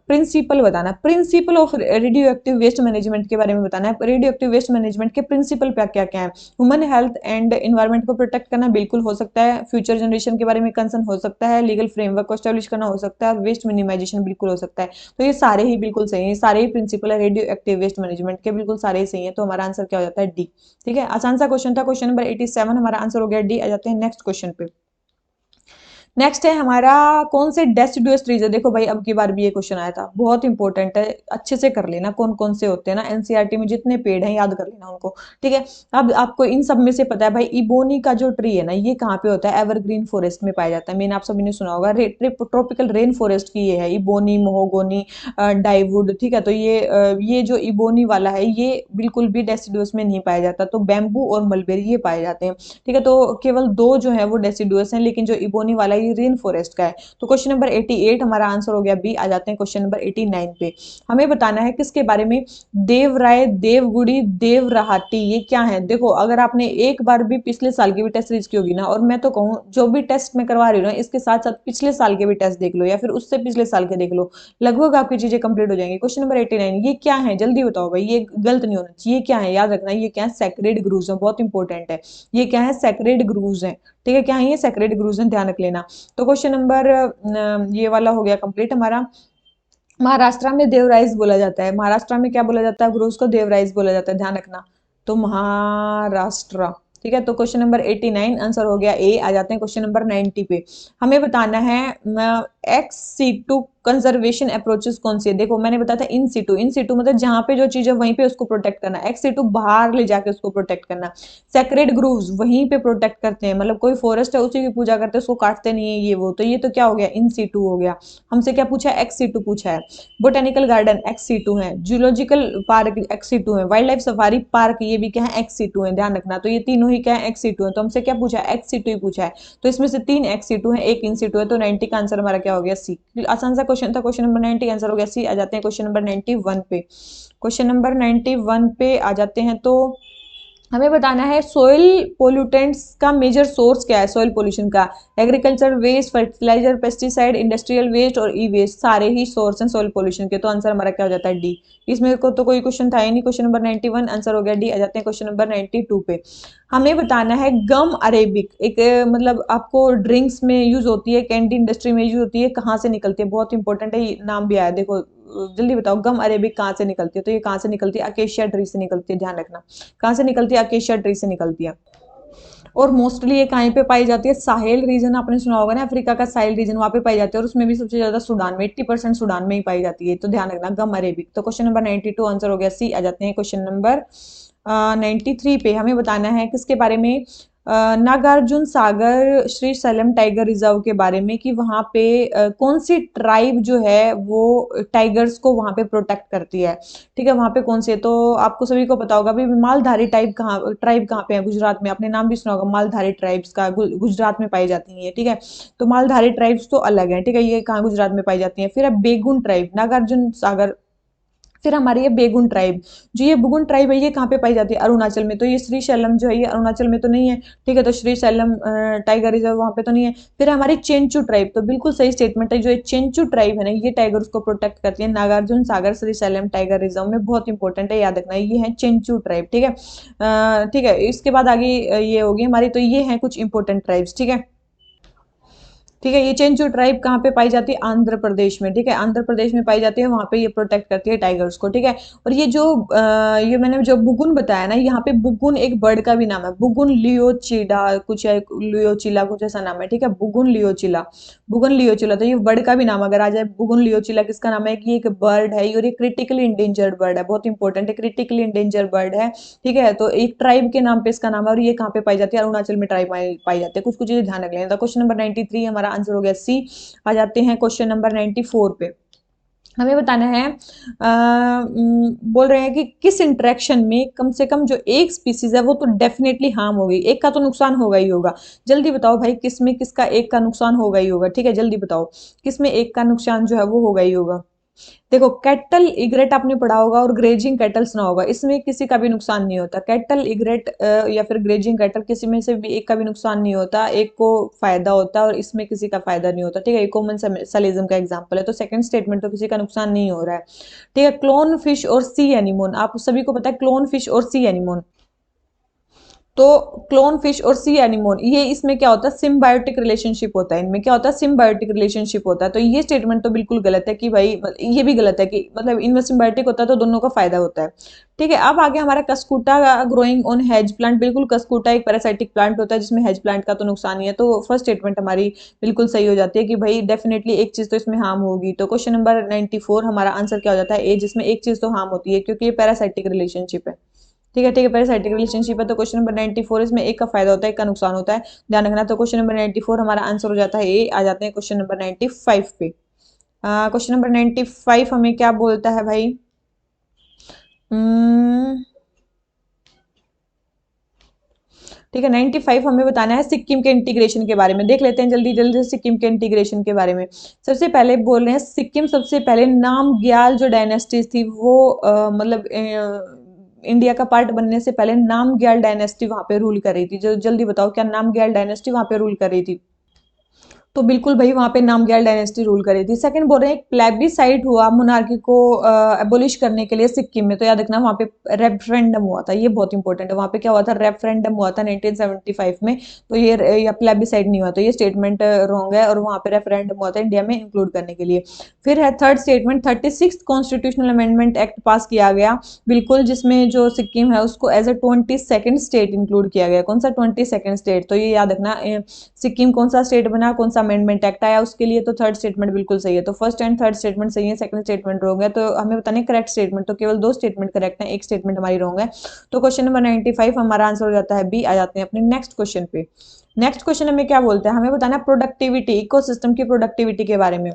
प्रिंसिपल बताना, principle of radioactive waste management के बारे में बताना है। रेडियो एक्टिव वेस्ट मैनेजमेंट के प्रिंसिपल क्या क्या क्या है? ह्यूमन हेल्थ एंड एनवायरनमेंट को प्रोटेक्ट करना बिल्कुल हो सकता है, फ्यूचर जनरेशन के बारे में कंसर्न हो सकता है, लीगल फ्रेमवर्क को स्टैब्लिश करना हो सकता है, और वेस्ट मिनिमाइजेशन बिल्कुल हो सकता है। तो ये सारे ही बिल्कुल सही है, सारे ही प्रिंसिपल है रेडियो एक्टिव वेस्ट मैनेजमेंट के, बिल्कुल सारे ही सही है। तो हमारा आंसर क्या हो जाता है? डी। ठीक है, आसान सा क्वेश्चन था, क्वेश्चन नंबर 87, हमारा आंसर हो गया डी। आ जाते हैं नेक्स्ट क्वेश्चन पे। नेक्स्ट है हमारा, कौन से डेसिडुअस ट्रीज है? देखो भाई, अब की बार भी ये क्वेश्चन आया था, बहुत इंपॉर्टेंट है, अच्छे से कर लेना कौन कौन से होते हैं ना, एनसीईआरटी में जितने पेड़ हैं याद कर लेना उनको। ठीक है, अब आपको इन सब में से पता है भाई, इबोनी का जो ट्री है ना, ये कहाँ पे होता है? एवरग्रीन फॉरेस्ट में पाया जाता है। मैंने आप सभी ने सुना होगा, ट्रॉपिकल रेन फॉरेस्ट की ये है, इबोनी, महोगोनी, डाइवुड। ठीक है, तो ये जो इबोनी वाला है, ये बिल्कुल भी डेसिडुअस में नहीं पाया जाता। तो बैम्बू और मलबेरी ये पाए जाते हैं। ठीक है, तो केवल दो जो है वो डेसिडुअस हैं, लेकिन जो इबोनी वाला ये रेन फॉरेस्ट का है। तो क्वेश्चन नंबर 88 हमारा आंसर हो गया बी। आ जाते हैं क्वेश्चन नंबर 89 पे। हमें बताना है किसके बारे में? देवराय, देवगुड़ी, देवराहाटी, ये क्या है? देखो, अगर आपने एक बार भी पिछले साल की भी टेस्ट सीरीज की होगी ना, और मैं तो कहूँ जो भी टेस्ट मैं करवा रही हूँ ना, इसके साथ साथ पिछले साल के भी टेस्ट देख लो, या फिर उससे पिछले साल के देख लो, लगभग आपकी चीजें कंप्लीट हो जाएंगी। क्वेश्चन नंबर 89, ये क्या है? जल्दी बताओ भाई, ये गलत नहीं होना चाहिए। ये क्या है? याद रखना, ये क्या है? सैक्रेड ग्रूव्स है, बहुत इंपॉर्टेंट है। ये क्या है? सैक्रेड ग्रूव्स है। ठीक है, क्या है ये? सैक्रेड ग्रूव्स है, ध्यान रख लेना। तो क्वेश्चन नंबर ये वाला हो गया कंप्लीट हमारा। महाराष्ट्र में देवराइस बोला जाता है, महाराष्ट्र में क्या बोला जाता है? ग्रूव्स को देवराइस बोला जाता है, ध्यान रखना। तो महाराष्ट्र। ठीक है, तो क्वेश्चन नंबर 89 आंसर हो गया ए। आ जाते हैं क्वेश्चन नंबर 90 पे। हमें बताना है एक्स सीटू कंजर्वेशन अप्रोचेस कौन सी है? देखो, मैंने बताया था इन सीटू, इन सीटू मतलब जहां पे जो चीज है वहीं पे उसको प्रोटेक्ट करना। एक्स सीटू बाहर ले जाके उसको प्रोटेक्ट करना। सेक्रेड ग्रूव्स वहीं पे प्रोटेक्ट करते हैं, मतलब कोई फॉरेस्ट है उसी की पूजा करते हैं, उसको काटते नहीं है ये वो। तो ये तो क्या हो गया? इन सीटू हो गया। हमसे क्या पूछा है? एक्स सीटू पूछा है। बोटेनिकल गार्डन एक्स सीटू है, जूलॉजिकल पार्क एक्स सीटू है, वाइल्ड लाइफ सफारी पार्क ये भी क्या है? एक्स सीटू है, ध्यान रखना। तो ये तीनों ही क्या है? एक्स सीटू है। तो हमसे क्या पूछा है? एक्स सीटू ही पूछा है। तो इसमें से 3 एक्स सीटू है, एक इन सीटू है। तो 90 का आंसर हमारा क्या हो गया? सी। आसान सा क्वेश्चन था, क्वेश्चन नंबर 90 आंसर हो गया सी। आ जाते हैं क्वेश्चन नंबर 91 पे। क्वेश्चन नंबर 91 पे आ जाते हैं, तो हमें बताना है सोइल पोल्यूटेंट्स का मेजर सोर्स क्या है? सोइल पोल्यूशन का agriculture waste, fertiliser, pesticide, industrial waste और ई वेस्ट, सारे ही सोर्स हैं सोइल पोल्यूशन के। तो आंसर हमारा क्या हो जाता है? डी। इसमें को तो कोई क्वेश्चन था ही नहीं। क्वेश्चन नंबर 91 आंसर हो गया डी। आ जाते हैं क्वेश्चन नंबर 92 पे। हमें बताना है गम अरेबिक, एक मतलब आपको ड्रिंक्स में यूज होती है, कैंडी इंडस्ट्री में यूज होती है, कहाँ से निकलती है? बहुत इंपॉर्टेंट है, नाम भी आया देखो, जल्दी बताओ, गम अरेबिक कहाँ से निकलती है? तो ये कहाँ से निकलती है? अकेशिया ट्री से निकलती है, ध्यान रखना। कहाँ से निकलती है? अकेशिया ट्री से निकलती है। और मोस्टली ये कहीं पे पाई जाती है? साहेल रीजन, आपने सुना होगा ना, अफ्रीका का साहेल रीजन, वहां पे पाई जाती है। और उसमें भी सबसे ज्यादा सूडान में, 80% सूडान में ही पाई जाती है। तो ध्यान रखना, गम अरेबिक। तो क्वेश्चन नंबर 92 आंसर हो गया सी। आ जाते हैं क्वेश्चन नंबर 93 पे। हमें बताना है किसके बारे में? Nagarjuna Sagar Shri slam tiger reserve के बारे में, कि वहां पे कौन सी ट्राइब जो है वो टाइगर्स को वहां पे प्रोटेक्ट करती है। ठीक है, वहां पे कौन से? तो आपको सभी को पता होगा भाई, मालधारी ट्राइब कहाँ पे है? गुजरात में। आपने नाम भी सुना होगा मालधारी ट्राइब्स का, गुजरात में पाई जाती है। ठीक है, तो मालधारी ट्राइब्स तो अलग है। ठीक है, ये कहाँ? गुजरात में पाई जाती है। फिर है बेगुन ट्राइब, नागार्जुन सागर। फिर हमारी ये बेगुन ट्राइब, जो ये बुगुन ट्राइब है, ये कहाँ पे पाई जाती है? अरुणाचल में। तो ये श्री शैलम जो है, ये अरुणाचल में तो नहीं है। ठीक है, तो श्री शैलम टाइगर रिजर्व वहां पे तो नहीं है। फिर हमारी चेंचू ट्राइब, तो बिल्कुल सही स्टेटमेंट है, जो ये चेंचू ट्राइब है ना, ये टाइगर्स को प्रोटेक्ट करती है नागार्जुन सागर श्री शैलम टाइगर रिजर्व में। बहुत इंपॉर्टेंट है, याद रखना, ये है चेंचू ट्राइब। ठीक है, ठीक है, इसके बाद आगे ये होगी हमारी, तो ये है कुछ इंपॉर्टेंट ट्राइब्स। ठीक है, ठीक है, ये चेंचू ट्राइब कहाँ पे पाई जाती है? आंध्र प्रदेश में। ठीक है, आंध्र प्रदेश में पाई जाती है, वहां पे ये प्रोटेक्ट करती है टाइगर्स को। ठीक है, और ये जो ये मैंने जो बुगुन बताया ना, यहाँ पे बुगुन एक बर्ड का भी नाम है, बुगुन लियोचिडा कुछ है, लियोचिला कुछ ऐसा नाम है। ठीक है, बुगुन लियोचिला, बुगुन लियोचिला। तो ये बर्ड का भी नाम अगर आ जाए, बुगुन लियोचिला किसका नाम है? कि एक बर्ड है और ये क्रिटिकली इंडेंजर्ड बर्ड है, बहुत इंपॉर्टेंट है, क्रिटिकली इंडेंजर्ड बर्ड है। ठीक है, तो एक ट्राइब के नाम पे इसका नाम है, और ये कहाँ पे पाई जाती है? अरुणाचल में ट्राइब पाई जाती है। कुछ कुछ चीजें ध्यान रख लेना। क्वेश्चन नंबर 93 हमारा आंसर हो गया सी। आ जाते हैं क्वेश्चन नंबर 94 पे। हमें बताना है, बोल रहे हैं कि किस इंटरेक्शन में कम से कम जो एक स्पीसीज है वो तो डेफिनेटली हार्म होगी, एक का तो नुकसान होगा ही होगा। जल्दी बताओ भाई, किसमें किसका एक का नुकसान होगा ही होगा? ठीक है, जल्दी बताओ, किसमें एक का नुकसान जो है वो होगा ही होगा? देखो कैटल इग्रेट आपने पढ़ा होगा और ग्रेजिंग कैटल सुना होगा, इसमें किसी का भी नुकसान नहीं होता। कैटल इग्रेट या फिर ग्रेजिंग कैटल किसी में से भी एक का भी नुकसान नहीं होता, एक को फायदा होता है और इसमें किसी का फायदा नहीं होता। ठीक है, ये कॉमन सलेज्म का एग्जांपल है, तो सेकंड स्टेटमेंट तो किसी का नुकसान नहीं हो रहा है। ठीक है, क्लोन फिश और सी एनिमोन, आप सभी को पता है क्लोन फिश और सी एनिमोन। तो क्लोन फिश और सी एनिमोन, ये इसमें क्या होता है, सिम्बायोटिक रिलेशनशिप होता है। इनमें क्या होता है, सिम्बायोटिक रिलेशनशिप होता है। तो ये स्टेटमेंट तो बिल्कुल गलत है कि भाई, ये भी गलत है कि मतलब इनमें सिम्बायोटिक होता है तो दोनों का फायदा होता है। ठीक है, अब आगे हमारा कस्कूटा ग्रोइंग ऑन हेज प्लांट। बिल्कुल, कस्कूटा एक पैरासाइटिक प्लांट होता है जिसमें हेज प्लांट का तो नुकसान ही है। तो फर्स्ट स्टेटमेंट हमारी बिल्कुल सही हो जाती है कि भाई डेफिनेटली एक चीज तो इसमें हार्म होगी। तो क्वेश्चन नंबर 94 हमारा आंसर क्या हो जाता है, ए, जिसमें एक चीज तो हार्म होती है क्योंकि ये पैरासाइटिक रिलेशनशिप है। ठीक है, ठीक है, पैरासाइटिक रिलेशनशिप है तो क्वेश्चन नंबर 94 इसमें एक का फायदा होता है, एक का नुकसान होता है, ध्यान रखना। तो क्वेश्चन नंबर 94 हमारा आंसर हो जाता है ए। आ जाते हैं क्वेश्चन नंबर 95 पे। क्वेश्चन नंबर 95 हमें क्या बोलता है भाई, हम्म, ठीक है, 95 हमें बताना है सिक्किम के इंटीग्रेशन के बारे में। देख लेते हैं जल्दी जल्दी से सिक्किम के इंटीग्रेशन के बारे में। सबसे पहले बोल रहे हैं सिक्किम सबसे पहले नामग्याल जो डायनेस्टी थी वो मतलब इंडिया का पार्ट बनने से पहले नामग्याल डायनेस्टी वहां पे रूल कर रही थी। जो जल्दी बताओ, क्या नामग्याल डायनेस्टी वहां पे रूल कर रही थी? तो बिल्कुल भाई वहां पे नामग्याल डायनेस्टी रूल करी थी। सेकंड बोल रहे हैं एक प्लेबिसाइड हुआ मोनार्की को एबोलिश करने के लिए सिक्किम में। तो याद रखना वहां पे रेफरेंडम हुआ था, ये बहुत इंपॉर्टेंट है। वहां पे क्या हुआ था, रेफरेंडम हुआ था 1975 में। तो ये या प्लेबिसाइड नहीं हुआ, तो ये स्टेटमेंट रॉन्ग है और वहां पे रेफरेंडम हुआ था इंडिया में इंक्लूड करने के लिए। फिर है third statement, 36 constitutional amendment act पास किया गया, बिल्कुल, जिसमें जो सिक्किम है उसको as a 22nd state include किया गया। कौन सा 22nd स्टेट, तो ये याद रखना सिक्किम कौन सा स्टेट बना, कौन सा अमेंडमेंट एक्ट आया उसके लिए। तो थर्ड स्टेटमेंट बिल्कुल सही है। तो फर्स्ट एंड थर्ड स्टेटमेंट सही है, सेकंड स्टेटमेंट रॉन्ग है। तो हमें बताने करेक्ट स्टेटमेंट, तो केवल दो स्टेटमेंट करेक्ट है, एक स्टेटमेंट हमारी रॉन्ग है। तो क्वेश्चन नंबर 95 हमारा आंसर हो जाता है बी। आ जाते हैं अपने नेक्स्ट क्वेश्चन पे। नेक्स्ट क्वेश्चन हमें क्या बोलते हैं, हमें बताना प्रोडक्टिविटी, इकोसिस्टम की प्रोडक्टिविटी के बारे में।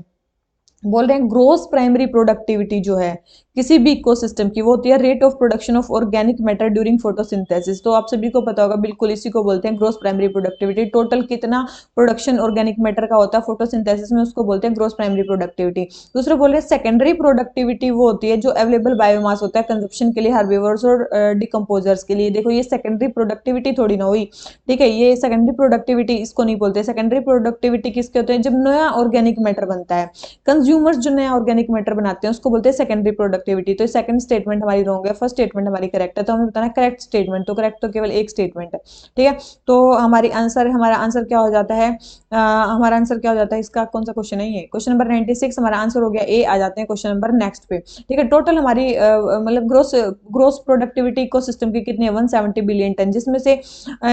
बोल रहे हैं ग्रोस प्राइमरी प्रोडक्टिविटी जो है किसी भी इकोसिस्टम की, वो होती है rate of production of organic matter during photosynthesis. तो आप सभी को पता होगा, बिल्कुल इसी को बोलते हैं ग्रोस प्राइमरी प्रोडक्टिविटी। टोटल कितना प्रोडक्शन ऑर्गेनिक मैटर का होता है फोटोसिंथेसिस में, उसको बोलते हैं ग्रोस प्राइमरी प्रोडक्टिविटी। दूसरा बोल रहे हैं सेकेंडरी प्रोडक्टिविटी, वो होती है जो अवेलेबल बायोमास होता है कंजप्शन के लिए हर्बीवर्स और डिकम्पोजर्स के लिए। देखो ये सेकेंडरी प्रोडक्टिविटी थोड़ी ना हुई। ठीक है, ये सेकेंडरी प्रोडक्टिविटी इसको नहीं बोलते। सेकेंडरी प्रोडक्टिविटी किसके होते हैं, जब नया ऑर्गेनिक मैटर बनता है, कंज्यूमर्स जो नया ऑर्गेनिक मैटर बनाते हैं उसको बोलते हैं सेकेंडरी प्रोडक्टिविटी। तो सेकंड स्टेटमेंट हमारी रॉन्ग है, फर्स्ट स्टेटमेंट हमारी करेक्ट है। तो हमें बताना करेक्ट स्टेटमेंट, तो करेक्ट तो केवल एक स्टेटमेंट है। ठीक है, तो हमारा आंसर क्या हो जाता है, हमारा आंसर क्या हो जाता है, इसका कौन सा क्वेश्चन है ये, क्वेश्चन नंबर 96 हमारा आंसर हो गया ए। आ जाते हैं क्वेश्चन नंबर नेक्स्ट पे। ठीक है, टोटल हमारी मतलब gross gross productivity ecosystem की कितनी है, 170 बिलियन टन,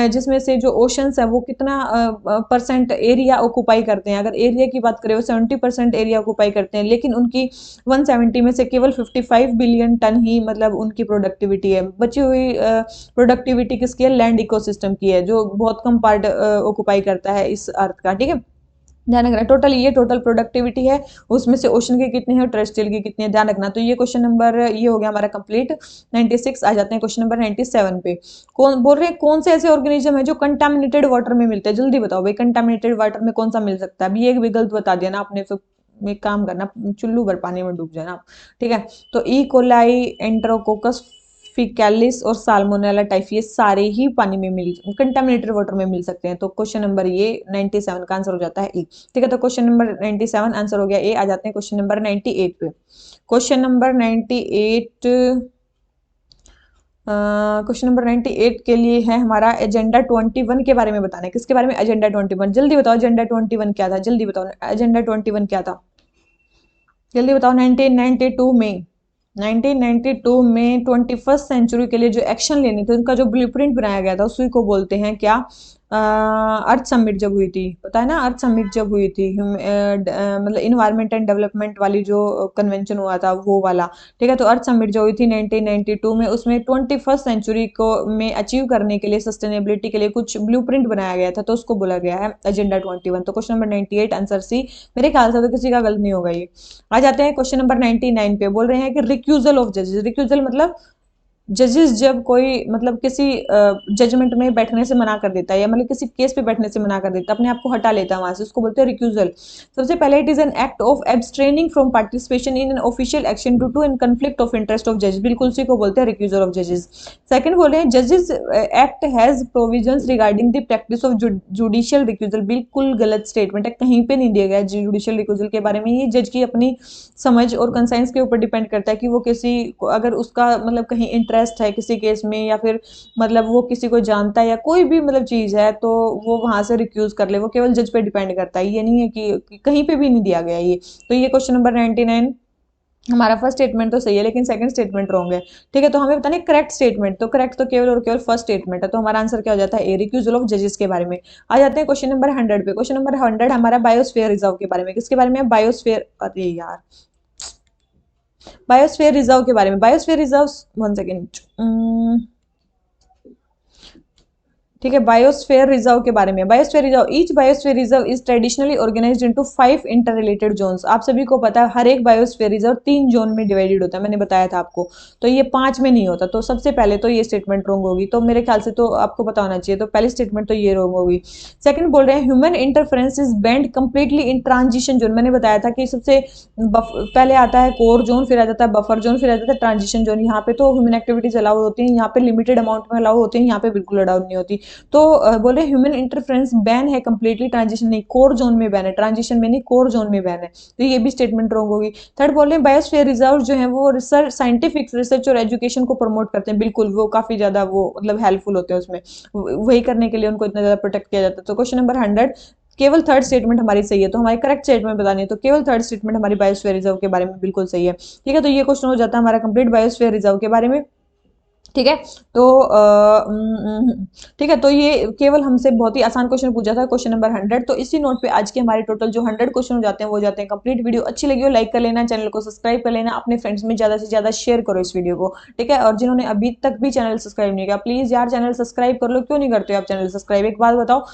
जिसमें से जो ओशंस है वो कितना परसेंट एरिया ऑक्यूपाई करते हैं। अगर एरिया की बात करें वो 70% एरिया ऑक्यूपाई करते हैं, लेकिन उनकी 170 में से केवल 55 बिलियन टन ही मतलब उनकी प्रोडक्टिविटी है। बची हुई प्रोडक्टिविटी किसकी है, लैंड इकोसिस्टम की है, जो बहुत कम पार्ट ऑक्यूपाई करता है इस अर्थ का। ठीक है, ध्यान रखना, टोटल प्रोडक्टिविटी है, उसमें से ओशन की कितनी है, टेरेस्ट्रियल की कितनी है, ध्यान रखना। तो ये क्वेश्चन नंबर ये हो गया हमारा कंप्लीट 96। आ जाते हैं क्वेश्चन नंबर 97 पे। कौन बोल रहे हैं कौन से ऐसे ऑर्गेनिज्म है जो कंटामिनेटेड वाटर में मिलते हैं, जल्दी बताओ भाई, कंटामिनेटेड वाटर में कौन सा मिल सकता है। अभी एक भी गलत बता दिया ना आपने तो एक काम करना, चुल्लू भर पानी में डूब जाना आप। ठीक है, तो ई कोलाई, एंटेरोकोकस फिकैलिस और साल्मोनेला टाइफ, ये सारे ही पानी में मिल कंटामिनेटेड वाटर में मिल सकते हैं। तो क्वेश्चन नंबर ये 97 का आंसर हो जाता है ई। ठीक है, तो क्वेश्चन नंबर 97 आंसर हो गया ए। आ जाते हैं क्वेश्चन नंबर 98 पे। क्वेश्चन नंबर 98 क्वेश्चन नंबर 98 के लिए है हमारा एजेंडा 21 के बारे में बताना है। किसके बारे में, एजेंडा 21। जल्दी बताओ एजेंडा 21 क्या था, जल्दी बताओ एजेंडा 21 क्या था, जल्दी बताओ। 1992 में 1992 में 21st सेंचुरी के लिए जो एक्शन लेने थे उनका जो ब्लूप्रिंट बनाया गया था उसी को बोलते हैं क्या, अर्थ समिट जब हुई थी, पता है ना, अर्थ समिट जब हुई थी मतलब इन्वायरमेंट एंड डेवलपमेंट वाली जो कन्वेंशन हुआ था वो वाला। ठीक है, तो अर्थ समिट जो हुई थी 1992 में, उसमें 21st सेंचुरी को में अचीव करने के लिए सस्टेनेबिलिटी के लिए कुछ ब्लूप्रिंट बनाया गया था, तो उसको बोला गया है एजेंडा 21। तो क्वेश्चन नंबर 98 आंसर सी। मेरे ख्याल से तो किसी का गलत नहीं होगा ये। आ जाते हैं क्वेश्चन नंबर 99 पे। बोल रहे हैं कि रिक्यूजल ऑफ जजेस, रिक्यूजल मतलब जजेस जब कोई मतलब किसी जजमेंट में बैठने से मना कर देता है या मतलब किसी केस पे बैठने से मना कर देता है, अपने आप को हटा लेता है वहां से, उसको बोलते हैं रिक्यूजल। सबसे पहले it is an act of abstaining from participation in an official action due to in conflict of interest of जज, बिल्कुल उसी को बोलते हैं रिक्यूजल ऑफ जजेस। सेकंड बोल रहे हैं जजेस act has provisions regarding the practice of judicial recusal, बिल्कुल गलत स्टेटमेंट है, कहीं पे नहीं दिया गया जुडिशियल रिक्यूजल के बारे में। ये जज की अपनी समझ और कंसाइंस के ऊपर डिपेंड करता है कि वो किसी अगर उसका मतलब कहीं इंटरेस्ट है किसी केस में, या फिर मतलब वो किसी को जानता है या कोई भी मतलब चीज है, तो वो वहां से रिक्यूज कर ले, वो केवल जज पे डिपेंड करता है, ये नहीं है कि कहीं पे भी नहीं दिया गया ये। तो ये क्वेश्चन नंबर 99, हमारा फर्स्ट स्टेटमेंट तो सही है लेकिन सेकंड स्टेटमेंट रॉन्ग है। ठीक है, तो हमें बताना है करेक्ट स्टेटमेंट, तो करेक्ट तो केवल और केवल फर्स्ट स्टेटमेंट है, तो हमारा आंसर क्या हो जाता है ए, रिक्यूजल ऑफ जजेस के बारे में। आ जाते हैं क्वेश्चन नंबर 100 पे। क्वेश्चन नंबर 100 हमारा बायोस्फीयर रिजर्व के बारे में, किसके बारे में? बायोस्फीयर, अरे यार, बायोस्फीयर रिजर्व के बारे में। बायोस्फीयर रिजर्व, वन सेकेंड, ठीक है, बायोस्फीयर रिजर्व के बारे में। Biosphere reserve, each biosphere reserve is traditionally organised into 5 interrelated zones. आप सभी को पता है हर एक बायोस्फीयर रिजर्व 3 जोन में डिवाइडेड होता है, मैंने बताया था आपको, तो ये 5 में नहीं होता। तो सबसे पहले तो ये स्टेटमेंट रॉन्ग होगी, तो मेरे ख्याल से तो आपको पता होना चाहिए, तो पहली स्टेटमेंट तो ये रॉन्ग होगी। सेकंड बोल रहे हैं human interference is band completely in transition zone. मैंने बताया था कि सबसे पहले आता है कोर जोन, फिर आ जाता है बफर जोन, फिर आ जाता है ट्रांजिशन जोन। यहाँ पे तो ह्यूमन एक्टिविटीज अलाउ होती है, यहाँ पे लिमिटेड अमाउंट में अलाउ होती है, यहाँ पे बिल्कुल अलाउ नहीं होती। तो बोले ह्यूमन इंटरफेरेंस बैन है कंप्लीटली, ट्रांजिशन नहीं, कोर जोन में बैन है, ट्रांजिशन में नहीं कोर जोन में बैन है, तो ये भी स्टेटमेंट रॉन्ग होगी। थर्ड बोल रहे हैं बायोस्फीयर रिजर्व जो है वो रिसर्च, साइंटिफिक रिसर्च और एजुकेशन को प्रमोट करते हैं, बिल्कुल वो काफी ज्यादा वो मतलब हेल्पफुल होते हैं उसमें, वही करने के लिए उनको इतना ज्यादा प्रोटेक्ट किया जाता है। तो क्वेश्चन नंबर 100 केवल थर्ड स्टेटमेंट हमारी सही है, तो हमारी करेक्ट स्टेटमेंट बतानी है, तो केवल थर्ड स्टेटमेंट हमारी बायोस्फीयर रिजर्व के बारे में बिल्कुल सही है। ठीक है, तो ये क्वेश्चन हो जाता है हमारा कंप्लीट बायोस्फीयर रिजर्व के बारे में। ठीक है, तो ठीक है, तो ये केवल हमसे बहुत ही आसान क्वेश्चन पूछा था, क्वेश्चन नंबर 100। तो इसी नोट पे आज के हमारे टोटल जो 100 क्वेश्चन हो जाते हैं वो हो जाते हैं कंप्लीट। वीडियो अच्छी लगी हो लाइक कर लेना, चैनल को सब्सक्राइब कर लेना, अपने फ्रेंड्स में ज्यादा से ज्यादा शेयर करो इस वीडियो को। ठीक है, और जिन्होंने अभी तक भी चैनल सब्सक्राइब नहीं किया, प्लीज यार चैनल सब्सक्राइब कर लो। क्यों नहीं करते हो आप चैनल सब्सक्राइब? एक बात बताओ,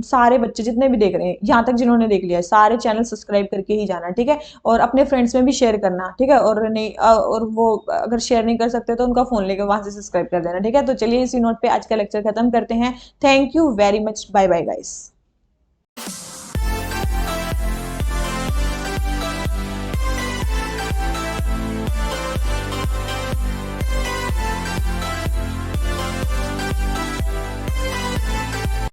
सारे बच्चे जितने भी देख रहे हैं यहाँ तक, जिन्होंने देख लिया है, सारे चैनल सब्सक्राइब करके ही जाना। ठीक है, और अपने फ्रेंड्स में भी शेयर करना। ठीक है, और नहीं और वो अगर शेयर नहीं कर सकते तो उनका फोन लेकर वहां से सब्सक्राइब कर देना। ठीक है, तो चलिए इसी नोट पे आज का लेक्चर खत्म करते हैं। Thank you very much, bye bye guys.